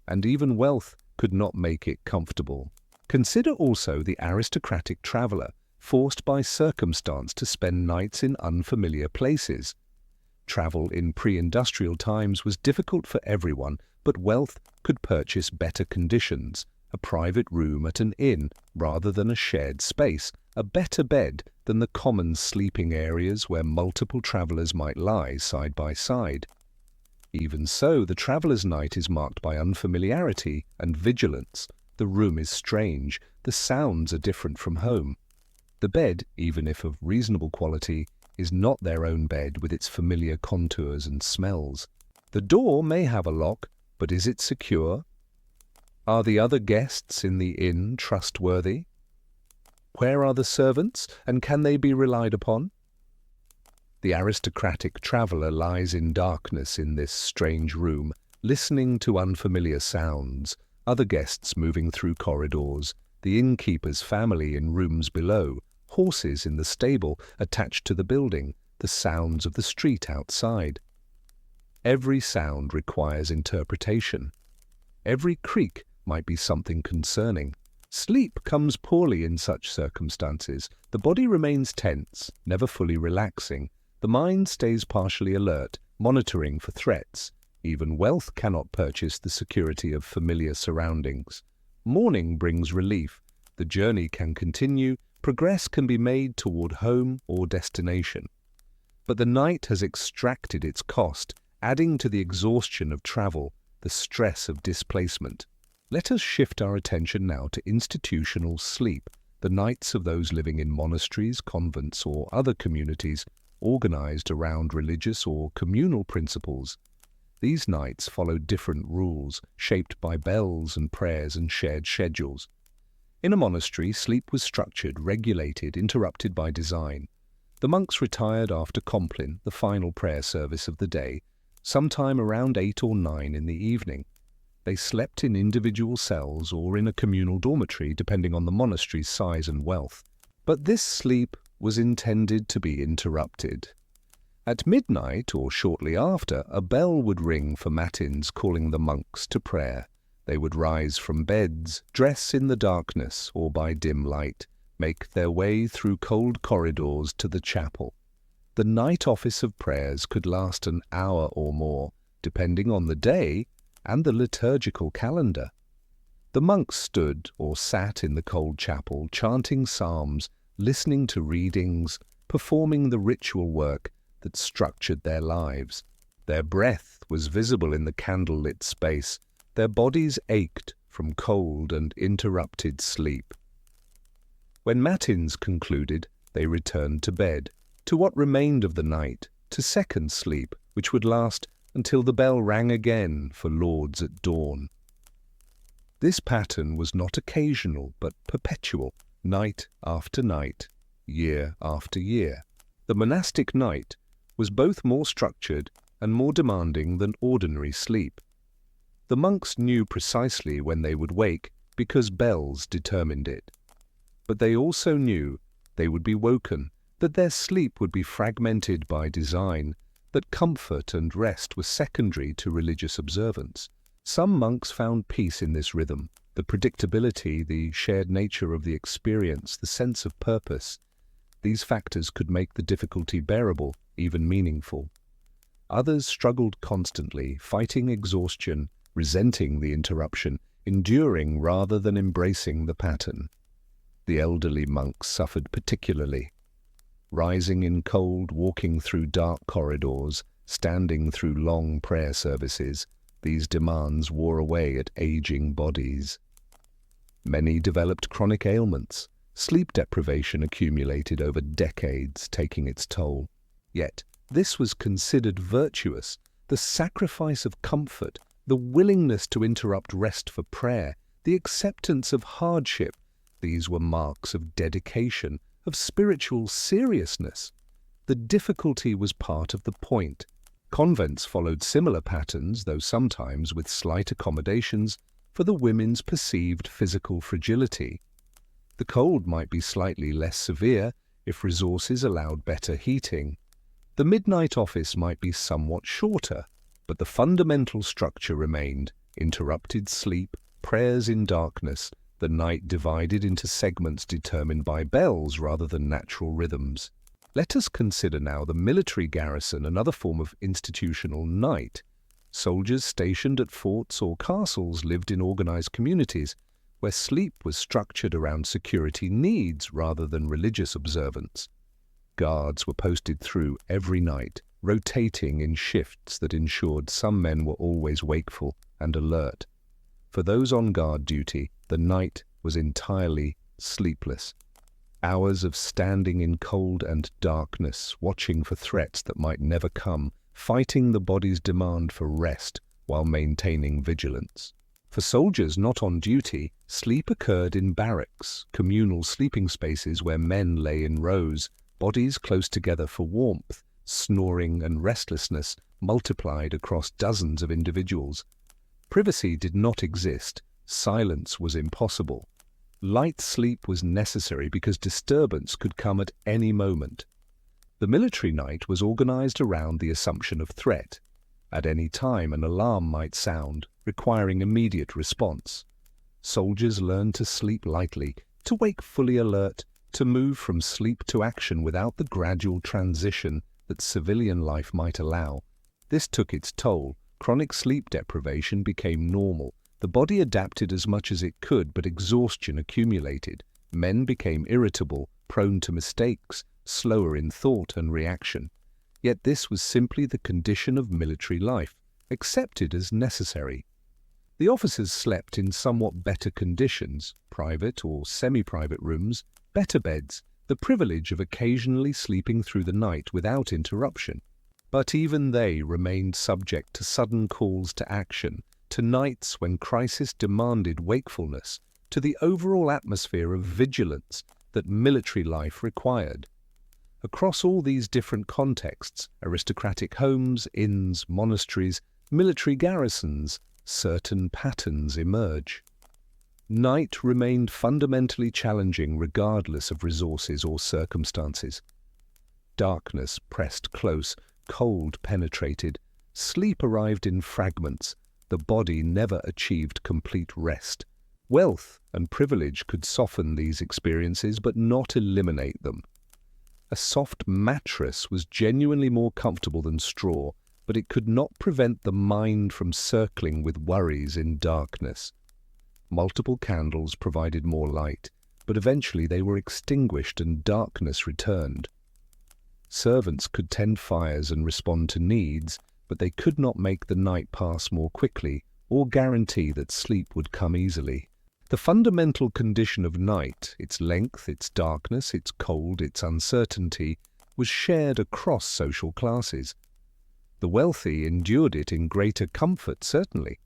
and even wealth could not make it comfortable. Consider also the aristocratic traveller, forced by circumstance to spend nights in unfamiliar places. Travel in pre-industrial times was difficult for everyone, but wealth could purchase better conditions, a private room at an inn rather than a shared space, a better bed than the common sleeping areas where multiple travellers might lie side by side. Even so, the traveller's night is marked by unfamiliarity and vigilance. The room is strange, the sounds are different from home. The bed, even if of reasonable quality, is not their own bed with its familiar contours and smells. The door may have a lock, but is it secure? Are the other guests in the inn trustworthy? Where are the servants, and can they be relied upon? The aristocratic traveller lies in darkness in this strange room, listening to unfamiliar sounds, other guests moving through corridors, the innkeeper's family in rooms below, horses in the stable attached to the building, the sounds of the street outside. Every sound requires interpretation. Every creak might be something concerning. Sleep comes poorly in such circumstances. The body remains tense, never fully relaxing. The mind stays partially alert, monitoring for threats. Even wealth cannot purchase the security of familiar surroundings. Morning brings relief. The journey can continue. Progress can be made toward home or destination. But the night has extracted its cost, adding to the exhaustion of travel, the stress of displacement. Let us shift our attention now to institutional sleep, the nights of those living in monasteries, convents, or other communities organized around religious or communal principles. These nights followed different rules, shaped by bells and prayers and shared schedules. In a monastery, sleep was structured, regulated, interrupted by design. The monks retired after Compline, the final prayer service of the day, sometime around 8 or 9 in the evening. They slept in individual cells or in a communal dormitory, depending on the monastery's size and wealth. But this sleep was intended to be interrupted. At midnight, or shortly after, a bell would ring for matins calling the monks to prayer. They would rise from beds, dress in the darkness or by dim light, make their way through cold corridors to the chapel. The night office of prayers could last an hour or more, depending on the day and the liturgical calendar. The monks stood or sat in the cold chapel, chanting psalms, listening to readings, performing the ritual work that structured their lives. Their breath was visible in the candle-lit space. Their bodies ached from cold and interrupted sleep. When matins concluded, they returned to bed, to what remained of the night, to second sleep, which would last until the bell rang again for lauds at dawn. This pattern was not occasional but perpetual, night after night, year after year. The monastic night was both more structured and more demanding than ordinary sleep. The monks knew precisely when they would wake because bells determined it. But they also knew they would be woken, that their sleep would be fragmented by design, that comfort and rest were secondary to religious observance. Some monks found peace in this rhythm, the predictability, the shared nature of the experience, the sense of purpose. These factors could make the difficulty bearable, even meaningful. Others struggled constantly, fighting exhaustion, resenting the interruption, enduring rather than embracing the pattern. The elderly monks suffered particularly. Rising in cold, walking through dark corridors, standing through long prayer services, these demands wore away at aging bodies. Many developed chronic ailments. Sleep deprivation accumulated over decades, taking its toll. Yet, this was considered virtuous, the sacrifice of comfort, the willingness to interrupt rest for prayer, the acceptance of hardship. These were marks of dedication, of spiritual seriousness. The difficulty was part of the point. Convents followed similar patterns, though sometimes with slight accommodations for the women's perceived physical fragility. The cold might be slightly less severe if resources allowed better heating. The midnight office might be somewhat shorter, but the fundamental structure remained: interrupted sleep, prayers in darkness, the night divided into segments determined by bells rather than natural rhythms. Let us consider now the military garrison, another form of institutional night. Soldiers stationed at forts or castles lived in organized communities, where sleep was structured around security needs rather than religious observance. Guards were posted through every night, rotating in shifts that ensured some men were always wakeful and alert. For those on guard duty, the night was entirely sleepless. Hours of standing in cold and darkness, watching for threats that might never come, fighting the body's demand for rest while maintaining vigilance. For soldiers not on duty, sleep occurred in barracks, communal sleeping spaces where men lay in rows, bodies close together for warmth. Snoring and restlessness multiplied across dozens of individuals. Privacy did not exist. Silence was impossible. Light sleep was necessary because disturbance could come at any moment. The military night was organized around the assumption of threat. At any time, an alarm might sound, requiring immediate response. Soldiers learned to sleep lightly, to wake fully alert, to move from sleep to action without the gradual transition that civilian life might allow. This took its toll. Chronic sleep deprivation became normal. The body adapted as much as it could, but exhaustion accumulated. Men became irritable, prone to mistakes, slower in thought and reaction. Yet this was simply the condition of military life, accepted as necessary. The officers slept in somewhat better conditions, private or semi-private rooms, better beds, the privilege of occasionally sleeping through the night without interruption. But even they remained subject to sudden calls to action, to nights when crisis demanded wakefulness, to the overall atmosphere of vigilance that military life required. Across all these different contexts, aristocratic homes, inns, monasteries, military garrisons, certain patterns emerge. Night remained fundamentally challenging regardless of resources or circumstances. Darkness pressed close, cold penetrated, sleep arrived in fragments, the body never achieved complete rest. Wealth and privilege could soften these experiences but not eliminate them. A soft mattress was genuinely more comfortable than straw, but it could not prevent the mind from circling with worries in darkness. Multiple candles provided more light, but eventually they were extinguished and darkness returned. Servants could tend fires and respond to needs, but they could not make the night pass more quickly or guarantee that sleep would come easily. The fundamental condition of night, its length, its darkness, its cold, its uncertainty, was shared across social classes. The wealthy endured it in greater comfort, certainly.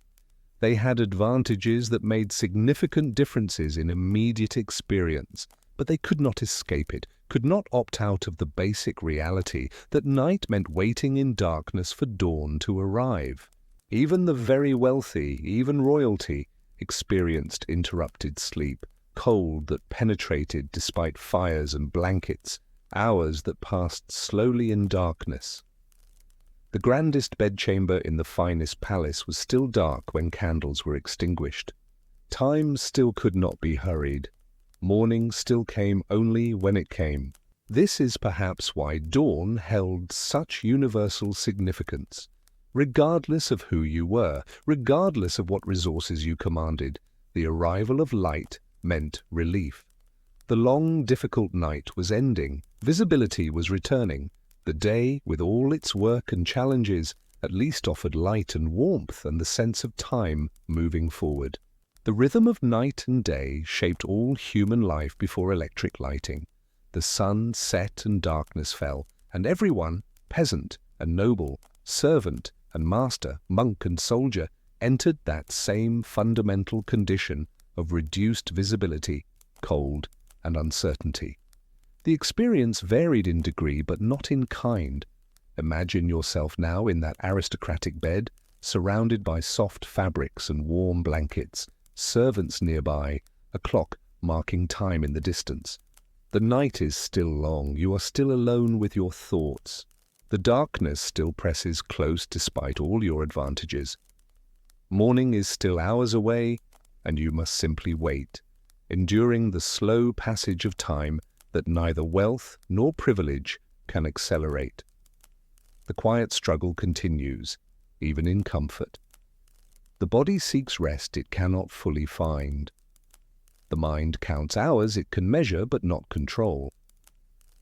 They had advantages that made significant differences in immediate experience, but they could not escape it, could not opt out of the basic reality that night meant waiting in darkness for dawn to arrive. Even the very wealthy, even royalty, experienced interrupted sleep, cold that penetrated despite fires and blankets, hours that passed slowly in darkness. The grandest bedchamber in the finest palace was still dark when candles were extinguished. Time still could not be hurried. Morning still came only when it came. This is perhaps why dawn held such universal significance. Regardless of who you were, regardless of what resources you commanded, the arrival of light meant relief. The long, difficult night was ending. Visibility was returning. The day, with all its work and challenges, at least offered light and warmth and the sense of time moving forward. The rhythm of night and day shaped all human life before electric lighting. The sun set and darkness fell, and everyone, peasant and noble, servant and master, monk and soldier, entered that same fundamental condition of reduced visibility, cold, and uncertainty. The experience varied in degree but not in kind. Imagine yourself now in that aristocratic bed, surrounded by soft fabrics and warm blankets, servants nearby, a clock marking time in the distance. The night is still long, you are still alone with your thoughts. The darkness still presses close despite all your advantages. Morning is still hours away, and you must simply wait, enduring the slow passage of time that neither wealth nor privilege can accelerate. The quiet struggle continues, even in comfort. The body seeks rest it cannot fully find. The mind counts hours it can measure but not control.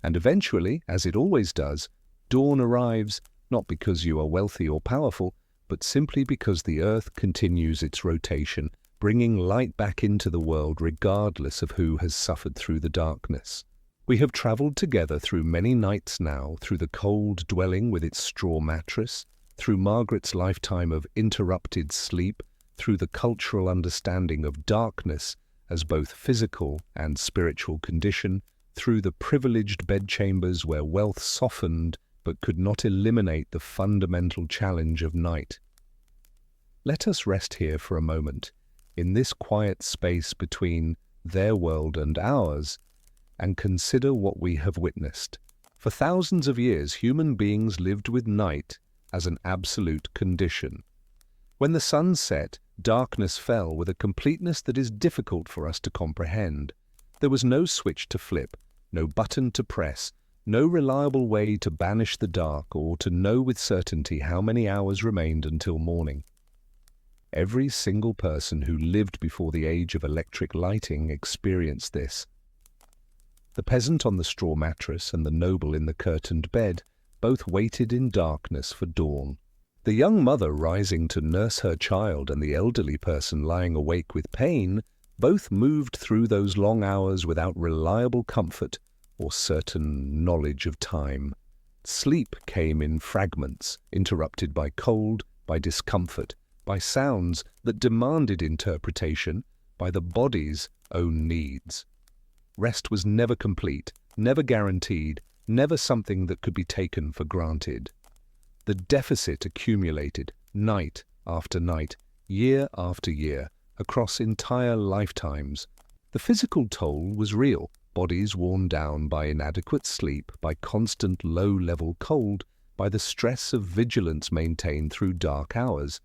And eventually, as it always does, dawn arrives, not because you are wealthy or powerful, but simply because the earth continues its rotation, bringing light back into the world regardless of who has suffered through the darkness. We have travelled together through many nights now, through the cold dwelling with its straw mattress, through Margaret's lifetime of interrupted sleep, through the cultural understanding of darkness as both physical and spiritual condition, through the privileged bedchambers where wealth softened but could not eliminate the fundamental challenge of night. Let us rest here for a moment, in this quiet space between their world and ours, and consider what we have witnessed. For thousands of years, human beings lived with night as an absolute condition. When the sun set, darkness fell with a completeness that is difficult for us to comprehend. There was no switch to flip, no button to press, no reliable way to banish the dark or to know with certainty how many hours remained until morning. Every single person who lived before the age of electric lighting experienced this. The peasant on the straw mattress and the noble in the curtained bed both waited in darkness for dawn. The young mother rising to nurse her child and the elderly person lying awake with pain both moved through those long hours without reliable comfort or certain knowledge of time. Sleep came in fragments, interrupted by cold, by discomfort, by sounds that demanded interpretation, by the body's own needs. Rest was never complete, never guaranteed, never something that could be taken for granted. The deficit accumulated, night after night, year after year, across entire lifetimes. The physical toll was real, bodies worn down by inadequate sleep, by constant low-level cold, by the stress of vigilance maintained through dark hours,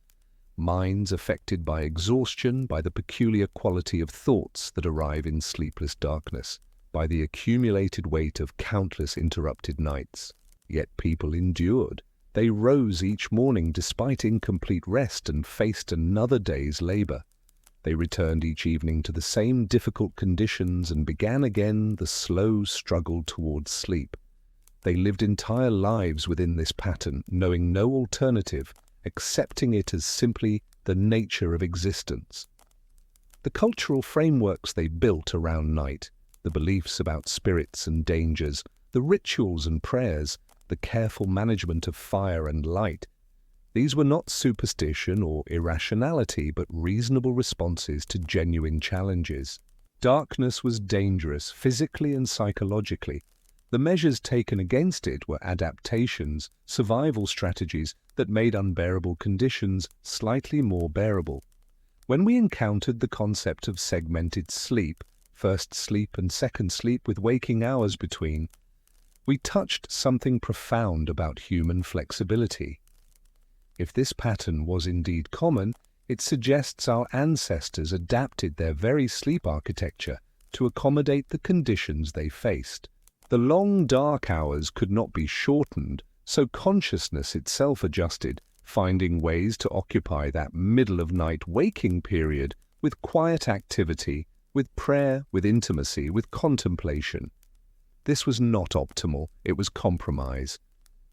minds affected by exhaustion, by the peculiar quality of thoughts that arrive in sleepless darkness, by the accumulated weight of countless interrupted nights. Yet people endured. They rose each morning despite incomplete rest and faced another day's labor. They returned each evening to the same difficult conditions and began again the slow struggle towards sleep. They lived entire lives within this pattern, knowing no alternative, accepting it as simply the nature of existence. The cultural frameworks they built around night, the beliefs about spirits and dangers, the rituals and prayers, the careful management of fire and light, these were not superstition or irrationality, but reasonable responses to genuine challenges. Darkness was dangerous, physically and psychologically. The measures taken against it were adaptations, survival strategies that made unbearable conditions slightly more bearable. When we encountered the concept of segmented sleep, first sleep and second sleep with waking hours between, we touched something profound about human flexibility. If this pattern was indeed common, it suggests our ancestors adapted their very sleep architecture to accommodate the conditions they faced. The long dark hours could not be shortened, so consciousness itself adjusted, finding ways to occupy that middle-of-night waking period with quiet activity, with prayer, with intimacy, with contemplation. This was not optimal, it was compromise.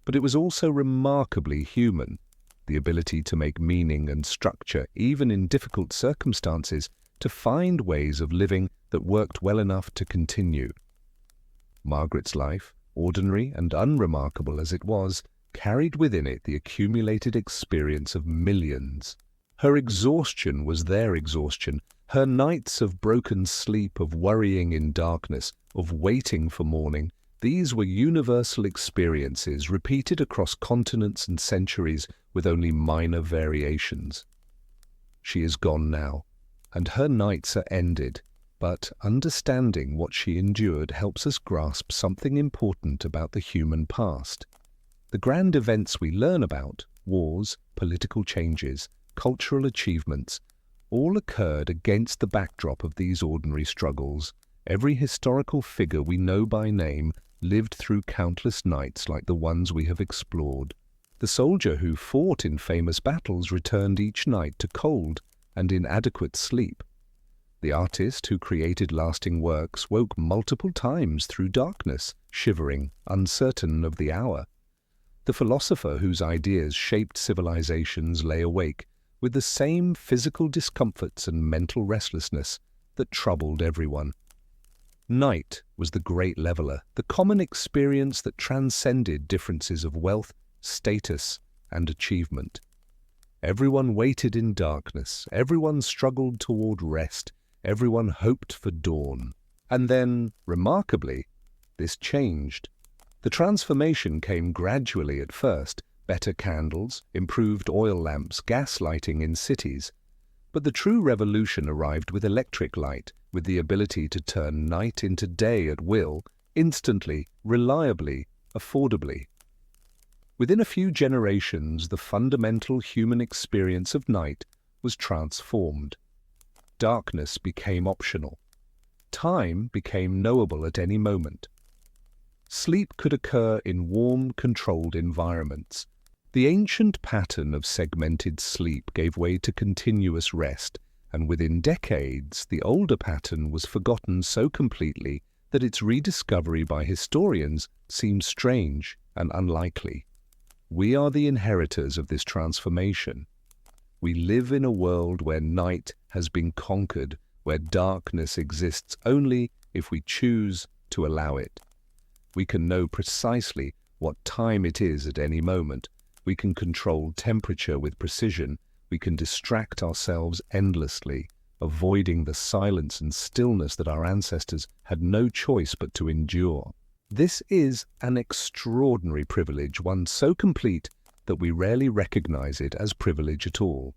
But it was also remarkably human. The ability to make meaning and structure, even in difficult circumstances, to find ways of living that worked well enough to continue. Margaret's life, ordinary and unremarkable as it was, carried within it the accumulated experience of millions. Her exhaustion was their exhaustion. Her nights of broken sleep, of worrying in darkness, of waiting for morning, these were universal experiences repeated across continents and centuries with only minor variations. She is gone now, and her nights are ended, but understanding what she endured helps us grasp something important about the human past. The grand events we learn about, wars, political changes, cultural achievements, all occurred against the backdrop of these ordinary struggles. Every historical figure we know by name lived through countless nights like the ones we have explored. The soldier who fought in famous battles returned each night to cold and inadequate sleep. The artist who created lasting works woke multiple times through darkness, shivering, uncertain of the hour. The philosopher whose ideas shaped civilizations lay awake with the same physical discomforts and mental restlessness that troubled everyone. Night was the great leveler, the common experience that transcended differences of wealth, status, and achievement. Everyone waited in darkness, everyone struggled toward rest, everyone hoped for dawn. And then, remarkably, this changed. The transformation came gradually at first, better candles, improved oil lamps, gas lighting in cities. But the true revolution arrived with electric light, with the ability to turn night into day at will, instantly, reliably, affordably. Within a few generations, the fundamental human experience of night was transformed. Darkness became optional. Time became knowable at any moment. Sleep could occur in warm, controlled environments. The ancient pattern of segmented sleep gave way to continuous rest, and within decades, the older pattern was forgotten so completely that its rediscovery by historians seems strange and unlikely. We are the inheritors of this transformation. We live in a world where night has been conquered, where darkness exists only if we choose to allow it. We can know precisely what time it is at any moment. We can control temperature with precision. We can distract ourselves endlessly, avoiding the silence and stillness that our ancestors had no choice but to endure. This is an extraordinary privilege, one so complete that we rarely recognize it as privilege at all.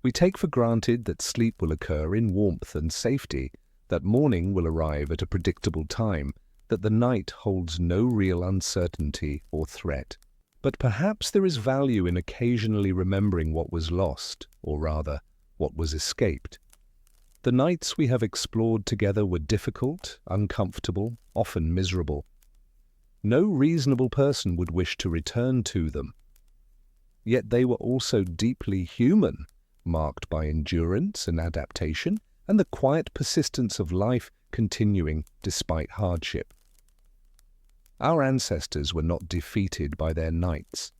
We take for granted that sleep will occur in warmth and safety, that morning will arrive at a predictable time, that the night holds no real uncertainty or threat. But perhaps there is value in occasionally remembering what was lost, or rather, what was escaped. The nights we have explored together were difficult, uncomfortable, often miserable. No reasonable person would wish to return to them. Yet they were also deeply human, marked by endurance and adaptation, and the quiet persistence of life continuing despite hardship. Our ancestors were not defeated by their nights.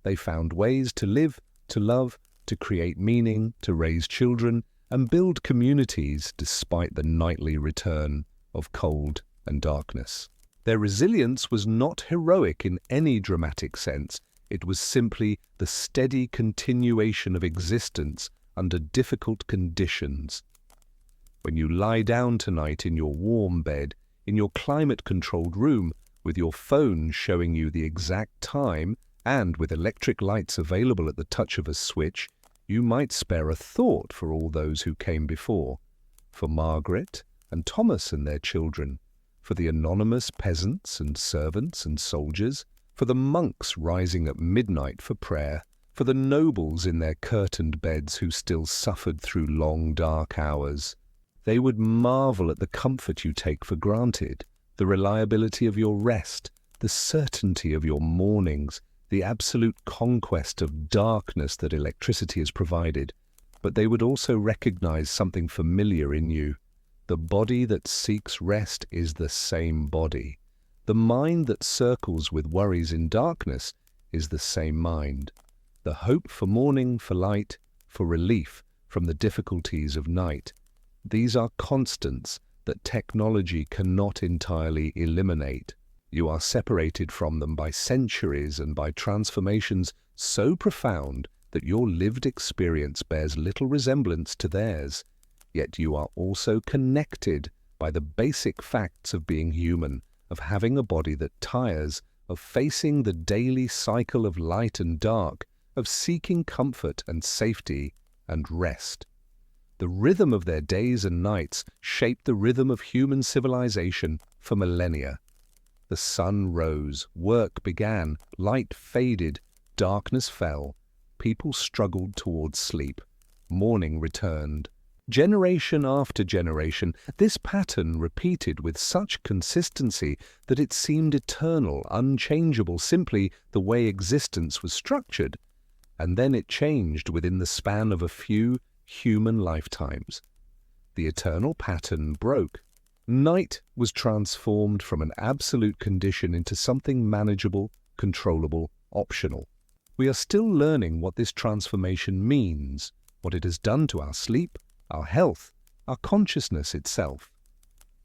They found ways to live, to love, to create meaning, to raise children, and build communities despite the nightly return of cold and darkness. Their resilience was not heroic in any dramatic sense. It was simply the steady continuation of existence under difficult conditions. When you lie down tonight in your warm bed, in your climate-controlled room, with your phone showing you the exact time and with electric lights available at the touch of a switch, you might spare a thought for all those who came before, for Margaret and Thomas and their children, for the anonymous peasants and servants and soldiers, for the monks rising at midnight for prayer, for the nobles in their curtained beds who still suffered through long dark hours. They would marvel at the comfort you take for granted, the reliability of your rest, the certainty of your mornings, the absolute conquest of darkness that electricity has provided. But they would also recognize something familiar in you. The body that seeks rest is the same body. The mind that circles with worries in darkness is the same mind. The hope for morning, for light, for relief from the difficulties of night. These are constants that technology cannot entirely eliminate. You are separated from them by centuries and by transformations so profound that your lived experience bears little resemblance to theirs. Yet you are also connected by the basic facts of being human, of having a body that tires, of facing the daily cycle of light and dark, of seeking comfort and safety and rest. The rhythm of their days and nights shaped the rhythm of human civilization for millennia. The sun rose, work began, light faded, darkness fell, people struggled towards sleep, morning returned. Generation after generation, this pattern repeated with such consistency that it seemed eternal, unchangeable, simply the way existence was structured. And then it changed within the span of a few human lifetimes. The eternal pattern broke. Night was transformed from an absolute condition into something manageable, controllable, optional. We are still learning what this transformation means, what it has done to our sleep, our health, our consciousness itself.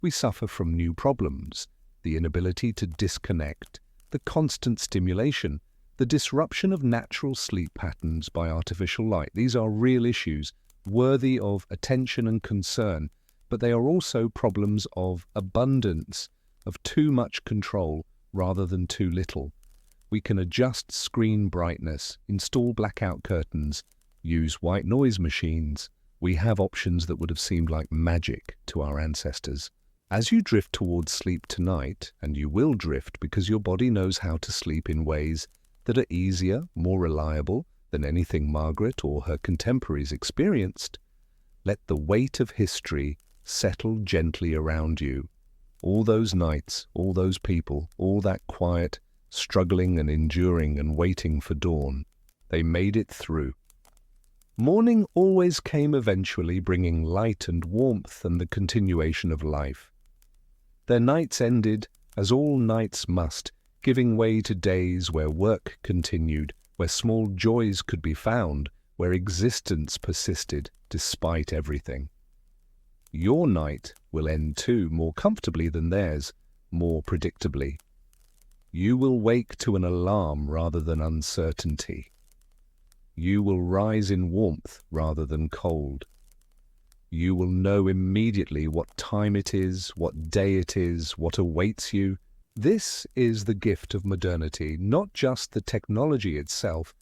We suffer from new problems, the inability to disconnect, the constant stimulation, the disruption of natural sleep patterns by artificial light. These are real issues, worthy of attention and concern, but they are also problems of abundance, of too much control rather than too little. We can adjust screen brightness, install blackout curtains, use white noise machines. We have options that would have seemed like magic to our ancestors. As you drift towards sleep tonight, and you will drift because your body knows how to sleep in ways that are easier, more reliable than anything Margaret or her contemporaries experienced, let the weight of history settle gently around you. All those nights, all those people, all that quiet, struggling and enduring and waiting for dawn, they made it through. Morning always came eventually, bringing light and warmth and the continuation of life. Their nights ended, as all nights must, giving way to days where work continued, where small joys could be found, where existence persisted despite everything. Your night will end too, more comfortably than theirs, more predictably. You will wake to an alarm rather than uncertainty. You will rise in warmth rather than cold. You will know immediately what time it is, what day it is, what awaits you. This is the gift of modernity, not just the technology itself,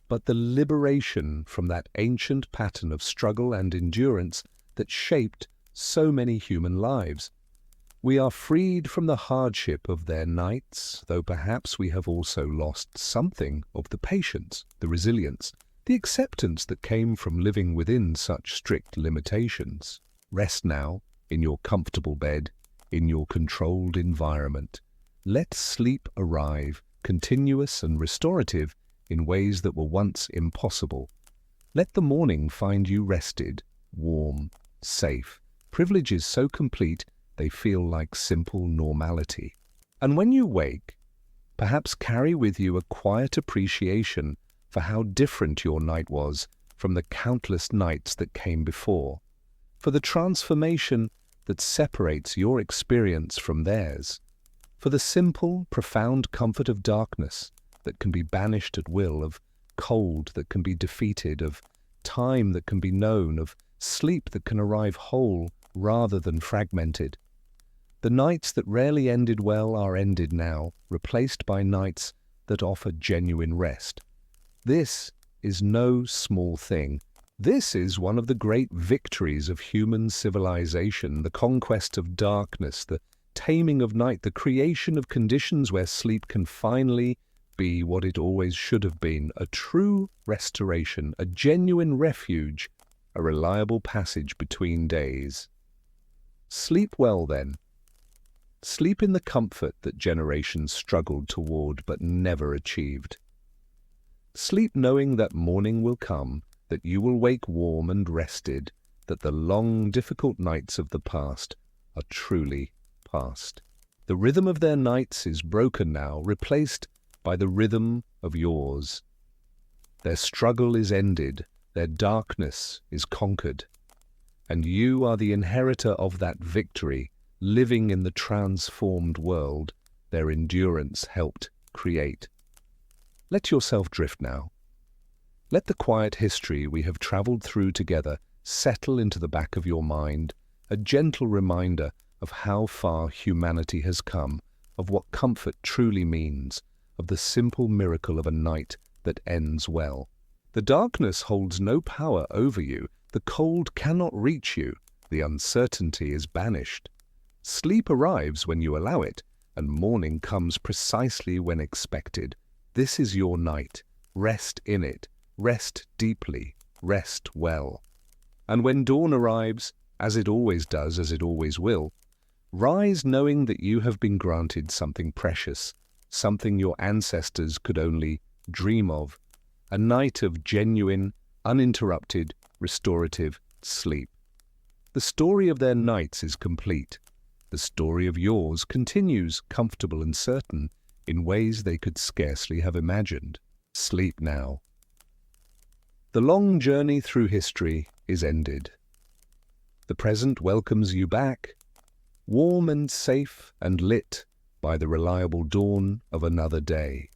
but the liberation from that ancient pattern of struggle and endurance that shaped so many human lives. We are freed from the hardship of their nights, though perhaps we have also lost something of the patience, the resilience, the acceptance that came from living within such strict limitations. Rest now, in your comfortable bed, in your controlled environment. Let sleep arrive, continuous and restorative, in ways that were once impossible. Let the morning find you rested, warm, safe, privileges so complete they feel like simple normality. And when you wake, perhaps carry with you a quiet appreciation for how different your night was from the countless nights that came before, for the transformation that separates your experience from theirs, for the simple, profound comfort of darkness that can be banished at will, of cold that can be defeated, of time that can be known, of sleep that can arrive whole rather than fragmented. The nights that rarely ended well are ended now, replaced by nights that offer genuine rest. This is no small thing. This is one of the great victories of human civilization, the conquest of darkness, the taming of night, the creation of conditions where sleep can finally be what it always should have been, a true restoration, a genuine refuge, a reliable passage between days. Sleep well, then. Sleep in the comfort that generations struggled toward but never achieved. Sleep knowing that morning will come, that you will wake warm and rested, that the long, difficult nights of the past are truly past. The rhythm of their nights is broken now, replaced by the rhythm of yours. Their struggle is ended, their darkness is conquered, and you are the inheritor of that victory, living in the transformed world their endurance helped create. Let yourself drift now. Let the quiet history we have traveled through together settle into the back of your mind, a gentle reminder of how far humanity has come, of what comfort truly means, of the simple miracle of a night that ends well. The darkness holds no power over you, the cold cannot reach you, the uncertainty is banished. Sleep arrives when you allow it, and morning comes precisely when expected. This is your night. Rest in it. Rest deeply. Rest well. And when dawn arrives, as it always does, as it always will, rise knowing that you have been granted something precious, something your ancestors could only dream of, a night of genuine, uninterrupted, restorative sleep. The story of their nights is complete. The story of yours continues comfortable and certain in ways they could scarcely have imagined. Sleep now. The long journey through history is ended. The present welcomes you back, warm and safe and lit by the reliable dawn of another day.